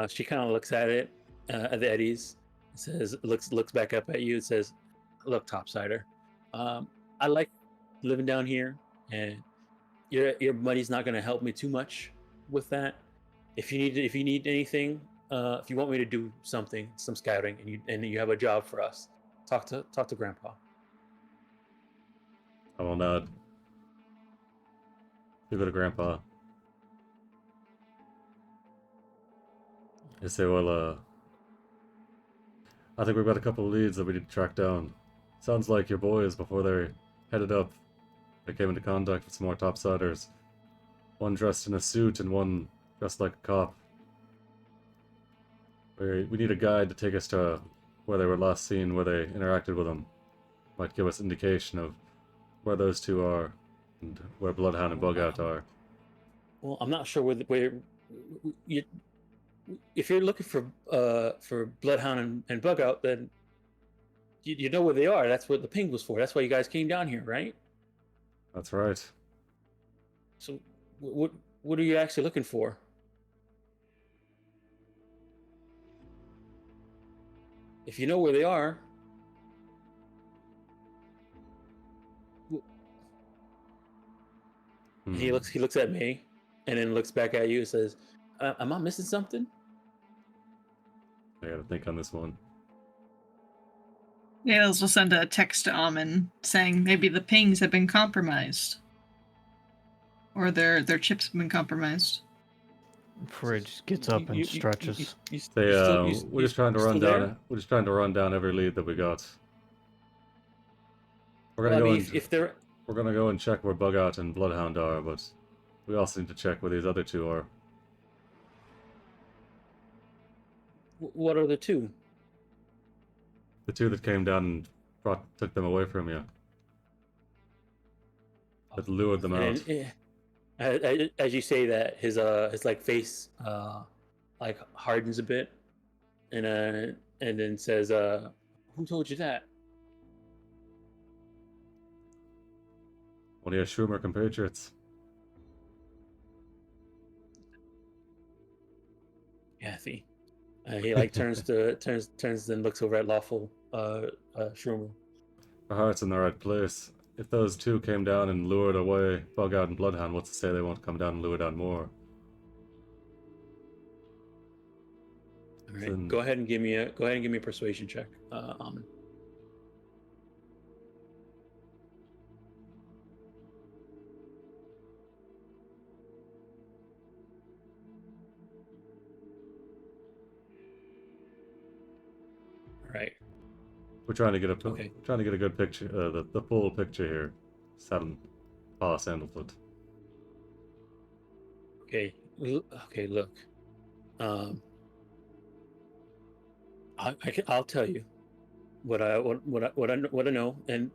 She kind of looks at it, at the Eddies, says, looks back up at you and says, "Look, Topsider, I like living down here, and your money's not going to help me too much with that. If you need anything, if you want me to do some scouting, and you have a job for us, talk to Grandpa." I will nod. You go to Grandpa. You say, well, I think we've got a couple of leads that we need to track down. Sounds like your boys, before they headed up, they came into contact with some more topsiders. One dressed in a suit and one dressed like a cop. We need a guide to take us to where they were last seen, where they interacted with them. Might give us indication of where those two are, and where Bloodhound and Bugout are. Well, I'm not sure where you. If you're looking for Bloodhound and Bugout, then you know where they are. That's what the ping was for. That's why you guys came down here, right? That's right. So, what are you actually looking for? If you know where they are, he looks at me, and then looks back at you and says, "Am I missing something?" I gotta think on this one. Nails will send a text to Amin saying maybe the pings have been compromised. Or their chips have been compromised. Fridge gets up and stretches. We're just trying to run down. We're just trying to run down every lead that we got. We're gonna go and check where Bugout and Bloodhound are, but we also need to check where these other two are. What are the two? The two that came down and took them away from you. That lured them out. As you say that, his like face like hardens a bit, and then says, "Who told you that?" One of your Shroomer compatriots. Kathy. He like turns and looks over at Lawful Shroomer. Our heart's in the right place. If those two came down and lured away Bug-Out and Bloodhound, what's to say they won't come down and lure down more? All right. Go ahead and give me a persuasion check, Amon. All right. We're trying to get a good picture, the full picture here. Saddle, Sandalfoot. Okay. Okay. Look. I'll tell you what I know, and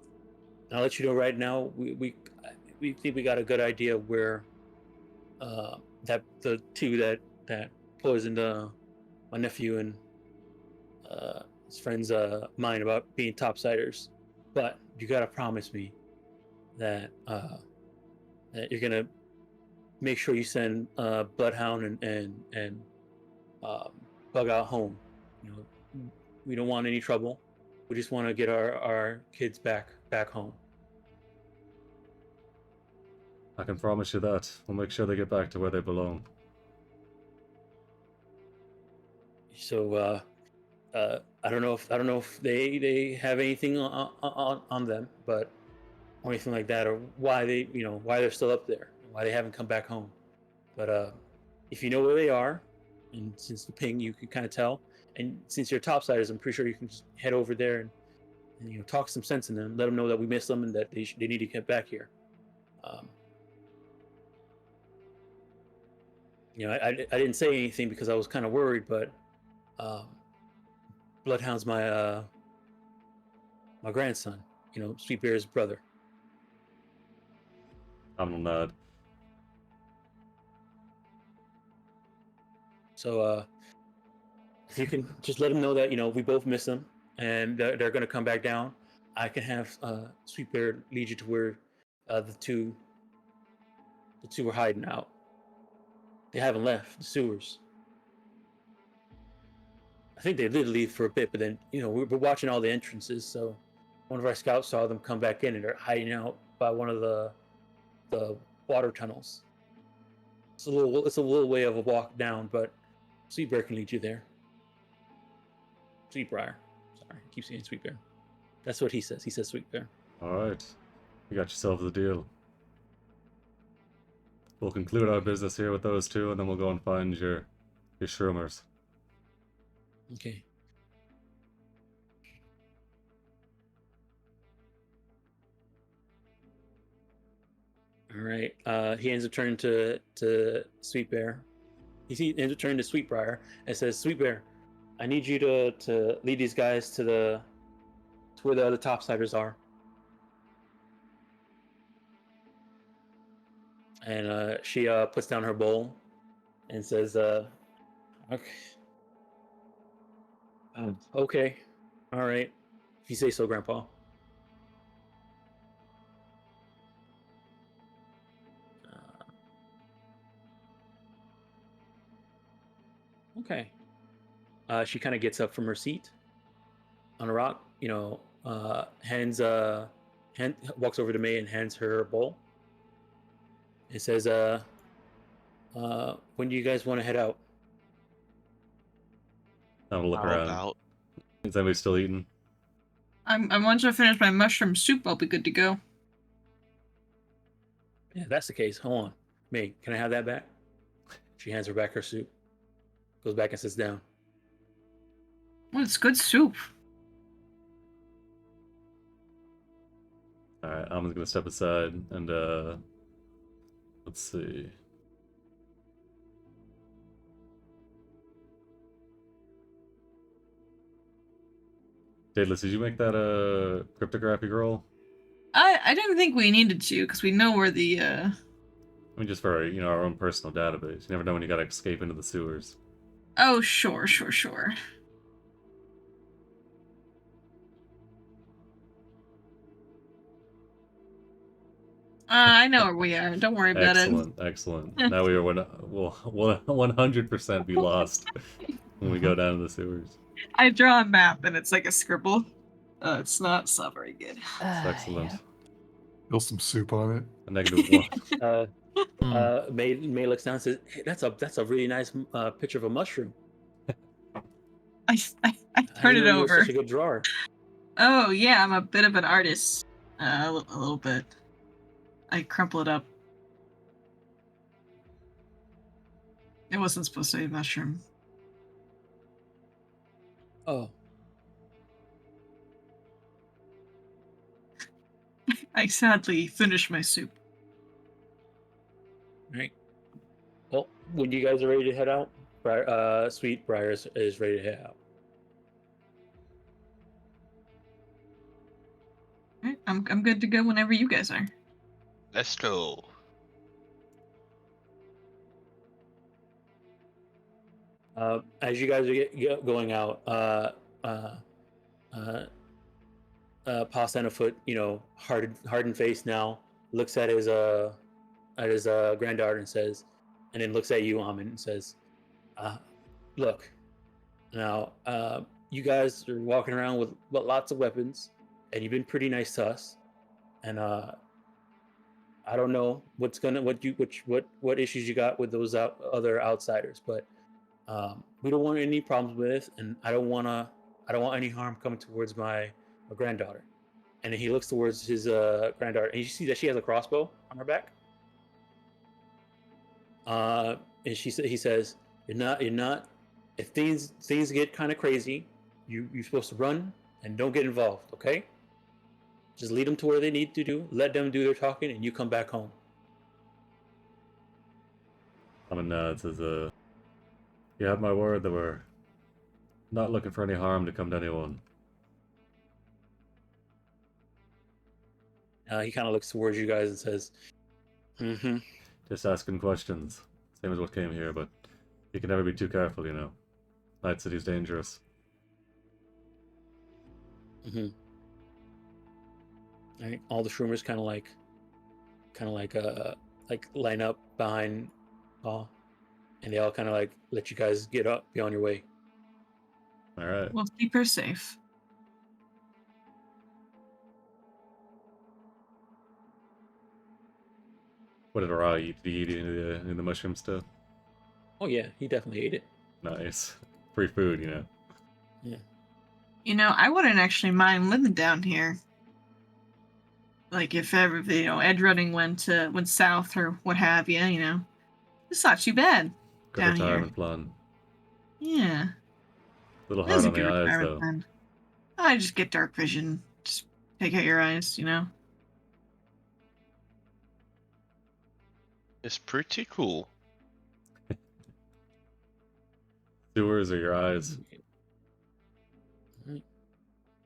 I'll let you know right now. We think we got a good idea where that the two that poisoned my nephew and his friend's mind about being topsiders. But you gotta promise me that that you're gonna make sure you send Bloodhound and Bug-Out home. You know, we don't want any trouble. We just want to get our kids back home. I can promise you that. We'll make sure they get back to where they belong. So I don't know if they have anything on them, but or anything like that, or why they're still up there, why they haven't come back home. But if you know where they are, and since the ping you can kind of tell, and since you're topsiders, I'm pretty sure you can just head over there and talk some sense in them, let them know that we miss them and that they need to get back here. I didn't say anything because I was kind of worried, but Bloodhound's my grandson, Sweet Bear's brother. I'm a nod. So if you can just let them know that we both miss them and they're going to come back down, I can have Sweet Bear lead you to where the two were hiding out. They haven't left the sewers. I think they did leave for a bit, but then we're watching all the entrances. So one of our scouts saw them come back in, and they're hiding out by one of the water tunnels. It's a little way of a walk down, but Sweet Bear can lead you there. Sweetbriar. Sorry, I keep saying Sweet Bear. That's what he says. He says Sweet Bear. Alright. You got yourself the deal. We'll conclude our business here with those two, and then we'll go and find your Shroomers. Okay. All right. He ends up turning to Sweet Bear. He ends up turning to Sweetbriar and says, "Sweet Bear, I need you to lead these guys to where the other topsiders are." And she puts down her bowl and says, "Okay, okay, all right, if you say so, Grandpa." Okay. She kind of gets up from her seat on a rock, walks over to May and hands her a bowl. It says, when do you guys want to head out? I'm gonna look How around. about? Is anybody still eating? Once I finish my mushroom soup, I'll be good to go. Yeah, if that's the case. Hold on. May, can I have that back? She hands her back her soup. Goes back and sits down. Well, it's good soup. Alright, I'm gonna step aside and let's see. Daedalus, did you make that cryptography roll? I didn't think we needed to, because we know where the I mean, just for our own personal database. You never know when you gotta escape into the sewers. Oh, sure. I know where we are. Don't worry about Excellent, excellent. Now we are will 100% be lost when we go down to the sewers. it. I draw a map and it's like a scribble. It's not very good. It's excellent. Yeah. Spill some soup on it. A -1. May looks down and says, "Hey, that's a really nice picture of a mushroom. I I turn didn't it know you were over. such a good drawer." Oh yeah, I'm a bit of an artist. A little bit. I crumple it up. It wasn't supposed to be a mushroom. Oh, I sadly finished my soup. right. Well, when you guys are ready to head out, Sweet Briar is ready to head out. Alright, I'm good to go whenever you guys are. Let's go. As you guys are going out, Pa Centerfoot, hardened face now, looks at his granddaughter and says, and then looks at you, Amin, and says, "Look, now you guys are walking around with lots of weapons, and you've been pretty nice to us, and I don't know what issues you got with those other outsiders, but we don't want any problems with this, and I don't want any harm coming towards my granddaughter." And then he looks towards his granddaughter, and you see that she has a crossbow on her back. And he says, "You're not. If things get kind of crazy, you're supposed to run and don't get involved. Okay? Just lead them to where they need to do. Let them do their talking, and you come back home." Amin says, "You have my word that we're not looking for any harm to come to anyone." He kind of looks towards you guys and says, "Mm-hmm." Just asking questions. Same as what came here, but you can never be too careful, Night City's dangerous. Mm-hmm. All right. All the Shroomers kind of like line up behind Paul, and they all kind of like let you guys get up, be on your way. All right. We'll keep her safe. What did Ra eat? Did he eat any of the mushroom stuff? Oh yeah, he definitely ate it. Nice. Free food, Yeah. I wouldn't actually mind living down here. Like if ever Edgerunning went south or what have you, it's not too bad Good down here. retirement plan. Yeah, A little it is hard a on the good eyes, retirement though. plan. I just get dark vision. Just take out your eyes, It's pretty cool. Sewers or your eyes?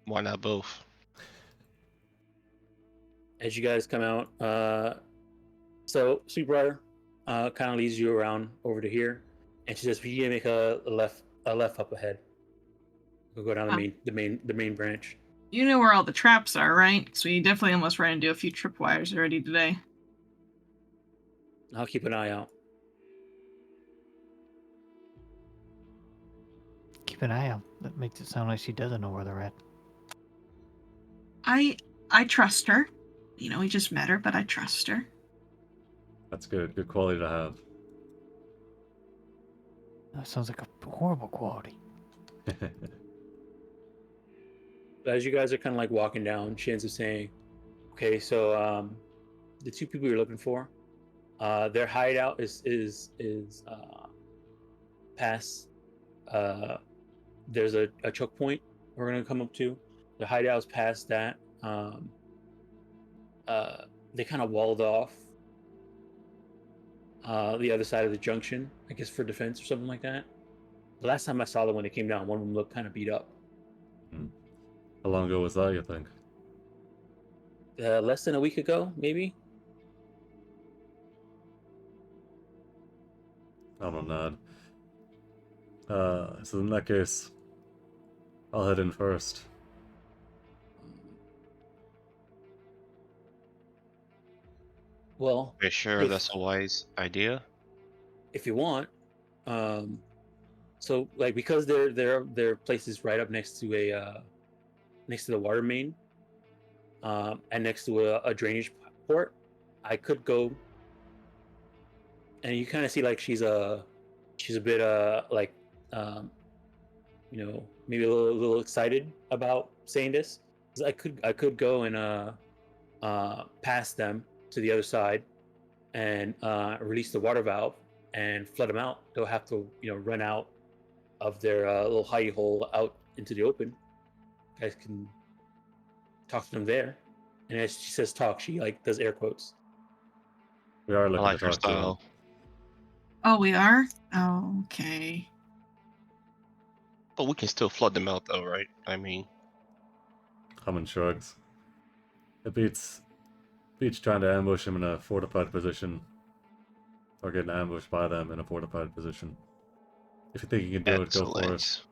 Why not both? As you guys come out, so Sweetbriar kind of leads you around over to here, and she says, "We need to make a left up ahead. We'll go down the main branch." You know where all the traps are, right? So you definitely almost ran into a few tripwires already today. I'll keep an eye out. Keep an eye out. That makes it sound like she doesn't know where they're at. I trust her. We just met her, but I trust her. That's good. Good quality to have. That sounds like a horrible quality. As you guys are kind of like walking down, she ends up saying, "Okay, so the two people you're looking for, their hideout is past. There's a choke point we're gonna come up to. The hideout's past that. They kind of walled off the other side of the junction, I guess for defense or something like that. The last time I saw them when they came down, one of them looked kind of beat up. How long ago was that, you think? Less than a week ago, maybe." I don't know. So in that case, I'll head in first. Well, Are you sure if that's a wise idea? if you want, um, so like because their place is right up next to next to the water main, and next to a drainage port, I could go, and you kind of see like she's a bit um, maybe a little excited about saying this. 'Cause I could go and pass them to the other side and release the water valve and flood them out. They'll have to run out of their little hidey hole out into the open. You guys can talk to them there. And as she says talk, she like does air quotes. We are I looking like to her talk to him. style. Oh, we are? Oh, okay. But we can still flood them out, though, right? I mean, Humming shrugs. It beats trying to ambush him in a fortified position, or getting ambushed by them in a fortified position. If you think you can do it, go for it. excellent.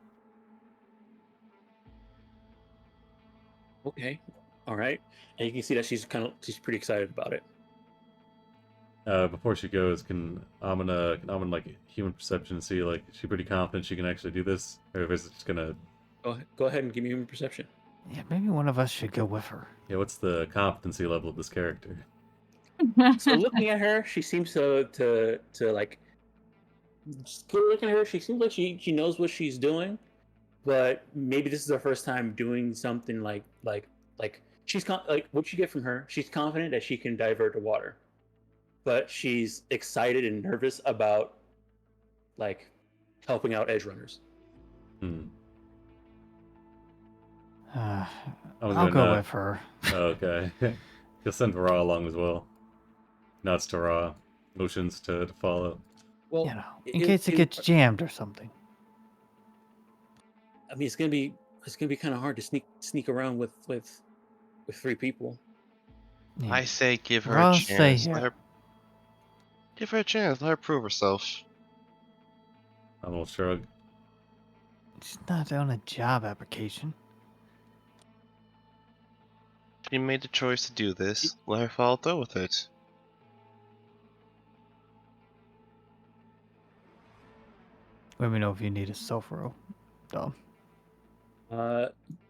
Okay. All right. And you can see that she's pretty excited about it. Before she goes, I'm gonna like human perception see like is she pretty confident she can actually do this, or is it just gonna? Go ahead and give me human perception. Yeah, maybe one of us should go with her. Yeah, what's the competency level of this character? So looking at her, she seems to like just looking at her, she seems like she knows what she's doing, but maybe this is her first time doing something like like what you get from her. She's confident that she can divert the water, but she's excited and nervous about like helping out Edgerunners. Hmm. I'll gonna go nod. with her. Okay. You'll send Ra along as well. Nods to Ra. Motions to follow. Well, You know, in case it gets jammed or something. I mean, it's gonna be kind of hard to sneak around with three people. Yeah. I say give her Ra, a stay chance. here. Give her a chance. Let her prove herself. I will shrug. She's not on a job application. She made the choice to do this. Let her follow through with it. Let me know if you need a self-roll. Though.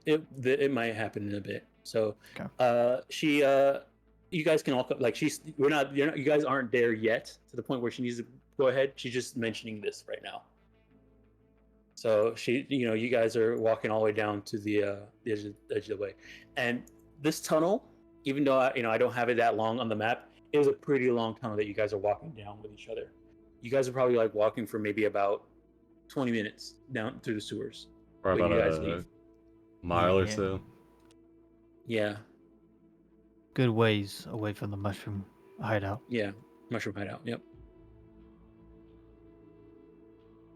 It might happen in a bit. So, Okay. you guys can all like you guys aren't there yet to the point where she needs to go ahead. She's just mentioning this right now. So you guys are walking all the way down to the edge of the way, and this tunnel, even though I don't have it that long on the map, it is a pretty long tunnel that you guys are walking down with each other. You guys are probably like walking for maybe about 20 minutes down through the sewers. Or when about you guys a leave. mile or Yeah. so. Yeah, Good ways away from the mushroom hideout. yeah, mushroom hideout. Yep.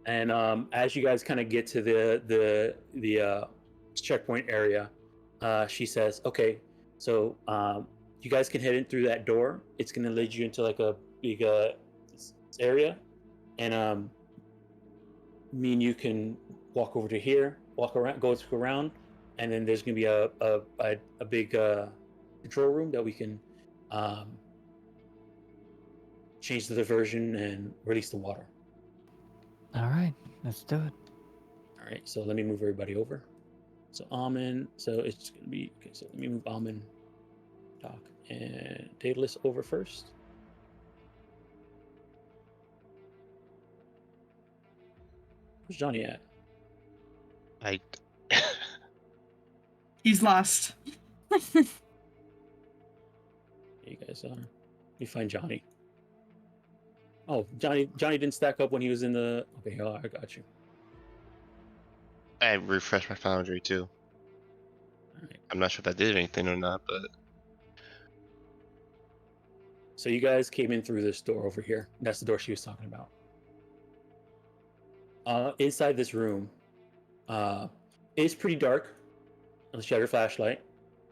And as you guys kind of get to the checkpoint area, she says, "Okay, so you guys can head in through that door. It's going to lead you into like a big area, and me and you can walk over to here, walk around, go around, and then there's going to be a big control room that we can change the diversion and release the water." All right, let's do it. All right, so let me move everybody over. So Almond, so it's gonna be okay. So let me move Almond, Doc, and Daedalus over first. Where's Johnny at? I. He's lost. There you guys are. Let me find Johnny. Oh, Johnny didn't stack up when he was in the. Okay, oh, I got you. I refreshed my foundry too. All right. I'm not sure if that did anything or not, but So you guys came in through this door over here. That's the door she was talking about. Inside this room, it's pretty dark unless you have your flashlight.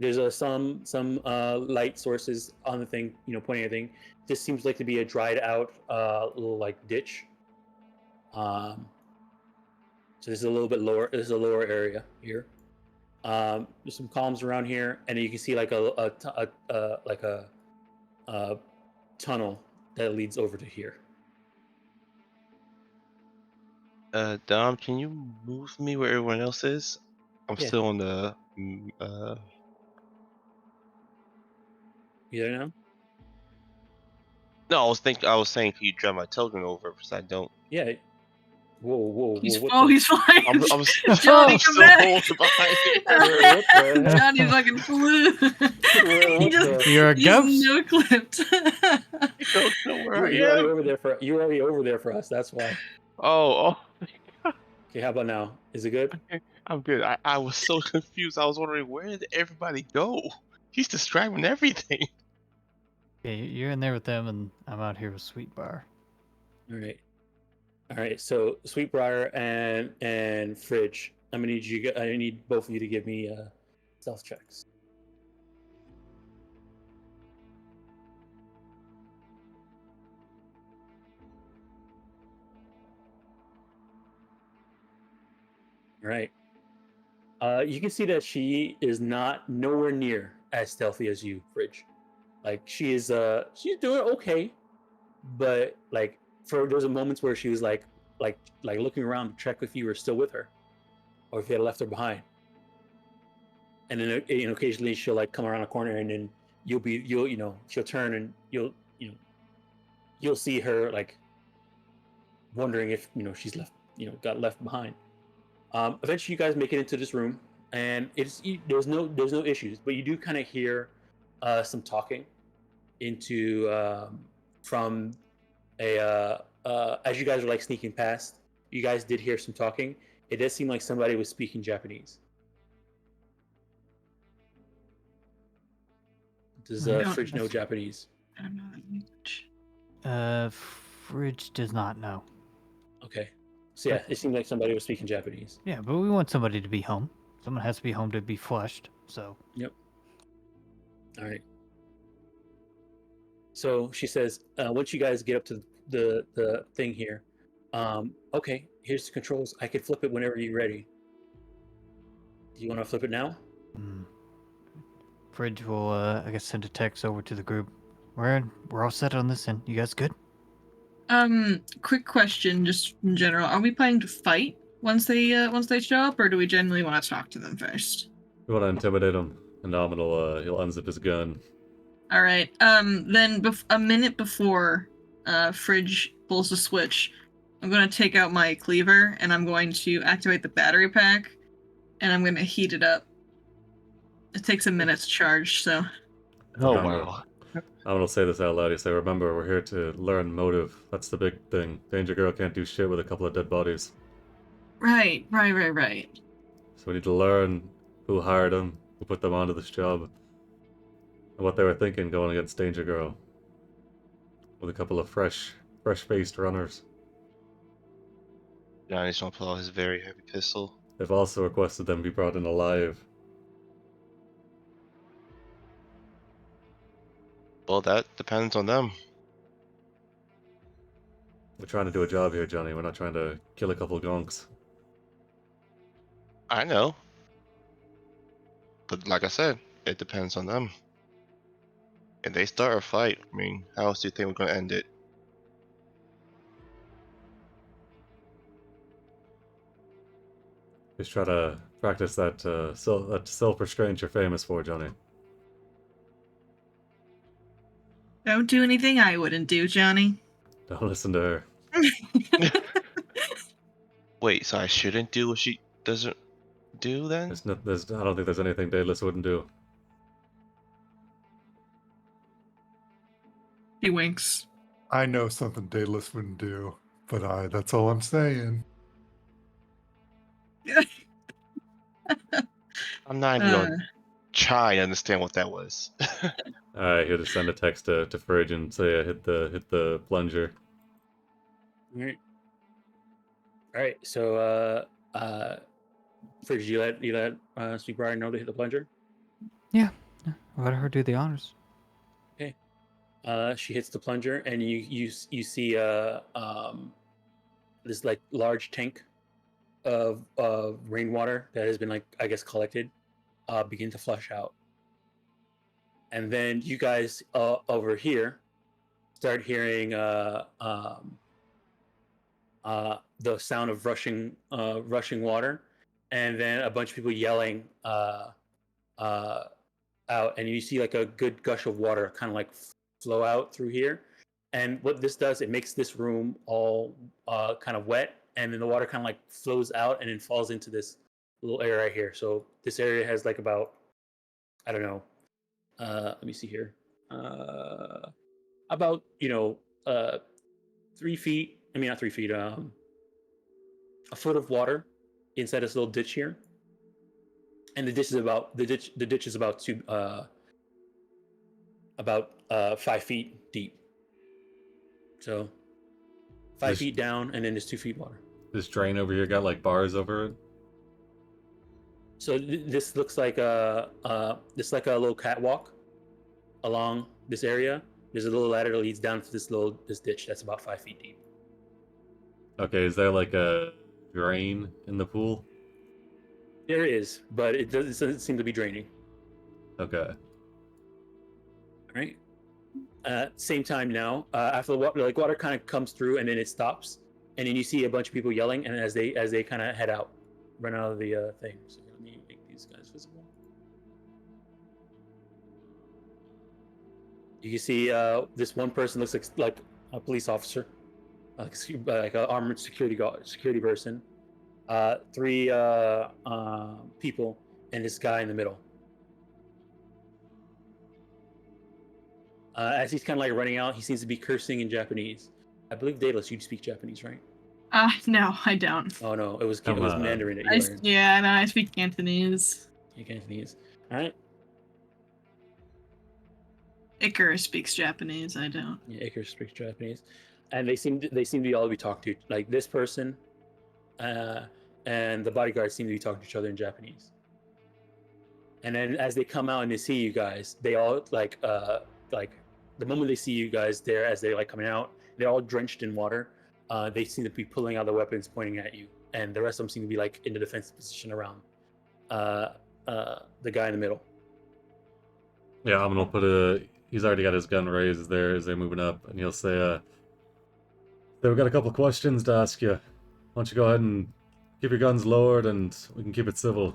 There's some light sources on the thing, pointing at the thing. This seems like to be a dried out little like ditch. So this is a little bit lower. This is a lower area here. There's some columns around here, and you can see like a tunnel that leads over to here. Dom, can you move me where everyone else is? I'm Yeah. still on the. You there now? No, I was saying, can you drive my children over? Because I don't. Yeah. Whoa! He's What he's flying. I'm Johnny, I'm come still back. holding behind you. What the heck? Johnny fucking flew. He What just the? You're a he's ghost? no clipped. You don't know where I You're already am. over there for you already over there for us. That's why. Oh, Okay, how about now? Is it good? okay. I'm good. I was so confused. I was wondering, where did everybody go? He's describing everything. Okay, you're in there with them, and I'm out here with Sweet Bar. All right. So Sweetbriar and Fridge. I'm gonna need you. I need both of you to give me stealth checks. All right. You can see that she is not nowhere near as stealthy as you, Fridge. Like she's doing okay, but like there's a moments where she was like looking around to check if you were still with her, or if you had left her behind. And then occasionally she'll like come around a corner, and then she'll turn, and you'll see her like wondering if she's got left behind. Eventually, you guys make it into this room, and there's no issues, but you do kind of hear some talking from as you guys are like sneaking past. You guys did hear some talking. It does seem like somebody was speaking Japanese. Does Fridge know Japanese? I don't know that language. Fridge does not know. Okay. So yeah, it seemed like somebody was speaking Japanese. Yeah, but we want somebody to be home. Someone has to be home to be flushed, so... Yep. All right. So she says, once you guys get up to the thing here, okay, here's the controls. I can flip it whenever you're ready. Do you want to flip it now? Fridge will, I guess, send a text over to the group. We're all set on this end. You guys good? Quick question, just in general. Are we planning to fight once they show up, or do we generally want to talk to them first? We want to intimidate him, and Nominal, he'll unzip his gun. All right. Then a minute before Fridge pulls the switch, I'm going to take out my cleaver, and I'm going to activate the battery pack, and I'm going to heat it up. It takes a minute to charge, so... Oh, Remember, wow. I'm gonna say this out loud. You say, remember, we're here to learn motive. That's the big thing. Danger Girl can't do shit with a couple of dead bodies. Right. So we need to learn who hired them, who put them onto this job, and what they were thinking going against Danger Girl. With a couple of fresh-faced runners. Johnny's gonna pull out his very heavy pistol. They've also requested them be brought in alive. Well, that depends on them. We're trying to do a job here, Johnny. We're not trying to kill a couple of gonks. I know. But like I said, it depends on them. If they start a fight, I mean, how else do you think we're gonna end it? Just try to practice that self-restraint you're famous for, Johnny. Don't do anything I wouldn't do, Johnny. Don't listen to her. Wait, so I shouldn't do what she doesn't do then? I don't think there's anything Daedalus wouldn't do. He winks. I know something Daedalus wouldn't do, but that's all I'm saying. I'm not even gonna try to understand what that was. Alright, he'll just send a text to Fridge and say, hit the plunger. All right. So Fridge, you let Sweetbriar know to hit the plunger? Yeah. Let her do the honors. Okay. She hits the plunger, and you see this like large tank of rainwater that has been like, I guess, collected begin to flush out. And then you guys over here start hearing the sound of rushing water, and then a bunch of people yelling out, and you see like a good gush of water kind of like flow out through here. And what this does, it makes this room all kind of wet, and then the water kind of like flows out and then falls into this little area right here. So this area has like about, I don't know, let me see here, about 3 feet. I mean, not 3 feet. A foot of water inside this little ditch here, and the ditch is about 5 feet deep. So 5 feet down, and then there's 2 feet water. This drain over here got like bars over it. So this looks like a little catwalk along this area. There's a little ladder that leads down to this ditch that's about 5 feet deep. Okay, is there like a drain in the pool? There is, but it doesn't seem to be draining. Okay. All right. Same time now. After the water kind of comes through and then it stops, and then you see a bunch of people yelling, and as they kind of head out, run out of the thing. So let me make these guys visible. You can see this one person looks like a police officer, like an armored security person. 3 people and this guy in the middle. As he's kind of like running out, he seems to be cursing in Japanese. I believe, Daedalus, you speak Japanese, right? No, I don't. Oh no, it was Mandarin that you learned. Yeah, no, I speak Cantonese. Cantonese. All right. Icarus speaks Japanese. I don't. Yeah, Icarus speaks Japanese, and they seem to all be talking to, like, this person, and the bodyguards seem to be talking to each other in Japanese. And then as they come out and they see you guys, they all like the moment they see you guys there, as they're like coming out, they're all drenched in water. They seem to be pulling out the weapons, pointing at you, and the rest of them seem to be like in the defensive position around the guy in the middle. Yeah, I'm gonna he's already got his gun raised there as they're moving up, and he'll say, we've got a couple questions to ask you. Why don't you go ahead and keep your guns lowered, and we can keep it civil.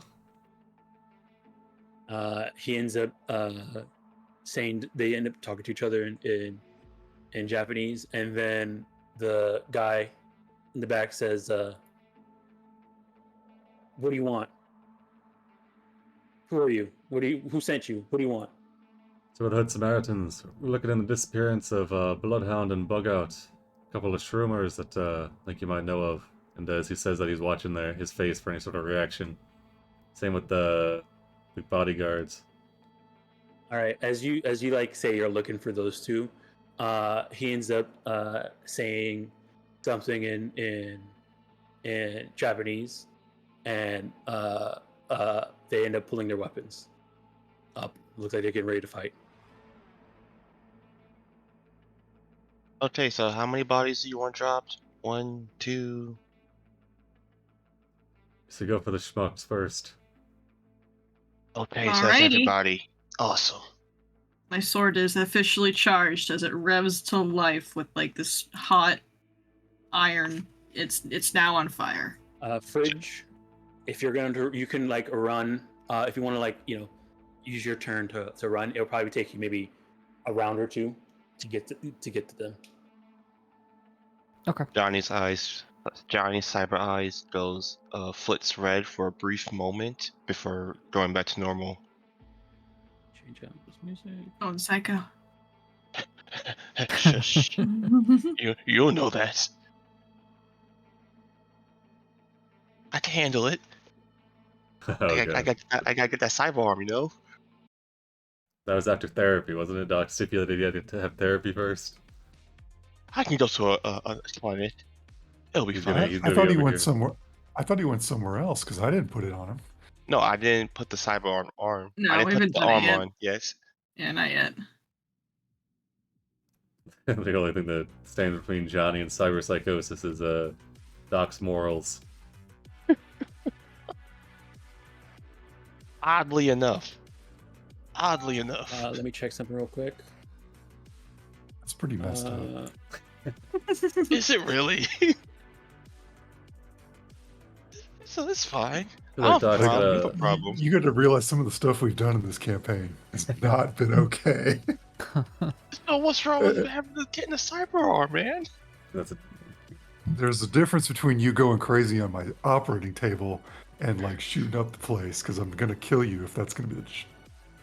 He ends up saying, they end up talking to each other in Japanese, and then the guy in the back says, "What do you want? Who are you? Who sent you? What do you want?" So the Hood Samaritans, we're looking in the disappearance of Bloodhound and Bugout, a couple of Shroomers that I think you might know of. And as he says that, he's watching his face for any sort of reaction. Same with the bodyguards. All right, as you like say you're looking for those two, he ends up saying something in Japanese, and they end up pulling their weapons up. Looks like they're getting ready to fight. Okay, so how many bodies do you want dropped? 1, 2. So go for the schmucks first. Okay, so that's Alrighty. everybody. Awesome. My sword is officially charged as it revs to life with like this hot iron. It's now on fire. Fridge, if you're going to, you can like run. If you want to like use your turn to run, it'll probably take you maybe a round or two to get to them. Okay. Johnny's cyber eyes flits red for a brief moment before going back to normal. Change out this music. Oh, and Psycho. Shush. You'll know that. I can handle it. Okay. I gotta get that cyber arm, That was after therapy, wasn't it? Doc stipulated you had to have therapy first. I can go to a planet. It'll be He's fine. gonna- I thought he over went here. somewhere. I thought he went somewhere else because I didn't put it on him. No, I didn't put the cyber arm. No, I we didn't put haven't the done it arm yet. on. Yes. Yeah, not yet. The only thing that stands between Johnny and cyberpsychosis is Doc's morals. Oddly enough. Let me check something real quick. It's pretty messed up. Is it really? So it's fine. I feel like Doc's You have a gonna- problem. You got to realize some of the stuff we've done in this campaign has not been okay. So what's wrong with getting a cyber arm, man? That's a, There's a difference between you going crazy on my operating table and like shooting up the place because I'm gonna kill you if that's gonna be the.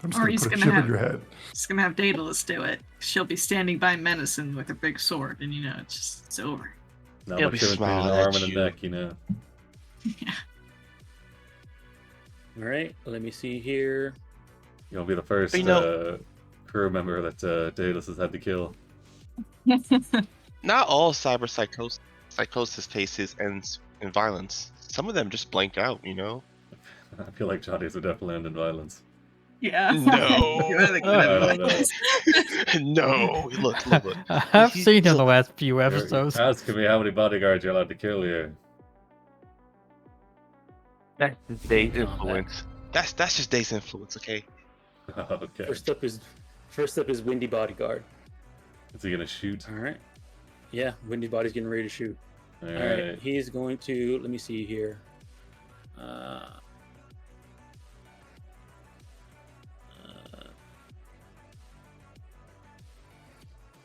I'm just Or gonna he's put a gonna chip have- in your head. Just gonna have Daedalus do it. She'll be standing by Medicine with a big sword, and it's over. not He'll much be difference between an smiling arm at and a you. neck, you know. Yeah. All right, let me see here. You'll be the first You know- crew member that Daedalus has had to kill. Not all psychosis cases ends in violence. Some of them just blank out, you know? I feel like Johnny's would definitely end in violence. Yeah. No. You're the I good don't know. No, look. I've He- seen in the look. last few You're episodes. asking me how many bodyguards you're allowed to kill here. That's just Dave's that- influence. That's just Dave's influence, okay? Okay. First up is Windy Bodyguard. Is he gonna shoot? All right. Yeah, Windy Body's getting ready to shoot. All right. He's going to. Let me see here.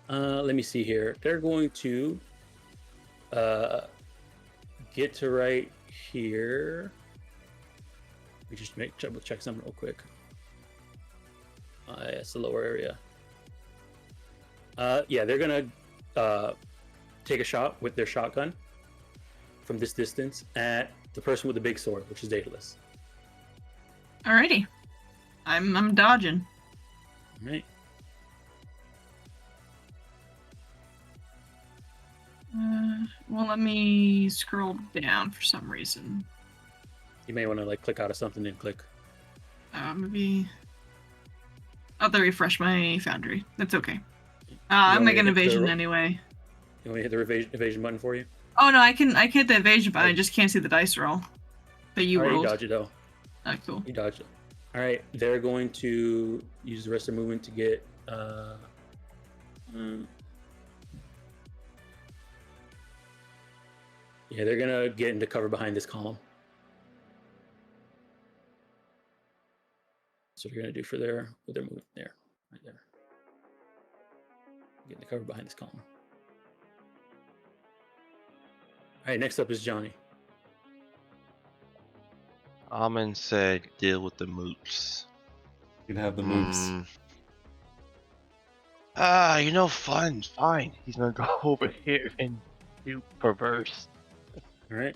Let me see here. They're going to get to right here. Let me just double check something real quick. It's the lower area. Yeah, they're gonna take a shot with their shotgun from this distance at the person with the big sword, which is Daedalus. Alrighty. I'm dodging. All right. Well, let me scroll down for some reason. You may want to like click out of something and click. Maybe. I'll have to refresh my foundry. That's okay. want I'm me to making hit the evasion ro- anyway. You want me to hit the evasion button for you? Oh no, I can hit the evasion button. I just can't see the dice roll that you All right, you rolled. dodge it though. Ah, cool. You dodged it. All right, they're going to use the rest of their movement to get. Yeah, they're gonna get into cover behind this column. So they're gonna do for their movement there, right there. Get into cover behind this column. All right, next up is Johnny. Amen said deal with the moops. You can have the moves. Fine. He's gonna go over here and do perverse. All right.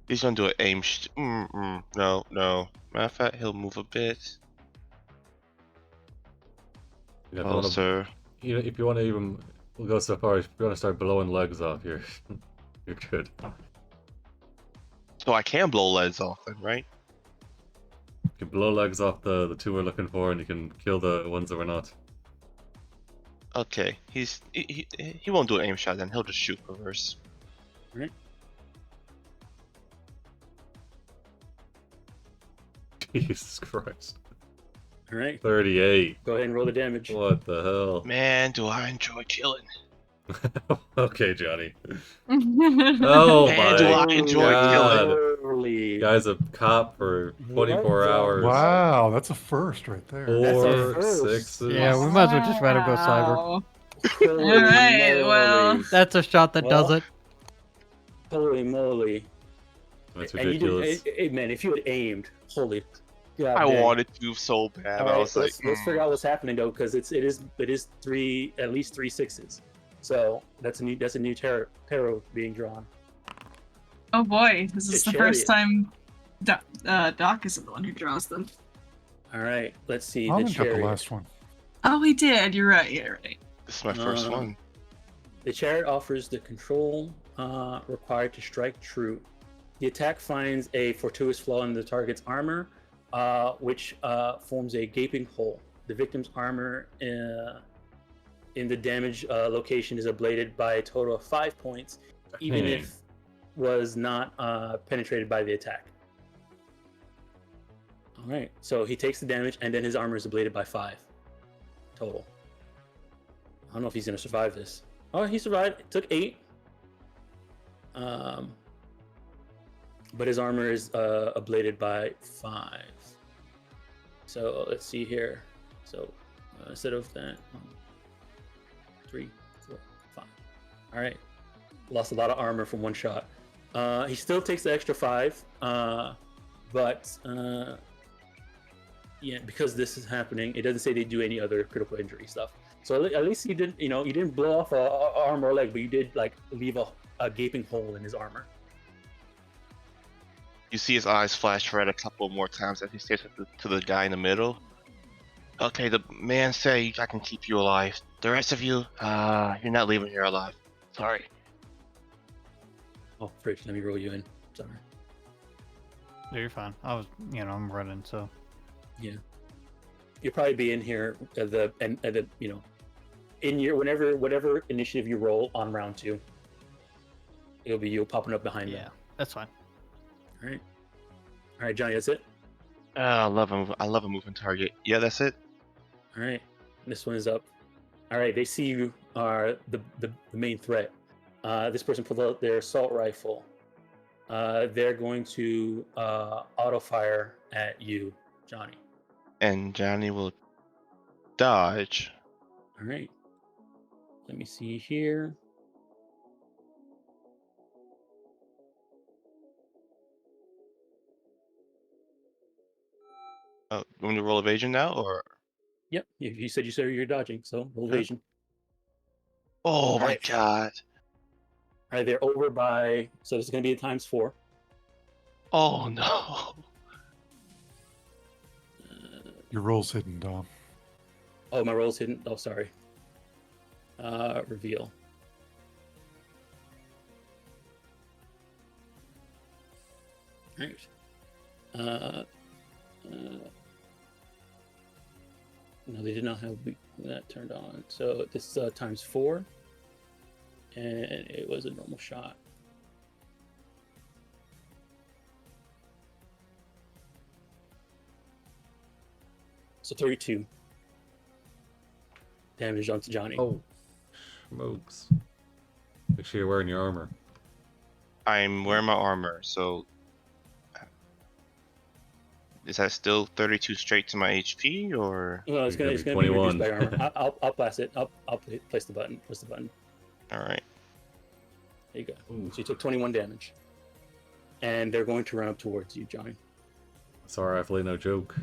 He's gonna do an aim. No. Matter of fact, he'll move a bit You got the one of- closer. if you want to even, we'll go so far. If you want to start blowing legs off, you're good. So I can blow legs off then, right? You can blow legs off the two we're looking for, and you can kill the ones that we're not. Okay. He won't do an aim shot then. He'll just shoot perverse. Jesus Christ. All right. 38. Go ahead and roll the damage. What the hell? Man, do I enjoy killing. Okay, Johnny. Oh Man, do I my enjoy god. Holy. Guy's a cop for 24 hours. Wow, that's a first right there. That's a 4 first. sixes. Yeah, we might as well just let him go cyber. Wow. Holy All right, well. moly. That's a shot that does Well, it. Holy moly. That's And you did, ridiculous. hey, man, if you had aimed, holy. God I dang. wanted to so bad. All I right, was like, let's figure out what's happening though, because it is at least 3 6s. So that's a new tarot being drawn. Oh boy, this is The the first chariot. time Doc isn't the one who draws them. All right, let's see. Almond The got the chariot. last one. Oh, he did. You're right. You're right. this is my first one. The chariot offers the control required to strike true. The attack finds a fortuitous flaw in the target's armor, which forms a gaping hole. The victim's armor in the damage location is ablated by a total of 5 points, even Dang. if was not penetrated by the attack. All right, so he takes the damage, and then his armor is ablated by 5. total. I don't know if he's gonna survive this. Oh, he survived. It took 8. But his armor is ablated by 5. So let's see here. So instead of that, 3, 4, 5. All right, lost a lot of armor from one shot. He still takes the extra 5, but yeah, because this is happening, it doesn't say they do any other critical injury stuff. So at least you didn't, you didn't blow off a arm or leg, but you did like leave a gaping hole in his armor. You see his eyes flash red a couple more times as he stares to the guy in the middle. Okay, the man say I can keep you alive. The rest of you, you're not leaving here alive. Sorry. Oh, fridge, let me roll you in. Sorry. No, you're fine. I was, I'm running, so. Yeah. You'll probably be in here at the in your whatever initiative you roll on round 2. It'll be you popping up behind Yeah, them. that's fine. All right, Johnny, that's it. I love a moving target. Yeah, that's it. All right, this one is up. All right, they see you are the main threat. This person pulled out their assault rifle. They're going to auto fire at you, Johnny. And Johnny will dodge. All right. Let me see here. Oh, you want me to roll evasion now, or? Yep, you said you're dodging, so roll Okay. evasion. Oh my right. god. All right, they're over by, so this is going to be a ×4. Oh no. Your roll's hidden, Dom. Oh, my roll's hidden. Oh, sorry. Reveal. All right. No, they did not have that turned on. So this is ×4, and it was a normal shot. So 32 damage onto Johnny. Oh, smokes. Make sure you're wearing your armor. I'm wearing my armor, so is that still 32 straight to my HP, or? No, it's You're gonna gonna be be reduced by 21. armor. I'll place it. I'll place the button. Press the button. All right. There you go. Ooh. So you took 21 damage, and they're going to run up towards you, Johnny. Sorry, I play no joke.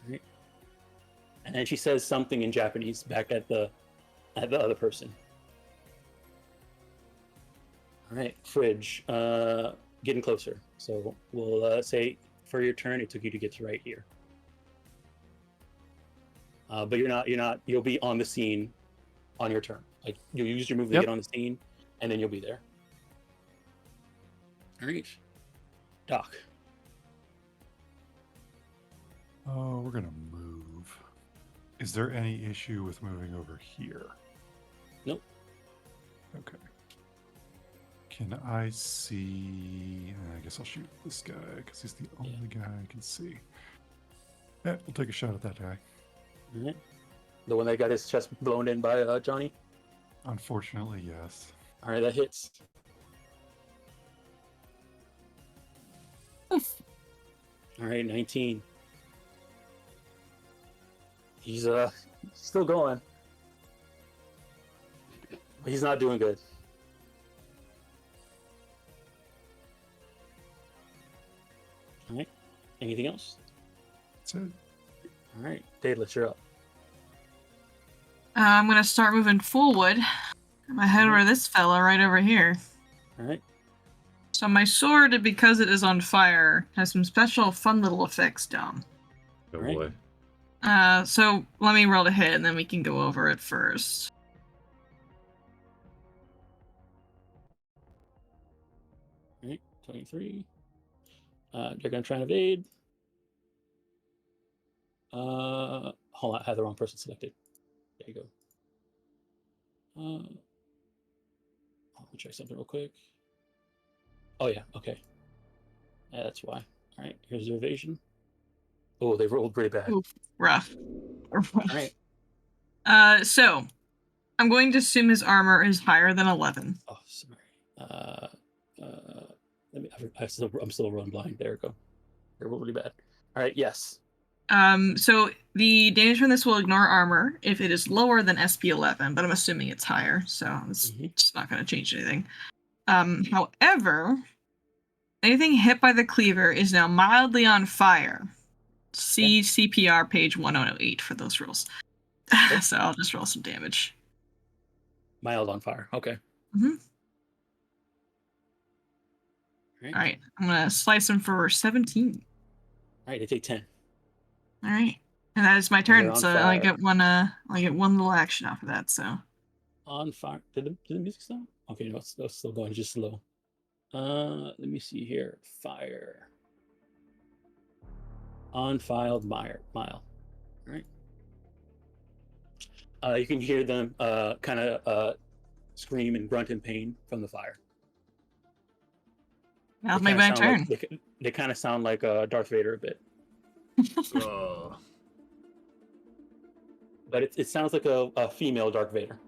Right. And then she says something in Japanese back at the other person. All right, Fridge, getting closer. So we'll say for your turn, it took you to get to right here. But you're not. You'll be on the scene on your turn. Like you'll use your move to Yep. get on the scene, and then you'll be there. All right, Doc. Oh, we're gonna move. Is there any issue with moving over here? Nope. Okay. Can I see? I guess I'll shoot this guy because he's the only guy I can see. Yeah, we'll take a shot at that guy. All right. The one that got his chest blown in by Johnny. Unfortunately, yes. All right, that hits. All right, 19. He's still going, but he's not doing good. All right. Anything else? That's it. All right, Daedalus, you're up. I'm gonna start moving forward. I'm head over this fella right over here. All right. So my sword, because it is on fire, has some special fun little effects down. Oh Right. boy. So let me roll to hit, and then we can go over it first. All right, 23. They're gonna try and evade. Hold on, I had the wrong person selected. There you go. Let me check something real quick. Oh yeah, okay. Yeah, that's why. All right, here's your evasion. Oh, they rolled pretty bad. Oof, rough. All right. So I'm going to assume his armor is higher than 11. Oh, sorry. Let me. I'm still rolling blind. There we go. They rolled really bad. All right. Yes. So the damage from this will ignore armor if it is lower than SP 11, but I'm assuming it's higher, so it's just not going to change anything. However, anything hit by the cleaver is now mildly on fire. See CPR page 1008 for those rules. So I'll just roll some damage. Mild on fire. Okay. Mm-hmm. All right. I'm going to slice him for 17. All right. They take 10. All right. And that is my turn, so I fire. get one little action off of that, so. On fire. Did the music stop? Okay, no, it's still going, just slow. Let me see here. Fire. On-filed mile. All right. You can hear them kind of scream and grunt in pain from the fire. That'll make my turn. They kind of sound like Darth Vader a bit. Oh. But it sounds like a female Darth Vader.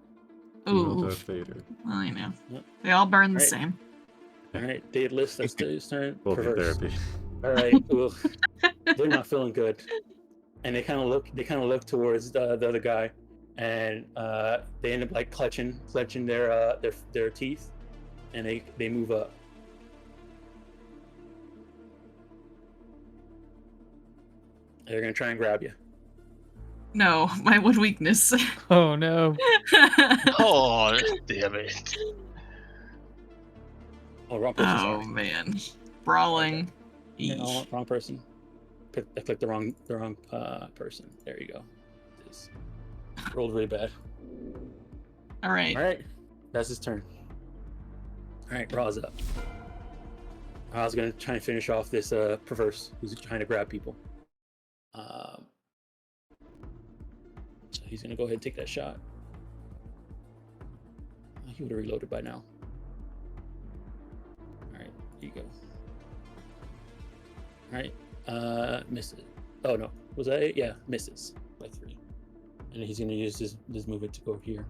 Female Darth Vader. Well, you know. Yep. They all burn the same. All right, Daedalus, that's his turn. Perverse. Therapy. All right, they're not feeling good, and they kind of look towards the other guy, and they end up like clutching their teeth, and they move up. They're gonna try and grab you. No, my one weakness. Oh no. Oh, damn it. Oh, wrong person. Oh man, brawling. Okay. No, wrong person. I clicked the wrong person. There you go. Rolled really bad. All right, that's his turn. All right, Ra's up. Ra's gonna try and finish off this perverse who's trying to grab people. So he's gonna go ahead and take that shot. He would have reloaded by now. All right, here you go. All right, misses. Oh no, was that it? Yeah, misses by 3. And he's gonna use this movement to go here.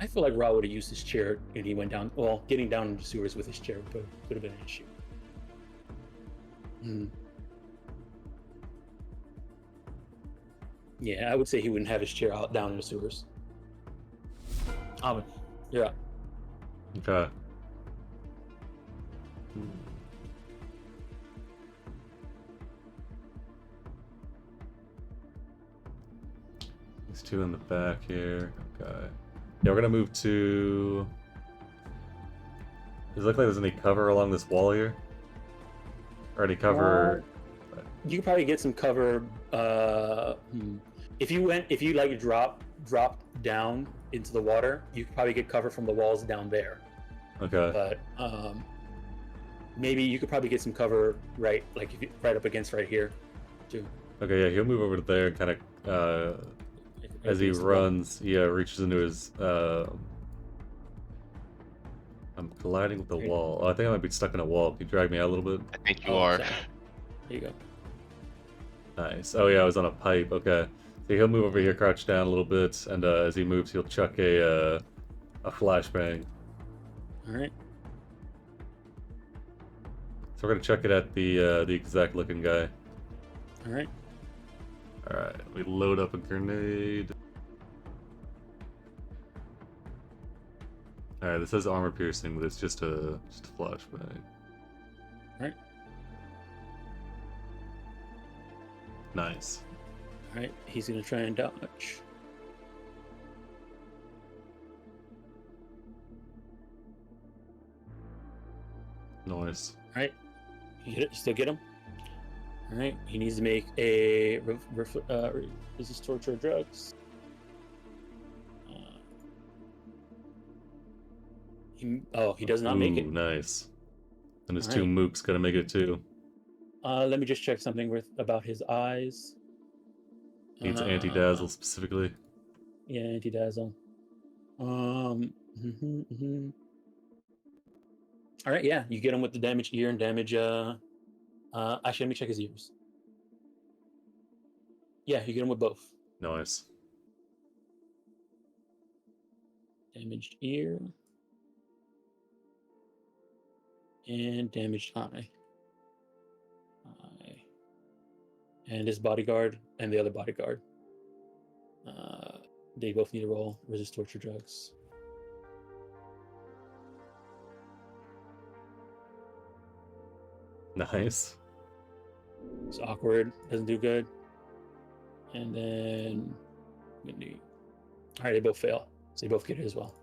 I feel like Ra would have used his chair and he went down. Well, getting down into sewers with his chair would have been an issue. Yeah, I would say he wouldn't have his chair out down in the sewers. Alvin, you're up. Okay. These two in the back here. Okay. Yeah, we're gonna move to. Does it look like there's any cover along this wall here? Or any cover? You could probably get some cover. If you like drop down into the water, you could probably get cover from the walls down there. Okay. But maybe you could probably get some cover right up against right here, too. Okay, yeah, he'll move over to there and kind of as he runs, reaches into his. I'm colliding with the wall. Oh, I think I might be stuck in a wall. Can you drag me out a little bit? I think you are. Sorry. There you go. Nice. Oh yeah, I was on a pipe. Okay. So he'll move over here, crouch down a little bit, and as he moves, he'll chuck a flashbang. All right. So we're gonna chuck it at the exact looking guy. All right. All right. We load up a grenade. All right. This says armor piercing, but it's just a flashbang. All right. Nice. All right. He's gonna try and dodge. Nice. All right. You still get him. All right. He needs to make a resist torture or drugs. He does not make it. Nice. And his All two right. mooks gotta make it too. Let me just check something about his eyes. Needs anti-dazzle specifically. Yeah, anti-dazzle. All right, yeah, you get him with the damage ear and damage Actually, let me check his ears. Yeah, you get him with both. Nice. Damaged ear. And damaged eye. And his bodyguard and the other bodyguard. They both need to roll resist torture drugs. Nice. It's awkward, doesn't do good. And then all right, they both fail. So they both get it as well.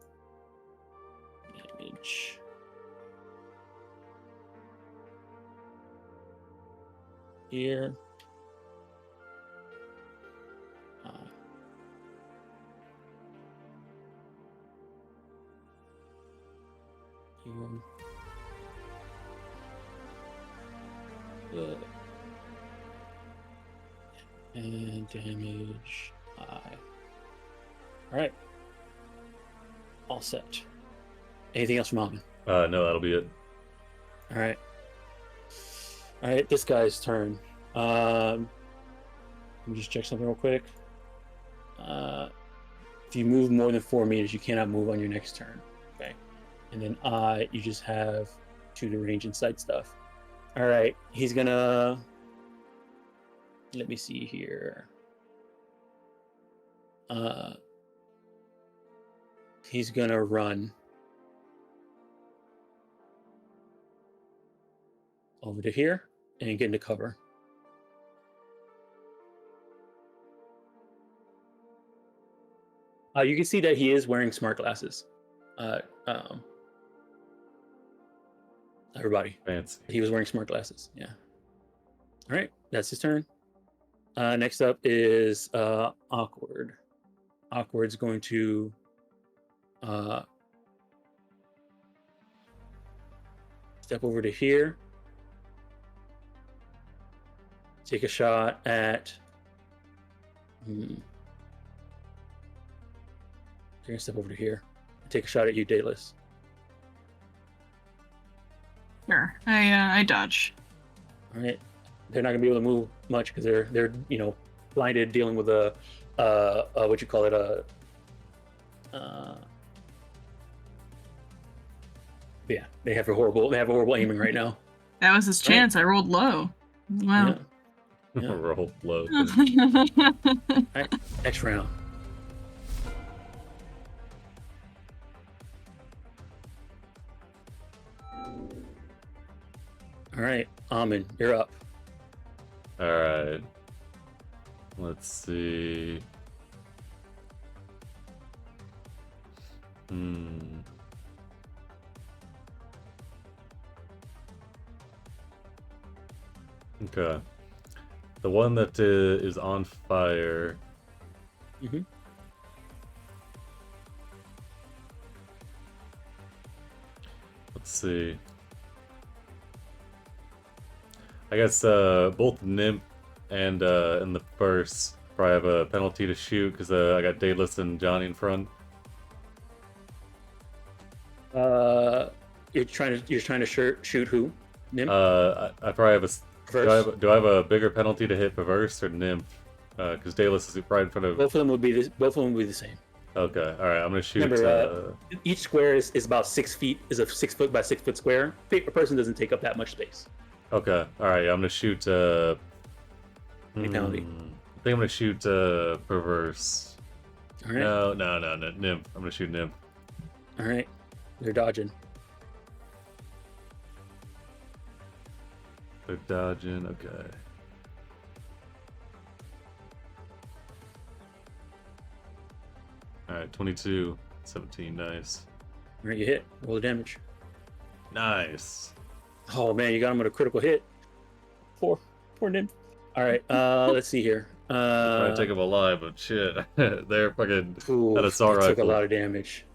Damage. Here. Here. And damage eye. Alright. All set. Anything else from Alvin? No, that'll be it. Alright. Alright, this guy's turn. Let me just check something real quick. If you move more than 4 meters, you cannot move on your next turn. Okay. And then you just have 2 to range and sight stuff. Alright, he's gonna... Let me see here. He's gonna run over to here and get into cover. You can see that he is wearing smart glasses. Everybody. Fancy. He was wearing smart glasses. Yeah. All right, that's his turn. Next up is Awkward. Awkward's going to step over to here. Take a shot at... You're going to step over to here. Take a shot at you, Daedalus. Sure. I dodge. All right. They're not going to be able to move much because they're blinded, dealing with a what you call it, yeah, they have a horrible aiming right now. That was his chance. I rolled low. Wow. Yeah. Roll low. All right. Next round. All right, Amin, you're up. All right. Let's see. Okay. The one that is on fire. Mm-hmm. Let's see. I guess both Nymph and the first probably have a penalty to shoot because I got Daedalus and Johnny in front. You're trying to shoot who? Nymph? I probably have a. Do I have a bigger penalty to hit Perverse or Nymph? Because Daedalus is right in front of. Both of them would be the same. Okay, all right. I'm gonna shoot. Remember, each square is about 6 feet. Is a 6 foot by 6 foot square. A person doesn't take up that much space. Okay, all right. I'm gonna shoot. Any penalty? I think I'm gonna shoot Perverse. All right. No, Nymph. I'm gonna shoot Nymph. All right. They're dodging. They're dodging. Okay. All right, 22, 17, nice. All right, you hit. Roll the damage. Nice. Oh man, you got him with a critical hit. Poor Nymph. All right, let's see here. Trying to take him alive, but shit, they're fucking. Ooh, That assault took a rifle. lot of damage.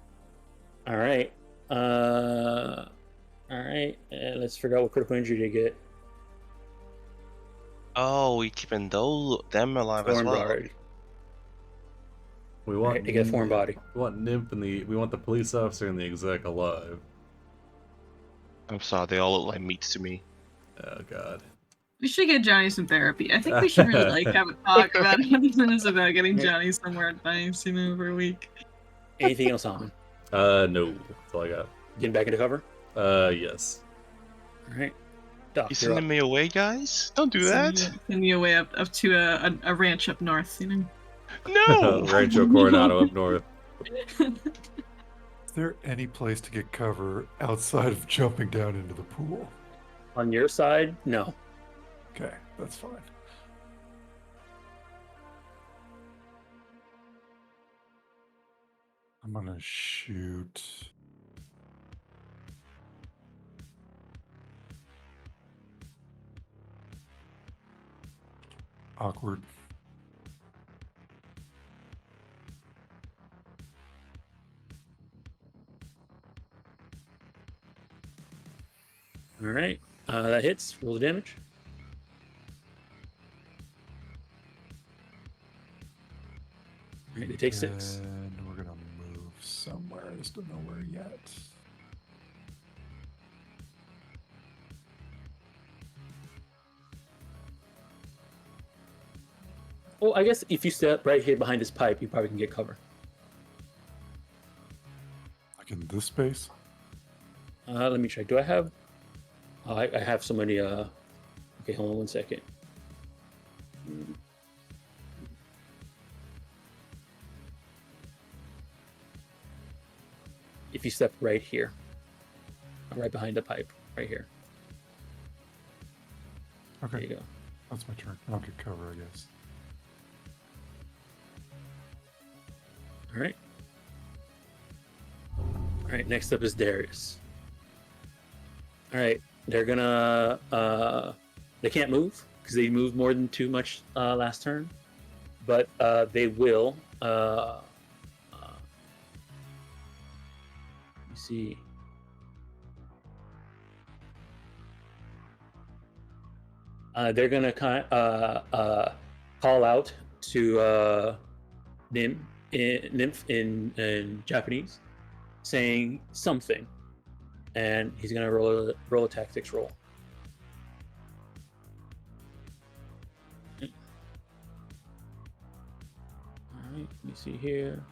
All right. All right. Let's figure out what critical injury they get. Oh, we keeping them alive as Foreign well. body. We want. They get a foreign body. We want Nymph and we want the police officer and the exec alive. I'm sorry, they all look like meats to me. Oh god. We should get Johnny some therapy. I think we should really like have a talk about getting Johnny some more advice, for a week. Anything else on? No, that's all I got. Getting back into cover? Yes. All right. Doc, You you're up. sending me away, guys? Don't do that. Send you away up to a ranch up north, No. Rancho Coronado up north. Is there any place to get cover outside of jumping down into the pool? On your side, no. Okay, that's fine. I'm gonna shoot. Awkward. All right. That hits. Roll the damage. All right, they take 6. And we're gonna move somewhere. I just don't know where yet. Well, I guess if you step right here behind this pipe, you probably can get cover. Like in this space? Let me check. Do I have? I have so many. Okay, hold on 1 second. If you step right here, right behind the pipe, right here. There Okay, you go. that's my turn. I'll get cover, I guess. All right. All right. Next up is Darius. All right. They're gonna. They can't move because they moved more than too much last turn, but they will. Let me see. They're gonna call out to nymph in Japanese, saying something, and he's gonna roll a tactics roll. All right, let me see here.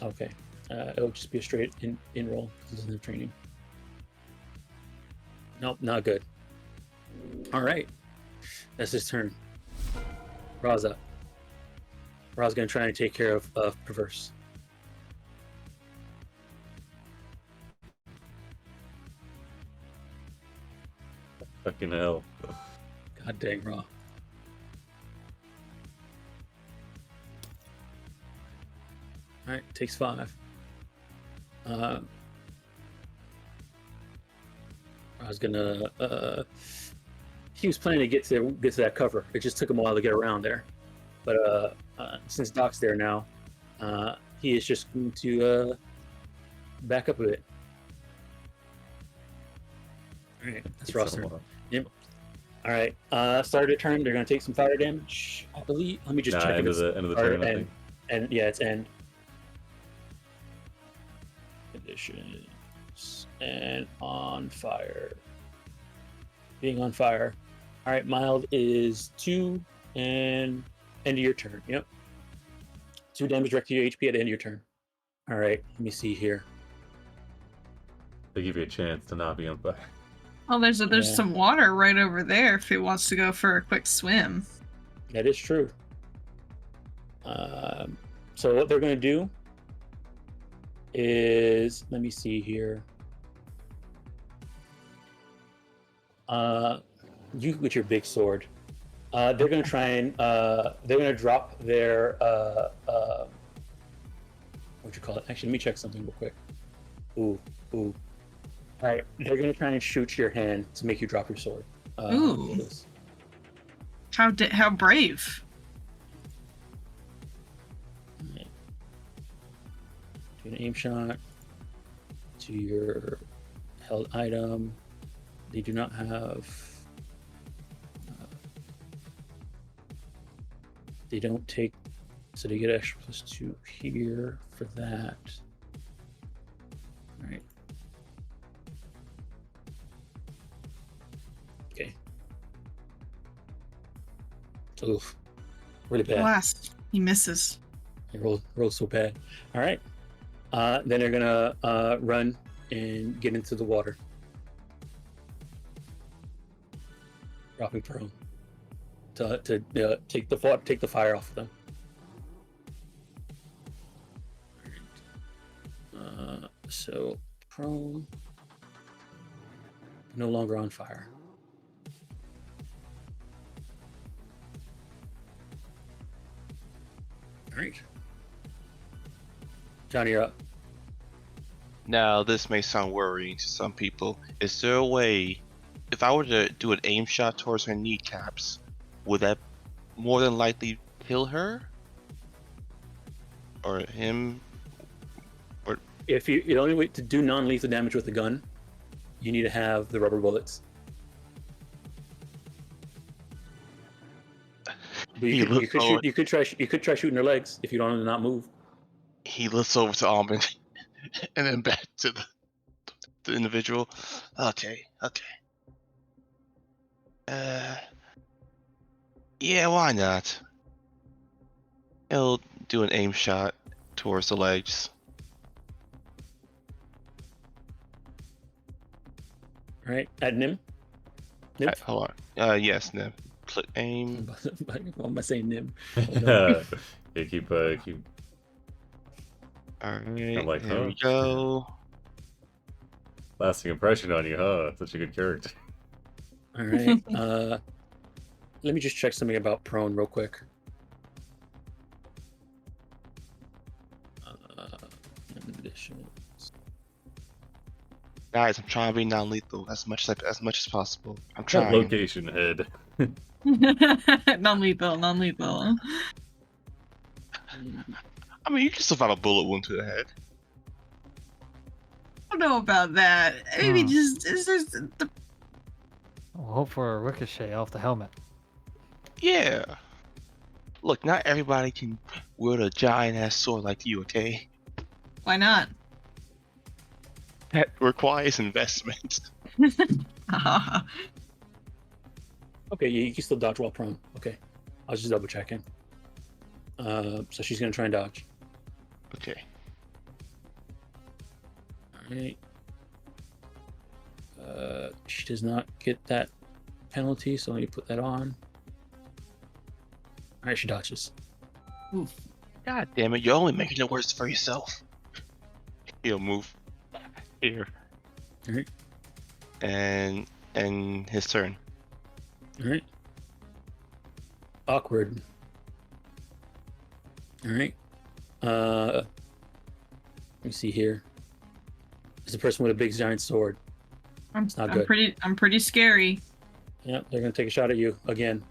Okay, it'll just be a straight in roll because it doesn't have training. Nope, not good. All right, that's his turn. Raza. Ra's gonna try and take care of Perverse. Fucking hell. God dang, Ra. Alright, takes 5. Ra's gonna he was planning to get to that cover. It just took him a while to get around there. But since Doc's there now, he is just going to back up a bit. All right, that's Ross' turn. Yep. All right, start of turn. They're going to take some fire damage, I believe. Let me just check. End of the turn. I think. And yeah, it's end. Conditions and on fire. Being on fire. All right, mild is 2 and end of your turn. Yep. 2 damage direct to your HP at the end of your turn. All right, let me see here. They give you a chance to not be on fire. Well, there's some water right over there if he wants to go for a quick swim. That is true. So what they're going to do is, let me see here. You with your big sword. They're going to try and they're going to drop their what you call it? Actually, let me check something real quick. Ooh. All right, they're going to try and shoot your hand to make you drop your sword. Ooh. How brave. Right. Do an aim shot to your held item. They do not have. They don't take, so they get extra +2 here for that. All right. Okay. Oof. Really bad. Blast. He misses. It rolls so bad. All right. Then they're gonna run and get into the water, dropping prone to take the fire off of them. So prone, no longer on fire. All right, Johnny, you're up. Now, this may sound worrying to some people. Is there a way, if I were to do an aim shot towards her kneecaps, would that more than likely kill her? Or him? If you the only way to do non-lethal damage with a gun, you need to have the rubber bullets. But you could try shooting their legs if you don't want to not move. He looks over to Almond and then back to the individual. Okay. Yeah, why not? He'll do an aim shot towards the legs. All right, at Nim. Nim. Hold on. Yes, Nim. Click aim. Why am I saying Nim? Yeah, keep. All right. I'm like, here we huh? go. Lasting impression on you, huh? Such a good character. All right. Let me just check something about prone real quick. Conditions. Guys, I'm trying to be non-lethal as much as possible. I'm That trying. location head. Non-lethal. I mean, you can survive a bullet wound to the head. I don't know about that. Maybe Hmm. it's just the We'll hope for a ricochet off the helmet. Yeah. Look, not everybody can wield a giant ass sword like you, okay? why not? That requires investment. Okay, you can still dodge while prone. Okay, I was just double checking. So she's gonna try and dodge. Okay. All right. She does not get that penalty, so let me put that on. All right, she dodges. Oof. God damn it, you're only making it worse for yourself. He'll move here. Alright. And his turn. All right. Awkward. All right. Let me see here. There's a person with a big giant sword. I'm not good. pretty scary. Yep, they're gonna take a shot at you again.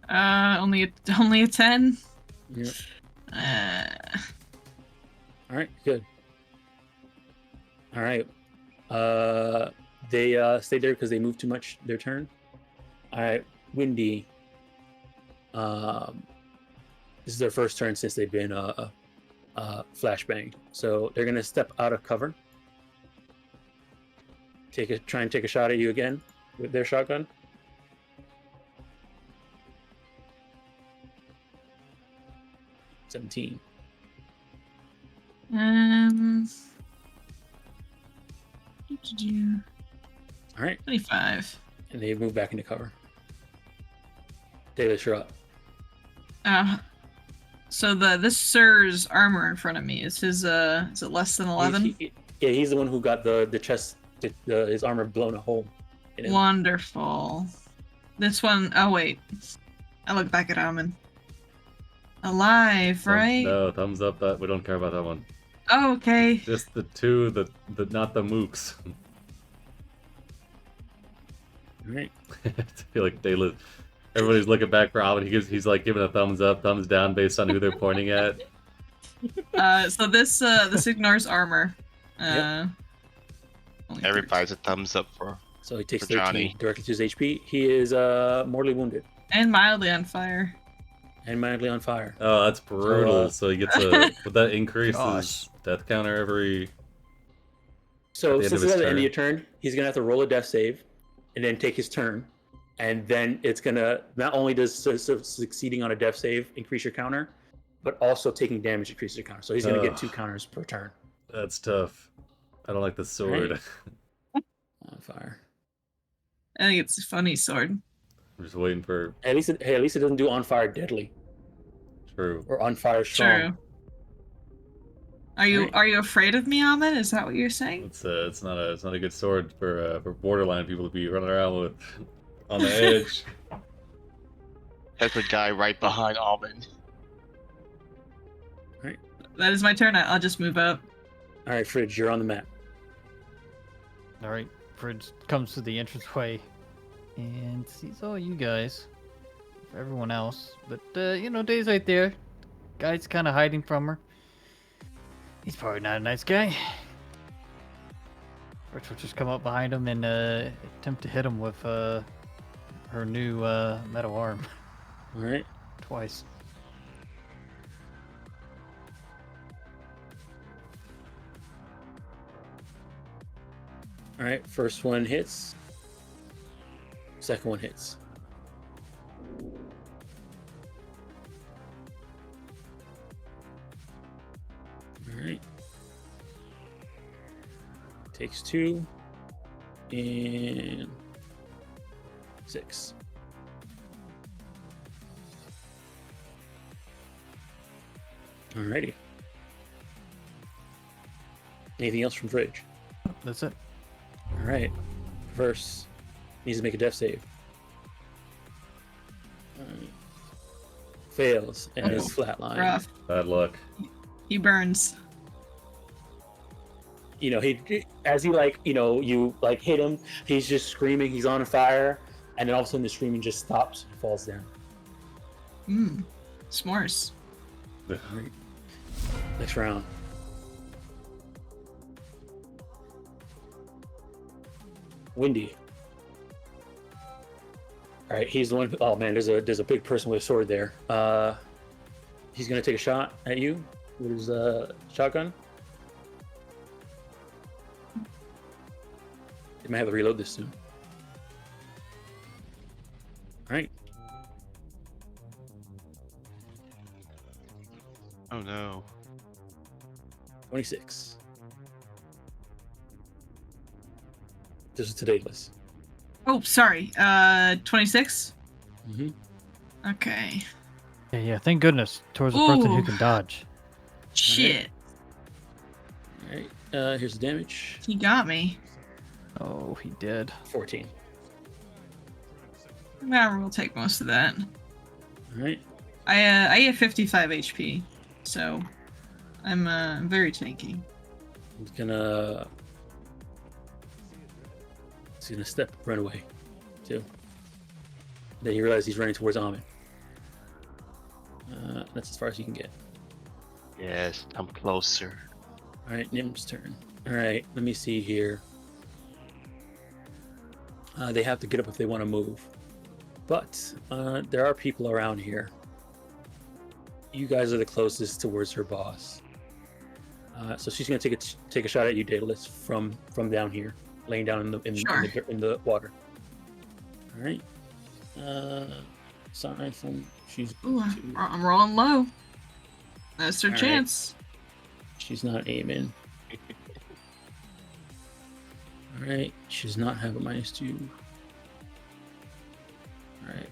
Only a 10. Yeah. Uh, All right, good. All right. They stay there because they move too much their turn. All right, Windy. This is their first turn since they've been flashbanged. So they're gonna step out of cover. Try and take a shot at you again with their shotgun. $17. All right, 25. and they move back into cover. Davis, you're up. So this Sir's armor in front of me is his. Is it less than 11? Yeah, he's the one who got the chest, his armor blown a hole in him. Wonderful. This one, oh wait. I look back at Almond. Alive, right? No, thumbs up. That we don't care about that one. Oh, okay. Just the two, the not the mooks. All right. I feel like everybody's looking back for Alvin. He's like giving a thumbs up, thumbs down based on who they're pointing at. So this ignores armor. Yep. Only Everybody's a thumbs up for. So he takes For Johnny. 13 directly to his HP. He is mortally wounded. 13. And mildly on fire. and madly on fire. Oh, that's brutal. So he gets a. Would that increase Gosh. his death counter every? So the end since of it's his at the end of your turn? turn, he's gonna have to roll a death save, and then take his turn, and then it's gonna not only does succeeding on a death save increase your counter, but also taking damage increases your counter. So he's gonna get 2 counters per turn. That's tough. I don't like the sword. Right. On fire. I think it's a funny sword. I'm just waiting for At least it doesn't do on fire deadly true. or on fire strong. True. Are you Right. are you afraid of me, Ahmed? Is that what you're saying? It's not a good sword for borderline people to be running around with on the edge. That's a guy right behind Alvin. That is my turn. I'll just move up. All right, Fridge, you're on the map. All right, Fridge comes to the entranceway and sees all you guys, everyone else. But Day's right there. Guy's kind of hiding from her. He's probably not a nice guy. Fridge will just come up behind him and attempt to hit him with her new metal arm All right. twice. All right. First one hits. Second one hits. All right. Takes 2 and 6. Alrighty. Anything else from Fridge? That's it. All right. Verse needs to make a death save. Fails and is flatline. Rough. Bad luck. He burns. He as he you hit him. He's just screaming. He's on fire, and then all of a sudden the screaming just stops and falls down. S'mores. Next round. Windy. All right, he's the one. Oh man, there's a big person with a sword there. He's gonna take a shot at you with his shotgun. He might have to reload this soon. All right. Oh no. 26. This is today's list. Oh, sorry. 26? Mm-hmm. Okay. Yeah. Thank goodness. Towards the person who Ooh. can dodge. Shit. All right. Here's the damage. He got me. Oh, he did. 14. Whatever, we'll take most of that. All right. I have 55 HP, so I'm very tanky. He's gonna run away, too. Then you realize he's running towards Ahmed. That's as far as you can get. Yes, I'm closer. All right, Nim's turn. All right, let me see here. They have to get up if they want to move, but there are people around here. You guys are the closest towards her boss, so she's gonna take a shot at you, Daedalus, from down here, laying down in the water. All right. Sorry, she's. Ooh, I'm rolling low. That's her All right. chance. She's not aiming. All right, she does not have a -2. All right.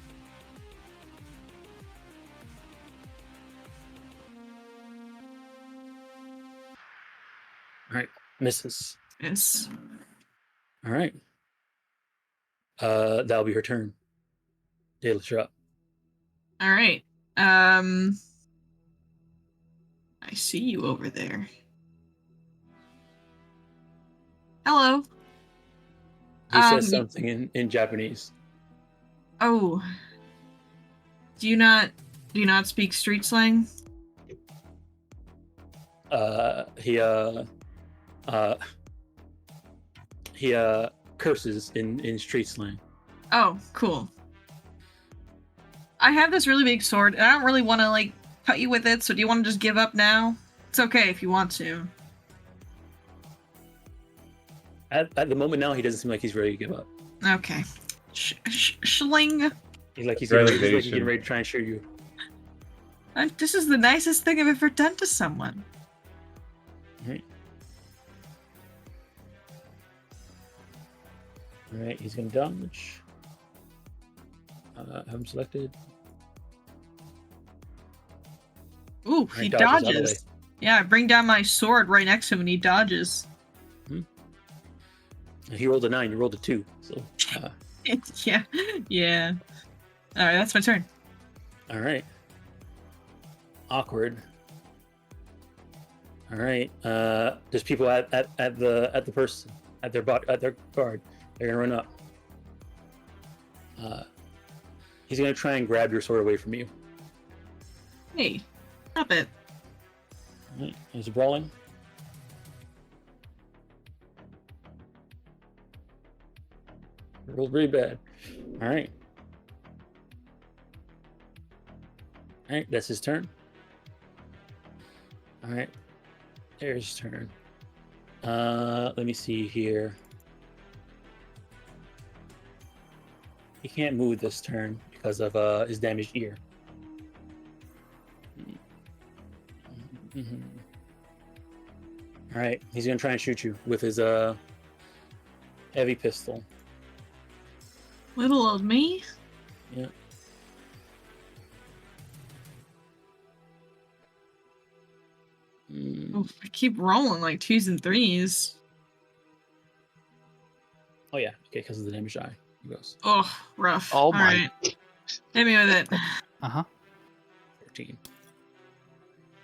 All right, misses. Yes. All right. That'll be her turn. Daedalus, you're up. All right. I see you over there. Hello. He says something in Japanese. Oh. Do you not speak street slang? He curses in street slang. Oh, cool. I have this really big sword, and I don't really want to like cut you with it. So do you want to just give up now? It's okay if you want to. At the moment now, he doesn't seem like he's ready to give up. Okay. Schling. He's like he's getting Relegation. ready to try and shoot you. This is the nicest thing I've ever done to someone. Alright. Alright, he's gonna dodge. Have him selected. Ooh, Alright, he dodges out of the dodges. Yeah, I bring down my sword right next to him and he dodges. way. He rolled a 9, you rolled a 2. So, Yeah. Yeah. Alright, that's my turn. alright. Awkward. Alright. There's people at the person, at their guard. They're gonna run up. He's gonna try and grab your sword away from you. Hey, stop it. Alright, he's brawling. Rolled really bad. Alright. Alright, that's his turn. Alright. There's his turn. Let me see here. He can't move this turn because of his damaged ear. Alright, he's gonna try and shoot you with his heavy pistol. Little old me? Yeah. Oh, I keep rolling like 2s and 3s. Oh yeah, okay, because of the damaged eye. He goes Oh, rough. Oh my. Alright. Hit me with it. Uh-huh. 14.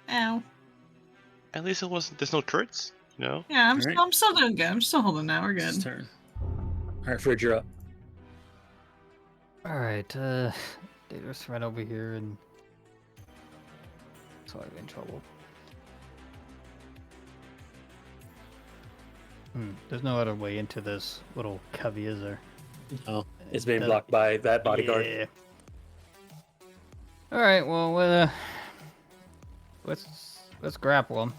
Ow. At least it wasn't. There's no crits, you know. Yeah, Alright. I'm still doing good. I'm still holding out. We're It's his good. turn. Alright, Fridge, you're up. Alright, Daedalus right over here and so I'm in trouble. There's no other way into this little cubby, is there? Oh, it's being That- blocked by that bodyguard. Yeah. Alright, well, let's grapple him.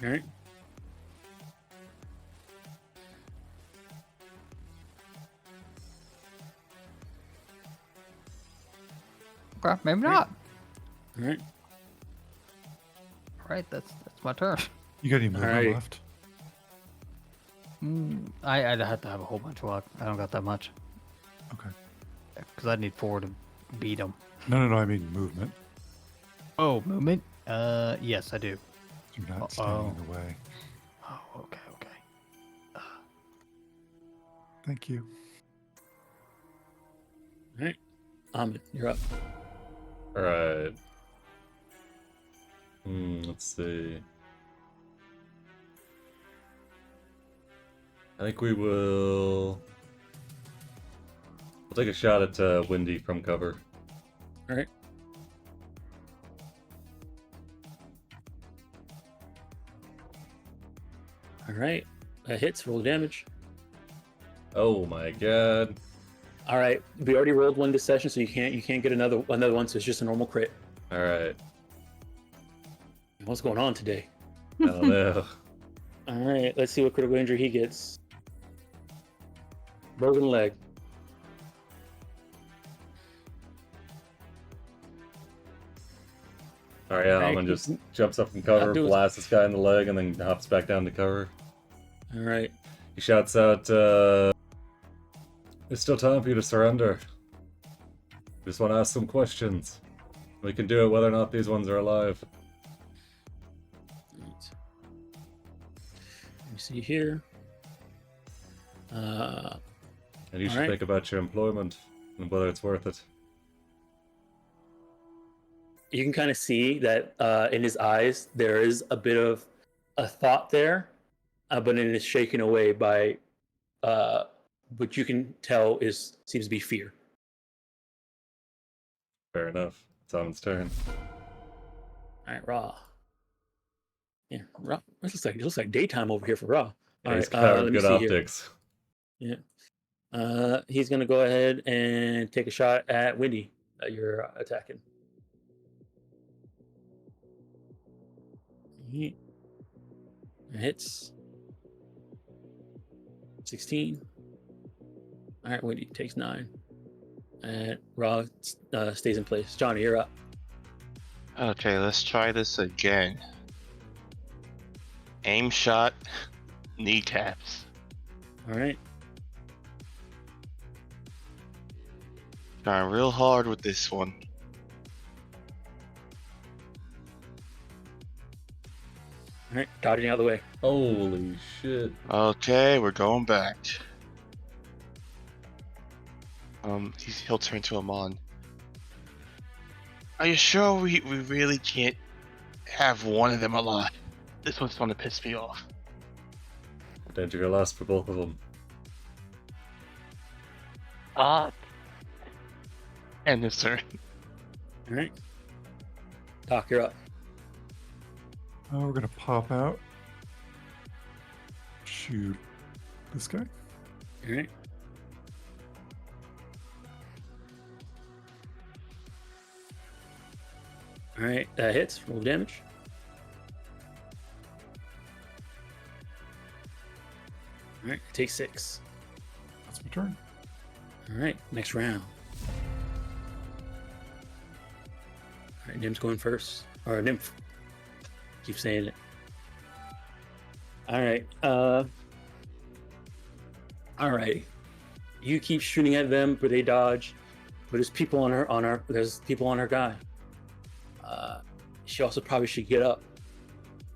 Alright. Okay, maybe Right. not. Alright. Alright, that's my turn. You got any movement Alrighty. left? I'd have to have a whole bunch of luck. I don't got that much. Okay. Because I'd need 4 to beat him. No, I mean movement. Oh, movement? Yes, I do. You're not standing in the way. Oh, okay. Thank you. Alright. Ahmed, you're up. Alright. Let's see. I think we'll take a shot at Windy from cover. Alright. Alright. That hits, roll damage. Oh my god. Alright. We already rolled one this session, so you can't get another one, so it's just a normal crit. Alright. What's going on today? I don't know. Alright, let's see what critical injury he gets. Broken leg. Alright, yeah, Alright, Almond just keep- jumps up from cover, do it. blasts this guy in the leg, and then hops back down to cover. Alright. He shouts out, "There's still time for you to surrender. Just want to ask some questions. We can do it whether or not these ones are alive." Let me see here. And you should Alright. think about your employment and whether it's worth it. You can kind of see that in his eyes there is a bit of a thought there, but it is shaken away by what you can tell seems to be fear. Fair enough. It's Almond's turn. All right, Raw. Yeah, Raw. It looks like daytime over here for Raw. Yeah, All he's right, got let me good see here. optics. Yeah. He's gonna go ahead and take a shot at Windy you're attacking. It hits. 16. All right, Wendy takes 9. And Raw stays in place. Johnny, you're up. Okay, let's try this again. Aim shot, kneecaps. All right. Trying real hard with this one. All right, dodging out of the way. Holy shit. Okay, we're going back. He'll turn to Amon. Are you sure we really can't have one of them alive? This one's gonna piss me off. Danger your last for both of them. End this turn. All right. Doc, you're up. We're gonna pop out. Shoot this guy. All right. All right, that hits. Roll damage. All right, take 6. That's my turn. All right, next round. All right, Nim's going first. Or Nymph. Keep saying it. All right. All right. You keep shooting at them, but they dodge. But there's people on her. There's people on her guy. She also probably should get up.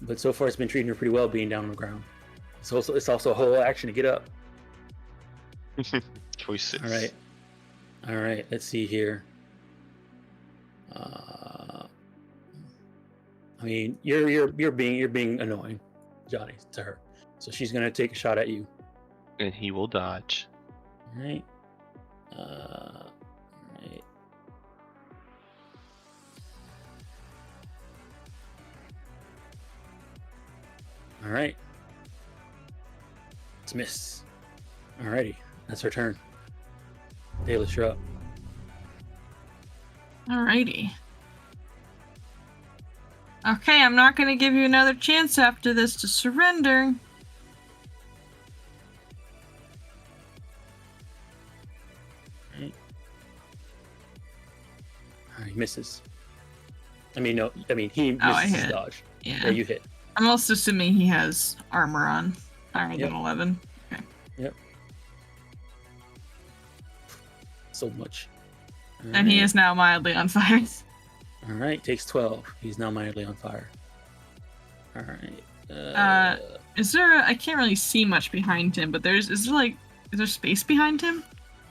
But so far, it's been treating her pretty well, being down on the ground. It's also a whole action to get up. Choices. All right. Let's see here. I mean, you're being annoying, Johnny, to her. So she's gonna take a shot at you. And he will dodge. All right. All right. All right. It's a miss. Alrighty, that's her turn. Dalis, you're up. Alrighty. Okay, I'm not gonna give you another chance after this to surrender. Right. He misses. I mean, no. I mean, he misses I his hit. dodge. Yeah. Yeah, you hit. I'm also assuming he has armor on. Higher Yep. than 11. Okay. Yep. So much. And he is now mildly on fire. All right, takes 12. He's now mildly on fire. All right. Is there? I can't really see much behind him, but is there space behind him?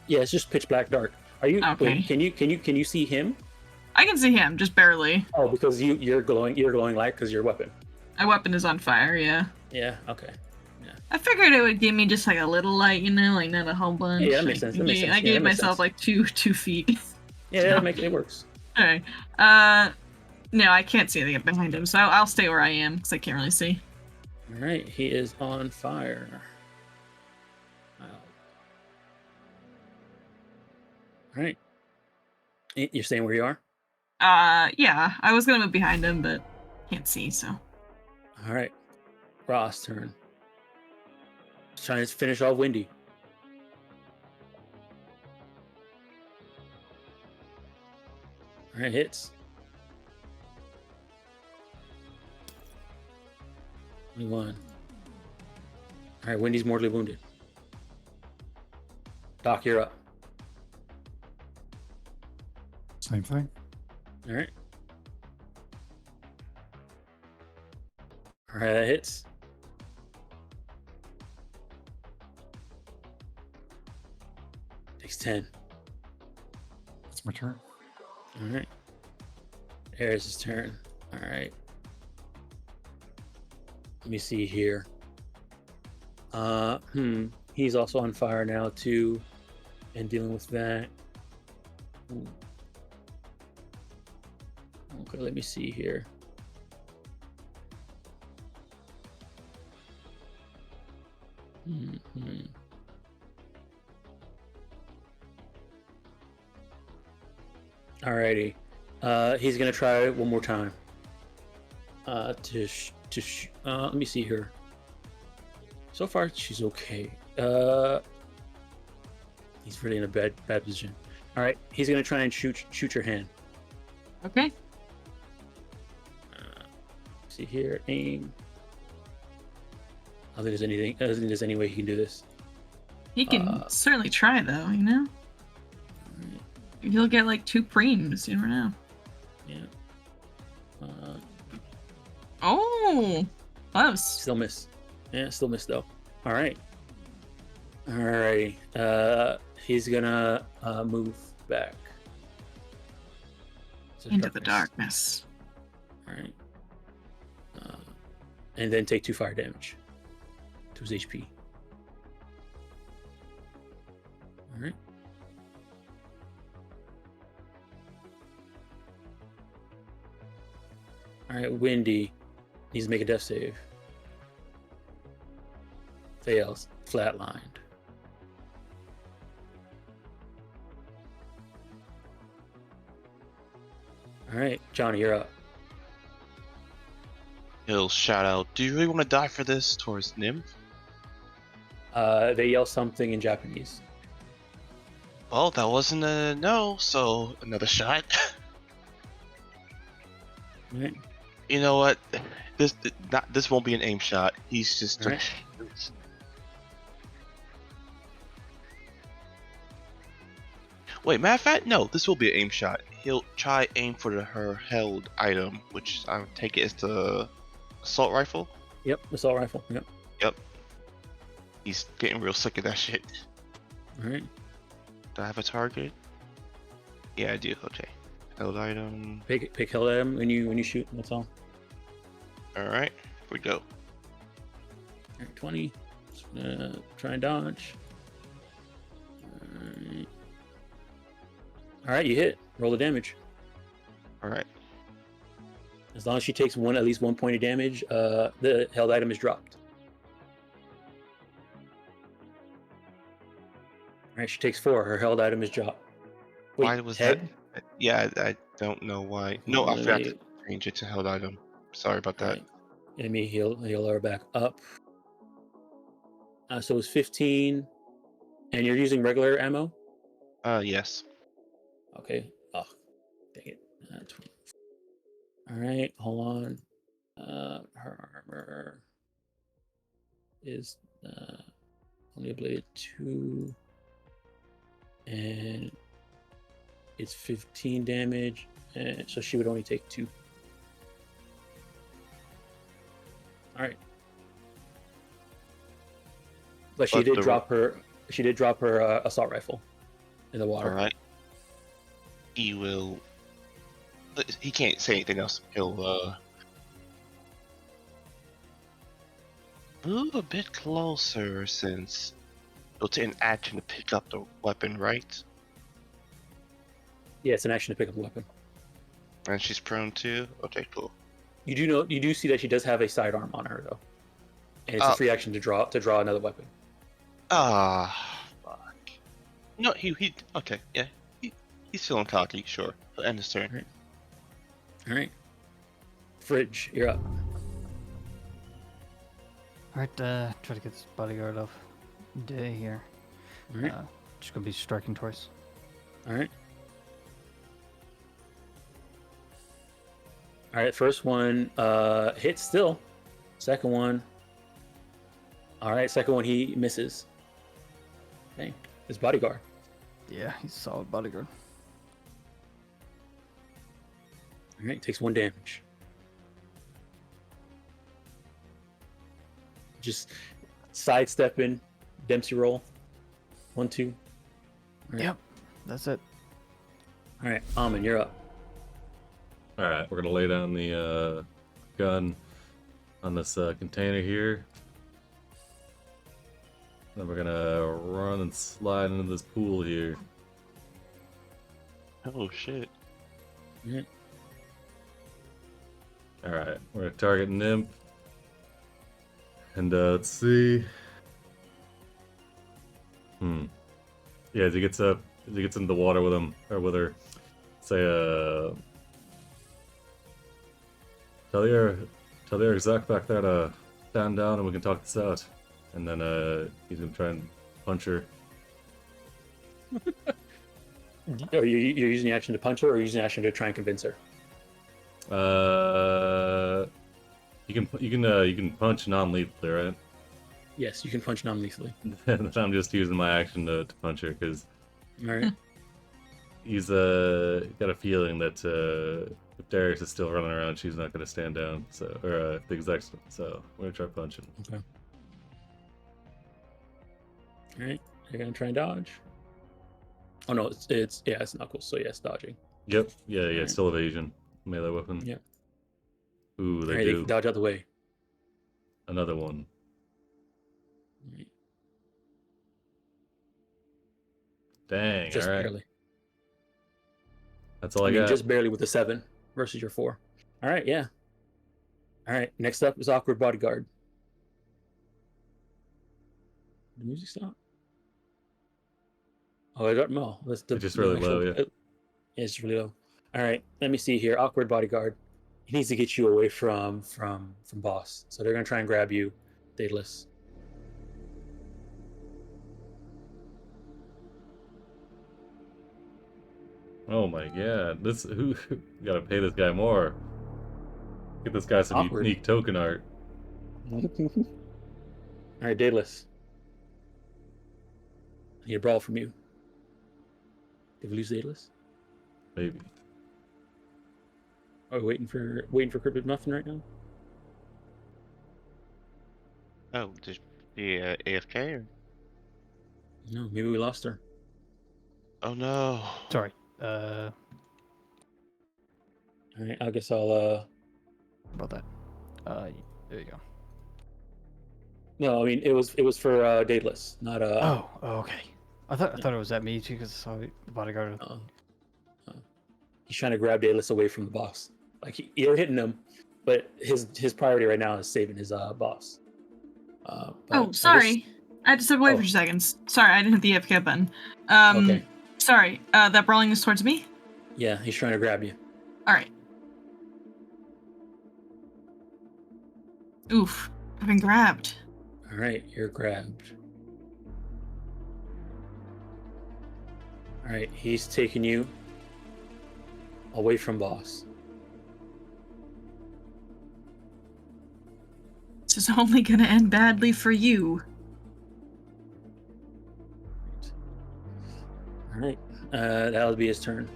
Yeah, it's just pitch black dark. Are you? Okay. Wait, can you see him? I can see him, just barely. Oh, because you're glowing light because your weapon. My weapon is on fire. Yeah. Yeah. Okay. I figured it would give me just like a little light, like not a whole bunch. Yeah, that makes sense. That makes sense. I Yeah, gave that makes myself sense. like 2 feet. Yeah, it works. Alright. No, I can't see anything behind him, so I'll stay where I am because I can't really see. All right, he is on fire. Wow. All right. You're staying where you are? Yeah, I was gonna move behind him, but can't see, so. All right. Ross' turn. Just trying to finish off Windy. All right, hits. 21. All right, Windy's mortally wounded. Doc, you're up. Same thing. All right. All right, that hits. Takes 10. That's my turn. All right. There's his turn. All right. Let me see here. He's also on fire now too, and dealing with that. Ooh. Okay, let me see here. All Alrighty. He's gonna try one more time. Let me see here. So far, she's okay. He's really in a bad position. All right, he's gonna try and shoot your hand. Okay. See here, aim. I don't think there's any way he can do this. He can certainly try, though, you know? He'll get like 2 preems, you never know. Yeah. Oh! Close. Still miss. Yeah, still miss, though. All right. Alrighty. He's gonna move back. Into the darkness. Alright. And then take 2 fire damage to his HP. Alright. Alright, Windy needs to make a death save. Fails. Flatlined. Alright, Johnny, you're up. He'll shout out, "Do you really want to die for this?" towards Nymph. They yell something in Japanese. Well, that wasn't a no, so another shot. Alright. You know what? This won't be an aim shot. He's just. Alright. Wait, matter of fact, no. This will be an aim shot. He'll try aim for her held item, which I would take it as the assault rifle. Yep, assault rifle. Yep. Yep. He's getting real sick of that shit. Alright. Do I have a target? Yeah, I do. Okay. Held item. Pick hell at him when you shoot, that's all. Alright, here we go. Alright, 20. Try and dodge. Alright, you hit. Roll the damage. Alright. As long as she takes at least 1 point of damage, the held item is dropped. Alright, she takes 4. Her held item is dropped. Wait, Why was head? that? Yeah, I don't know why. No, I forgot to change it to held item. Sorry about that. Alright. Let me heal her back up. So it's 15. And you're using regular ammo? Yes. Okay. Oh, dang it. 20. Alright, hold on. Her armor is only a blade 2. And it's 15 damage. And so she would only take 2. Alright. But she did drop her assault rifle in the water. Alright. He will. He can't say anything else. He'll move a bit closer since he'll take an action to pick up the weapon, right? Yeah, it's an action to pick up a weapon. And she's prone too. Okay, cool. You do see that she does have a sidearm on her though, and it's a free action to draw another weapon. Ah, fuck. No, he. Okay, yeah. He's feeling cocky. Sure. He'll end his turn. All right. Fridge, you're up. Alright, try to get this bodyguard off day here. All right. Just gonna be striking twice. All right. All right. First one hits still. Second one. All right. Second one he misses. Okay. His bodyguard. Yeah, he's a solid bodyguard. All right. Takes 1 damage. Just sidestepping. Dempsey roll. 1, 2. All right. Yep, that's it. All right. Almond, you're up. Alright, we're gonna lay down the gun on this container here. Then we're gonna run and slide into this pool here. Oh shit. Yeah. Alright, we're gonna target Nymph. And let's see. Yeah, as he gets into the water with him, or with her, say, tell your exec back there to stand down and we can talk this out. And then he's gonna try and punch her. Are you're using the action to punch her, or using the action to try and convince her? You can punch non-lethally, right? Yes, you can punch non-lethally. And I'm just using my action to punch her because All right. he's got a feeling that if Darius is still running around, she's not gonna stand down. So, or if the exec's, so we're gonna try punching. Okay. All right. You're gonna try and dodge. Oh no, it's knuckles. So yes, dodging. Yep. Yeah. Alright. Still evasion. Melee weapon. Yeah. Ooh, All they right, do. dodge out the way. Another one. All right. Dang. Just all right. barely. That's all I I mean, got. just barely with the 7 versus your 4. All right, yeah. All right, next up is awkward bodyguard. The music stop. Oh, I don't know. That's It's just really low, yeah. It's really low. All right, let me see here. Awkward bodyguard. He needs to get you away from boss. So they're gonna try and grab you, Daedalus. Oh my god. This who gotta pay this guy more. Get this guy some Awkward. unique token art. All right, Daedalus. I need a brawl from you. Did we lose Daedalus? Maybe. Are we waiting for Cryptid Muffin right now? Oh, did the AFK? Or? No, maybe we lost her. Oh no. Sorry. All right, I guess I'll About that. There you go. No, I mean it was for Daedalus, not Oh, okay. I thought it was at me too because I saw the bodyguard. he's trying to grab Daedalus away from the boss. Like you're hitting him, but his priority right now is saving his boss. But Oh, I guess- sorry. I had to step away Oh. for 2 seconds. Sorry, I didn't hit the AFK button. Okay. Sorry. That brawling is towards me? Yeah, he's trying to grab you. Alright. Oof. I've been grabbed. All right, you're grabbed. All right, he's taking you away from boss. This is only gonna end badly for you. All right, that'll be his turn.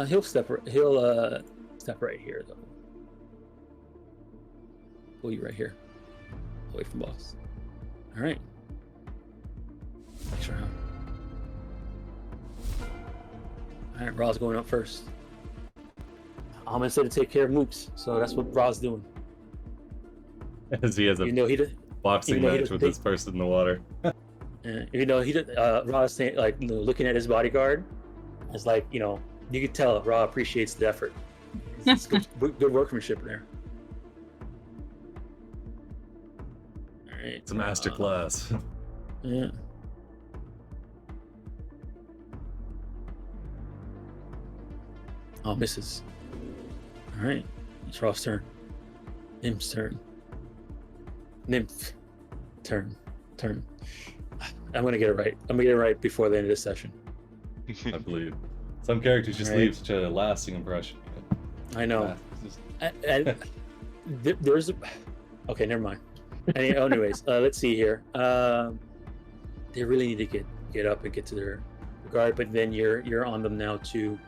He'll step right here though. Pull you right here, away from boss. All right. Next round. All right, Ra's going up first. I'm gonna say to take care of mooks, so that's what Ra's doing. As he has a Even though he did, boxing even though he match doesn't with take- this person in the water. even though he did, Ra's saying, like, you know, looking at his bodyguard, it's like, you know, you could tell Ra appreciates the effort. It's good workmanship there. All right, It's a master class. Yeah. Oh, misses. All right, it's Ross' turn. Nymph's turn. Nymph. Turn. I'm gonna get it right. I'm gonna get it right before the end of this session. I believe. Some characters just Right. leave such a lasting impression. I know. Ah, it's just- And there's okay, never mind. Anyways, let's see here. They really need to get up and get to their guard, but then you're on them now too.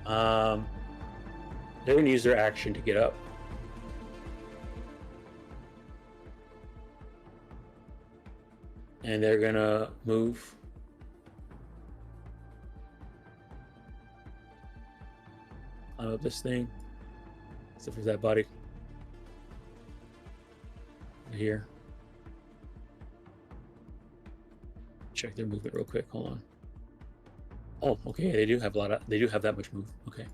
They're gonna use their action to get up. And they're gonna move. Climb up this thing. Except for that body. Right here. Check their movement real quick. Hold on. Oh, okay. They do have that much move. Okay.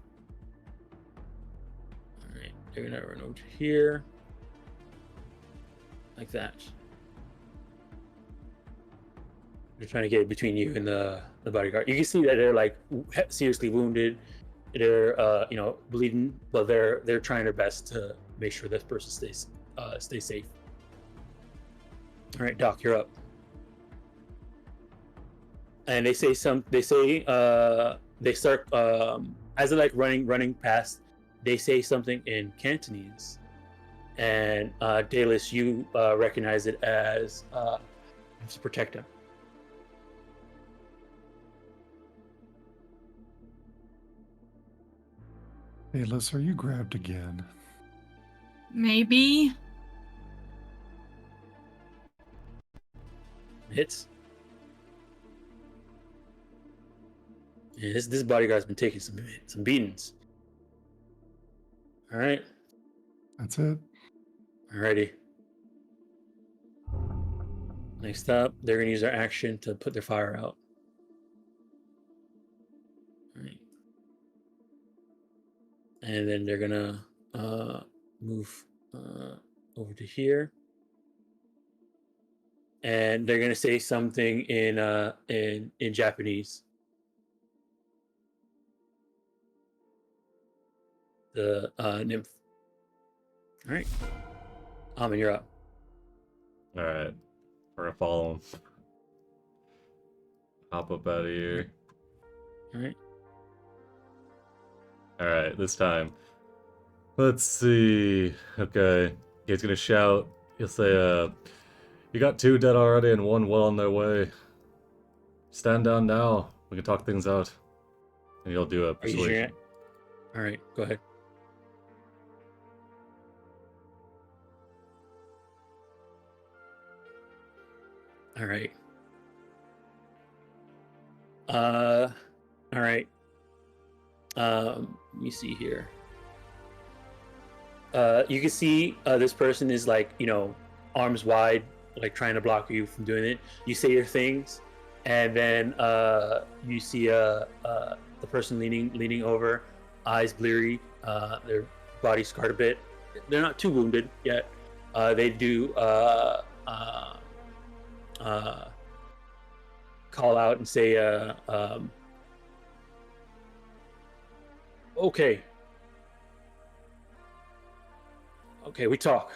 Alright. They're gonna run over to here. Like that. They're trying to get between you and the bodyguard. You can see that they're like seriously wounded. They're bleeding, but they're trying their best to make sure this person stays safe. All right, Doc, you're up. And they start as they're like running past. They say something in Cantonese, and Daedalus, you recognize it as to protect him. Hey, Liz, are you grabbed again? Maybe. Hits. Yeah, this bodyguard's been taking some beatings. All right. That's it. Alrighty. Next up, they're gonna use their action to put their fire out. All right. And then they're gonna move over to here. And they're gonna say something in Japanese. The nymph. All right. And you're up. All right, we're gonna follow him. Hop up out of here. All right. All right, this time. Let's see. Okay, he's gonna shout. He'll say, "You got 2 dead already and 1 well on their way. Stand down now. We can talk things out." And he'll do a Are you persuasion. All right, go ahead. All right. All right. Let me see here. You can see this person is like, arms wide, like trying to block you from doing it. You say your things, and then you see the person leaning over, eyes bleary, their body scarred a bit. They're not too wounded yet. They do call out and say, okay, we talk.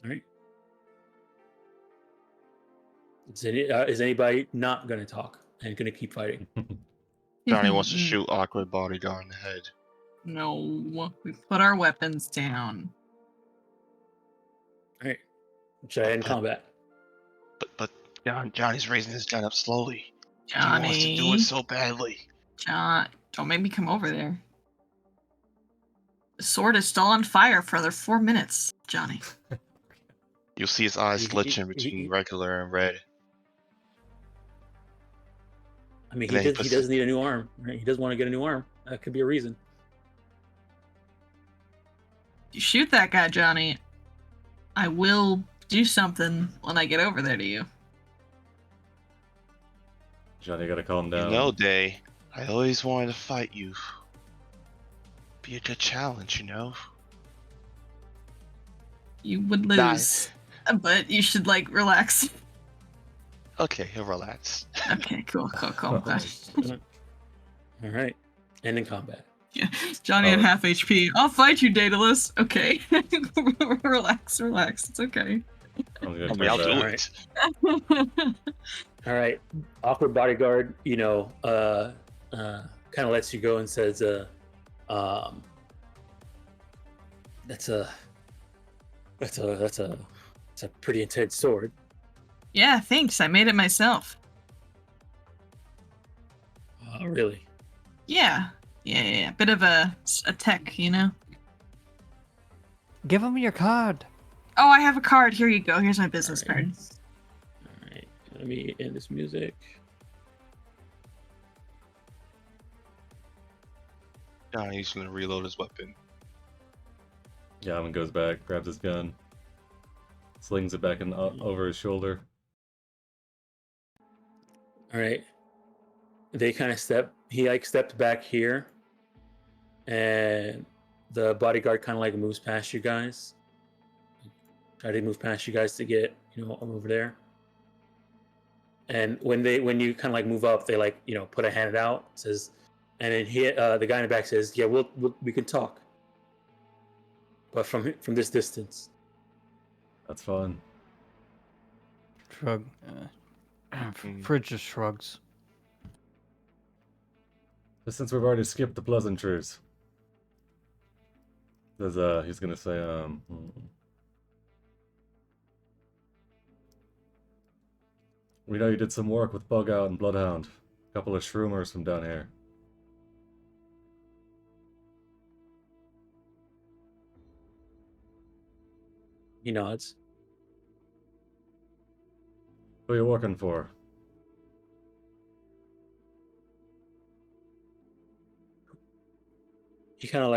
All right. Is anybody not going to talk and going to keep fighting? Johnny wants to shoot awkward bodyguard in the head. No, we put our weapons down. All right. Should I end combat? But Johnny's raising his gun up slowly. Johnny. He wants to do it so badly. John, don't make me come over there. The sword is still on fire for another 4 minutes, Johnny. You'll see his eyes glitching between regular and red. I mean, he does need a new arm, right? He does want to get a new arm. That could be a reason. You shoot that guy, Johnny. I will do something when I get over there to you. Johnny, you gotta calm down. You know, Day, I always wanted to fight you. Be a good challenge, You would lose, but you should, relax. Okay, he'll relax. Okay, cool. All right. End in combat. Yeah, Johnny at half HP. I'll fight you, Daedalus. Okay. Relax. It's okay. I'll do it. All right. Awkward bodyguard, kind of lets you go and says, that's a pretty intense sword. Yeah, thanks. I made it myself. Really? Yeah. Bit of a tech, Give him your card. Oh, I have a card. Here you go. Here's my business card. All right. Let me end this music. Johnny's gonna reload his weapon. Yaman goes back, grabs his gun, slings it back over his shoulder. All right. They kind of stepped back here, and the bodyguard kind of moves past you guys, try to move past you guys to get over there. And when you kind of like move up, they like put a hand out, says, and then the guy in the back says, "Yeah, we can talk, but from this distance." That's fine. Shrug. Fridge just shrugs. Just since we've already skipped the pleasantries. There's he's gonna say we know you did some work with Bug Out and Bloodhound. A couple of Shroomers from down here. He nods. Who are you working for? He kind of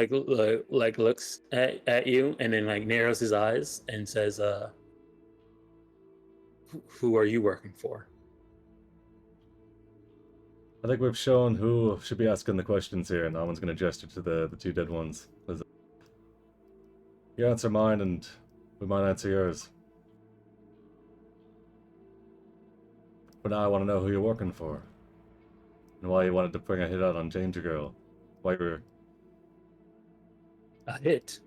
like looks at you and then like narrows his eyes and says, "Who are you working for?" I think we've shown who should be asking the questions here, and Alman's gonna gesture to the two dead ones. You answer mine, and we might answer yours. But now I want to know who you're working for, and why you wanted to bring a hit out on Danger Girl. Why you're... A hit.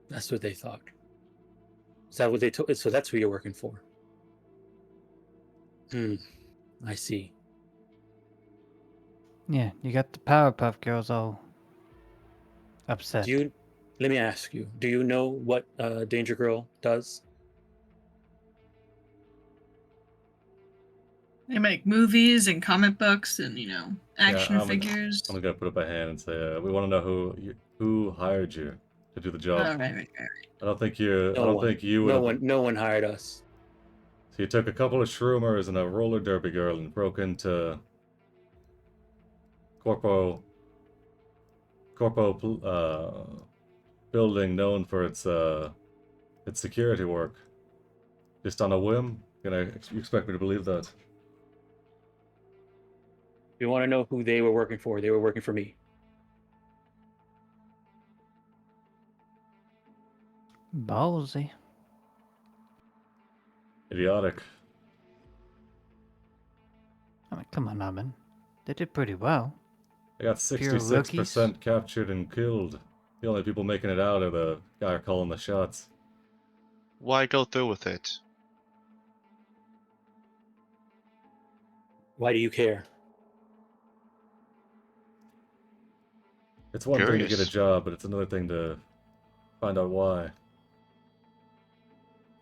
That's what they thought. Is that what they told? So that's who you're working for. I see. Yeah, you got the Powerpuff Girls all upset. Let me ask you, do you know what Danger Girl does? They make movies and comic books and action figures. I'm gonna put up a hand and say, we want to know who hired you to do the job. Oh, right. I don't think you would. No one hired us. So you took a couple of Shroomers and a roller derby girl and broke into Corpo building known for its security work. Just on a whim? You expect me to believe that? If you want to know who they were working for, they were working for me. Ballsy. Idiotic. I mean, come on, Alman. They did pretty well. They got 66% captured and killed. The only people making it out are the guy calling the shots. Why go through with it? Why do you care? It's one thing to get a Curious. job, but it's another thing to find out why.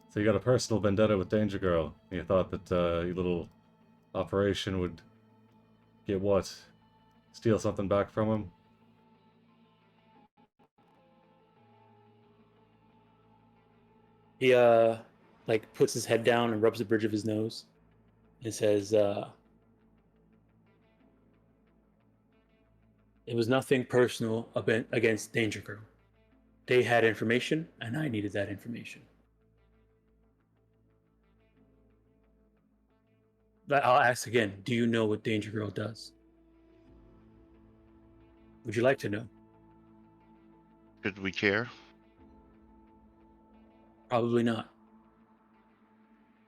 So you got a personal vendetta with Danger Girl. You thought that your little operation would get what? Steal something back from him? He like puts his head down and rubs the bridge of his nose and says, it was nothing personal against Danger Girl. They had information and I needed that information. But I'll ask again, do you know what Danger Girl does? Would you like to know? Should we care? Probably not.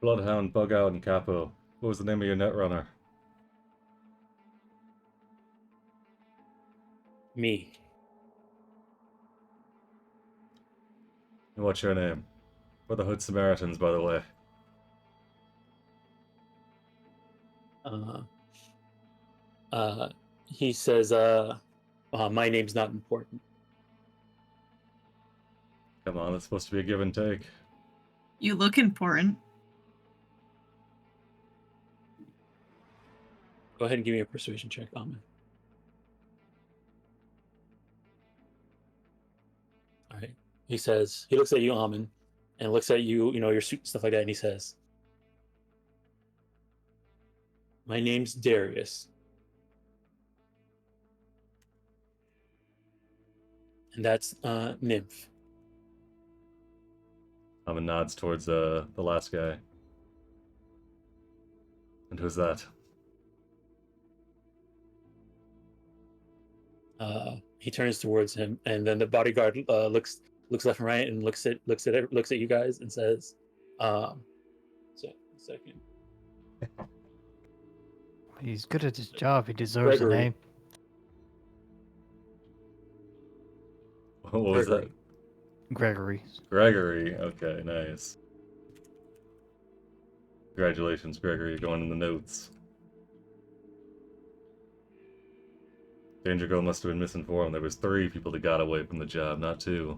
Bloodhound, Bug Out, and Capo. What was the name of your netrunner? Me. And what's your name? We're the Hood Samaritans, by the way. He says, my name's not important. Come on, it's supposed to be a give and take. You look important. Go ahead and give me a persuasion check, Ahmed. All right. He says, he looks at you, Ahmed, and looks at you, your suit and stuff like that, and he says, my name's Darius. And that's Nymph. Alman nods towards the last guy. And who's that? He turns towards him, and then the bodyguard looks looks left and right, and looks at you guys, and says, second. He's good at his job. He deserves a Gregory. name. What was that? Gregory. Gregory. Okay, nice. Congratulations, Gregory. You're going in the notes. Danger Girl must have been misinformed. There was 3 people that got away from the job, not 2.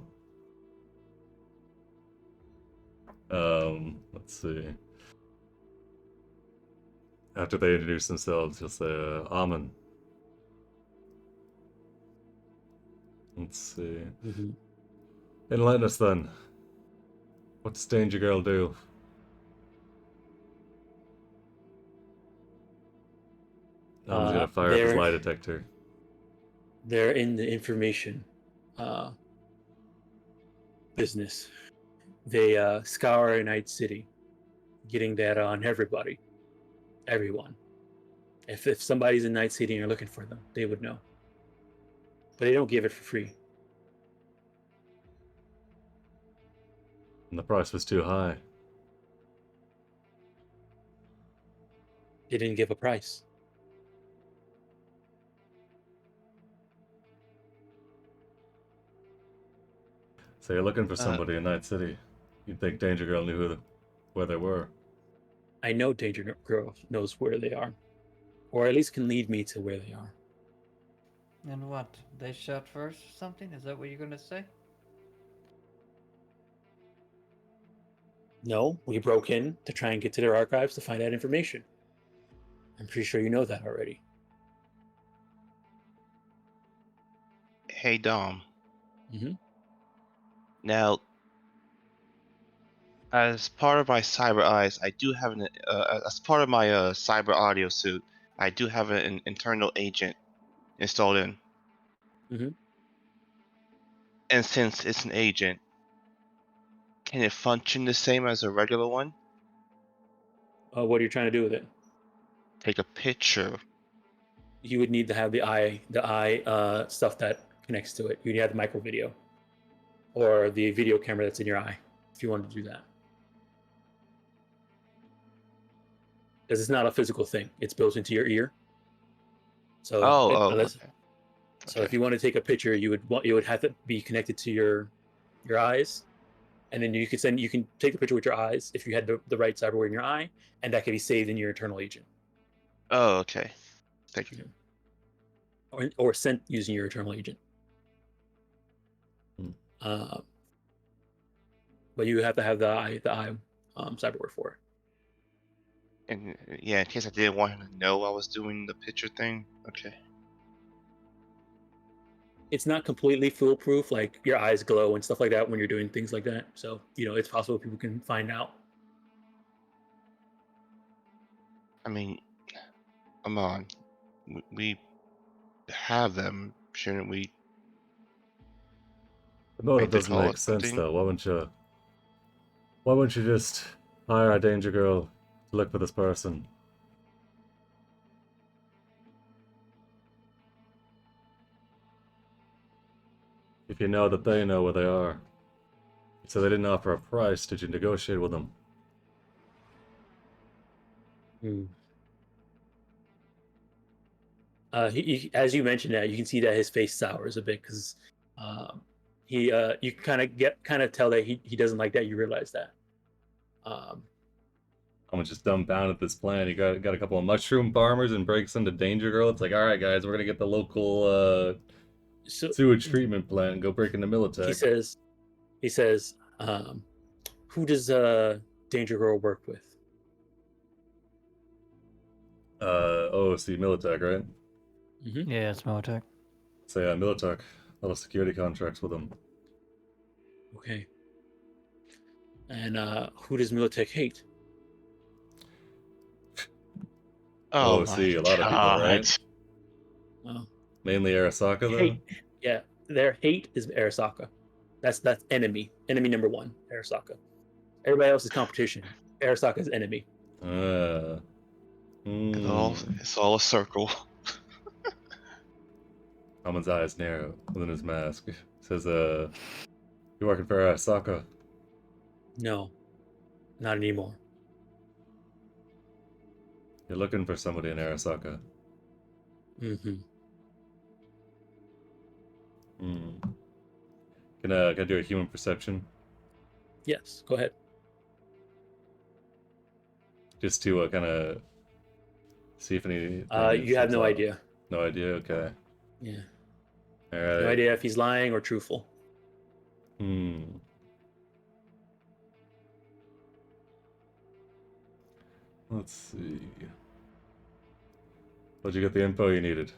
Let's see. After they introduce themselves, you'll say, Amen. Let's see. Mm-hmm. Enlighten us then. What does Danger Girl do? Amen's gonna fire up his lie detector. They're in the information business. They scour Night City, getting data on everybody, everyone. If somebody's in Night City and you're looking for them, they would know. But they don't give it for free. And the price was too high. They didn't give a price. So you're looking for somebody in Night City. You'd think Danger Girl knew where they were. I know Danger Girl knows where they are, or at least can lead me to where they are. And what? They shot first or something? Is that what you're gonna say? No, we broke in to try and get to their archives to find out information. I'm pretty sure you know that already. Hey, Dom. Mm-hmm. Now, as part of my cyber eyes, I do have as part of my cyber audio suit, I do have an internal agent installed in. Mm-hmm. And since it's an agent, can it function the same as a regular one? What are you trying to do with it? Take a picture. You would need to have the eye stuff that connects to it. You'd have the micro video, or the video camera that's in your eye, if you wanted to do that. Because it's not a physical thing; it's built into your ear. So, Okay. So if you want to take a picture, you would have to be connected to your eyes, and then you can take the picture with your eyes if you had the right cyberware in your eye, and that can be saved in your internal agent. Oh, okay. Thank you. Or sent using your internal agent. But you have to have the eye cyberware for it. And yeah, in case I didn't want him to know I was doing the picture thing. Okay. It's not completely foolproof, like your eyes glow and stuff like that when you're doing things like that. So, it's possible people can find out. I mean, come on. We have them, shouldn't we? The motive Make the doesn't call make or sense something? though. Why wouldn't you just hire a Danger Girl to look for this person? If you know that they know where they are. So they didn't offer a price, did you negotiate with them? He, as you mentioned that, you can see that his face sours a bit because you kind of tell that he doesn't like that. You realize that. I'm just dumbfounded at this plan. You got a couple of mushroom farmers and breaks into Danger Girl. It's like, all right, guys, we're gonna get the local sewage treatment plant and go break into Militech. He says, who does Danger Girl work with? OOC Militech, right? Mm-hmm. Yeah, it's Militech. So yeah, Militech. A lot of security contracts with them. Okay. And who does Militech hate? Oh, OOC, my a lot of people, right? Oh. Mainly Arasaka, though? Yeah, their hate is Arasaka. That's enemy. Enemy number 1, Arasaka. Everybody else is competition. Arasaka is enemy. It's all a circle. Amon's eyes narrow within his mask. Says, You working for Arasaka? No, not anymore. You're looking for somebody in Arasaka. Mm-hmm. Hmm. Can I do a human perception? Yes, go ahead. Just to kind of see if anything You have seems no off. idea. No idea. Okay. Yeah, All no right. idea if he's lying or truthful. Hmm. Let's see. Did you get the info you needed?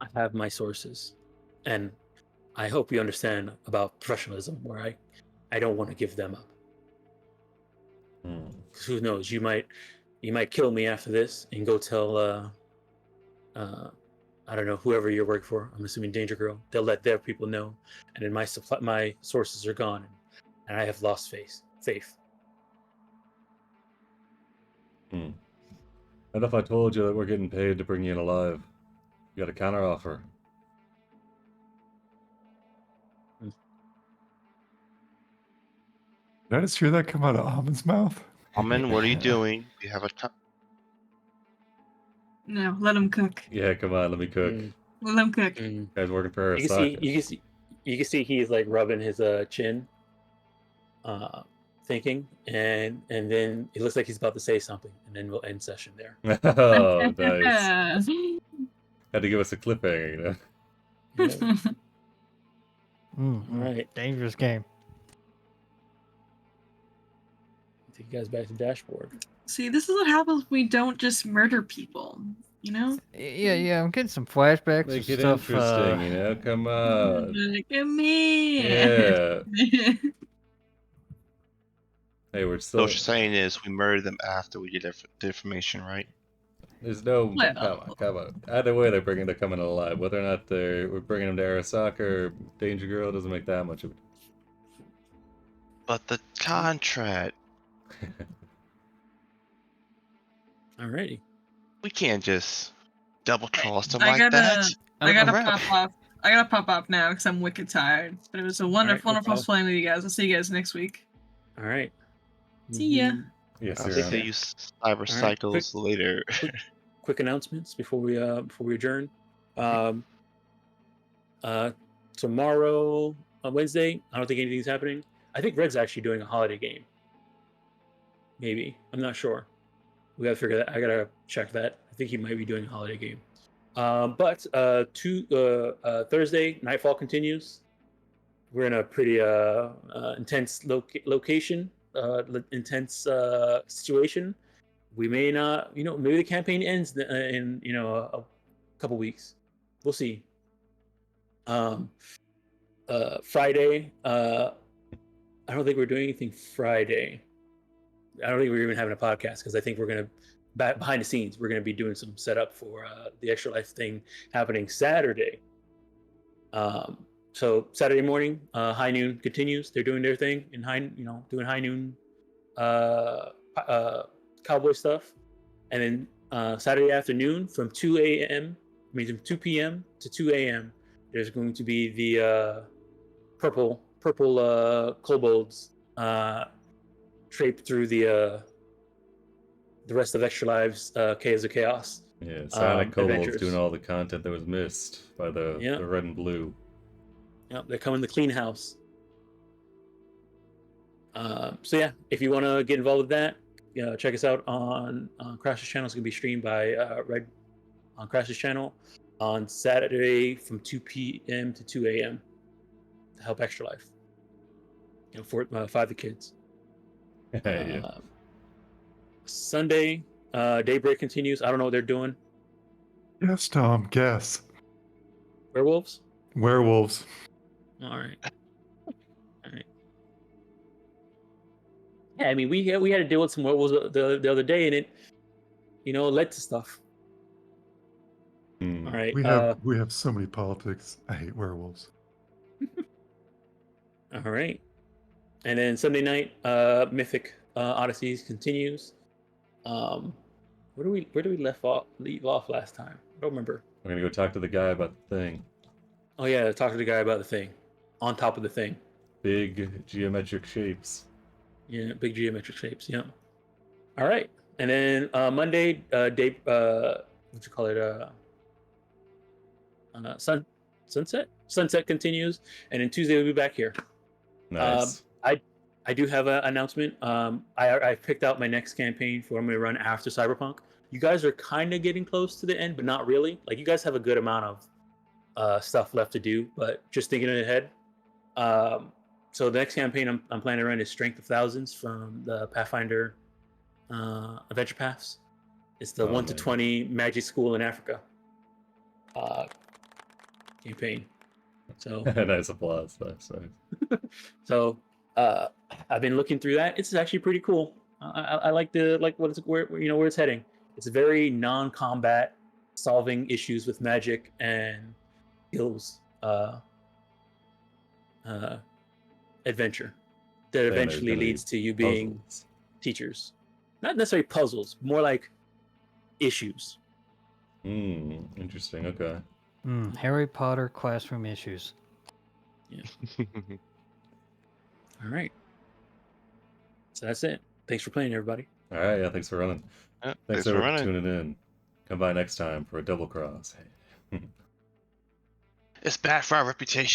I have my sources, and I hope you understand about professionalism, where I don't want to give them up. Hmm. 'Cause who knows? You might kill me after this and go tell I don't know, whoever you're working for. I'm assuming Danger Girl. They'll let their people know, and then my sources are gone, and I have lost faith. Hmm. And if I told you that we're getting paid to bring you in alive, you got a counter offer. Did I just hear that come out of Almond's mouth? Almond, what are you doing? You have a No, let him cook. Yeah, come on, let me cook. Let him cook. Guys working for You Arasaka. can see he's like rubbing his chin, thinking, and then it looks like he's about to say something, and then we'll end session there. Oh, nice. Had to give us a cliffhanger, you know. Yeah. Mm-hmm. All right, Dangerous game. take you guys back to dashboard. See, this is what happens when we don't just murder people, you know? Yeah, I'm getting some flashbacks Make of it stuff. interesting, you know. Come on. Look at me. Yeah. Hey, we're So still. what you're saying is we murdered them after we did the information, right? There's no. Well. Come on. Either way, they're coming alive. Whether or not we're bringing them to Arasaka or Danger Girl doesn't make that much of a. But the contract, Alrighty. we can't just double cross them I like that. gotta Crap. pop off. I gotta pop off now because I'm wicked tired. But it was a wonderful, no wonderful problem. playing with you guys. I'll see you guys next week. All right. See ya. Yes, I'll you're see on. you cyberpsychos later. Quick announcements before we adjourn. Tomorrow on Wednesday, I don't think anything's happening. I think Red's actually doing a holiday game. Maybe, I'm not sure. We gotta figure that. I gotta check that. I think he might be doing a holiday game. But Thursday, Nightfall continues. We're in a pretty intense location, intense situation. We may not, maybe the campaign ends in a couple weeks. We'll see. Friday, I don't think we're doing anything Friday. I don't think we're even having a podcast because I think we're gonna behind the scenes we're gonna be doing some setup for the Extra Life thing happening Saturday. So Saturday morning, high noon continues. They're doing their thing in doing high noon cowboy stuff, and then Saturday afternoon from 2 a.m. I mean from 2 p.m. to 2 a.m. There's going to be the purple kobolds traipse through the rest of Extra Lives Chaos of Chaos. Yeah, Sonic Kobold's adventures. doing all the content that was missed by the red and blue. Yep, they're coming to clean house. So yeah, if you want to get involved with that, check us out on Crash's channel. It's gonna be streamed by Red on Crash's channel on Saturday from 2 p.m. to 2 a.m. to help Extra Life. For the kids. Yeah. Sunday, Daybreak continues. I don't know what they're doing. Yes, Tom, guess. Werewolves? Werewolves. All right. Yeah, I mean, we had to deal with some werewolves the other day, and it, led to stuff. All right. We have so many politics. I hate werewolves. All right. And then Sunday night, Mythic Odysseys continues. Where do we leave off last time? I don't remember. We're gonna go talk to the guy about the thing. Oh yeah, talk to the guy about the thing. On top of the thing. Big geometric shapes. Yeah, big geometric shapes. Yeah. All right, and then Monday, day, what you call it? Sunset continues, and then Tuesday we'll be back here. Nice. I do have an announcement. I picked out my next campaign for what I'm going to run after Cyberpunk. You guys are kind of getting close to the end, but not really. Like you guys have a good amount of stuff left to do, but just thinking ahead. So the next campaign I'm planning to run is Strength of Thousands from the Pathfinder Adventure Paths. It's the 1 to 20 magic school in Africa campaign. So Nice applause. Nice. so I've been looking through that. It's actually pretty cool. I like where it's heading. It's a very non-combat, solving issues with magic and skills adventure that eventually leads to you being teachers. Not necessarily puzzles, more like issues. Interesting. Okay. Harry Potter classroom issues. Yeah. All right. So that's it. Thanks for playing, everybody. All right. Yeah. Thanks for running. Thanks for everyone running. for tuning in. Come by next time for a double cross. It's bad for our reputation.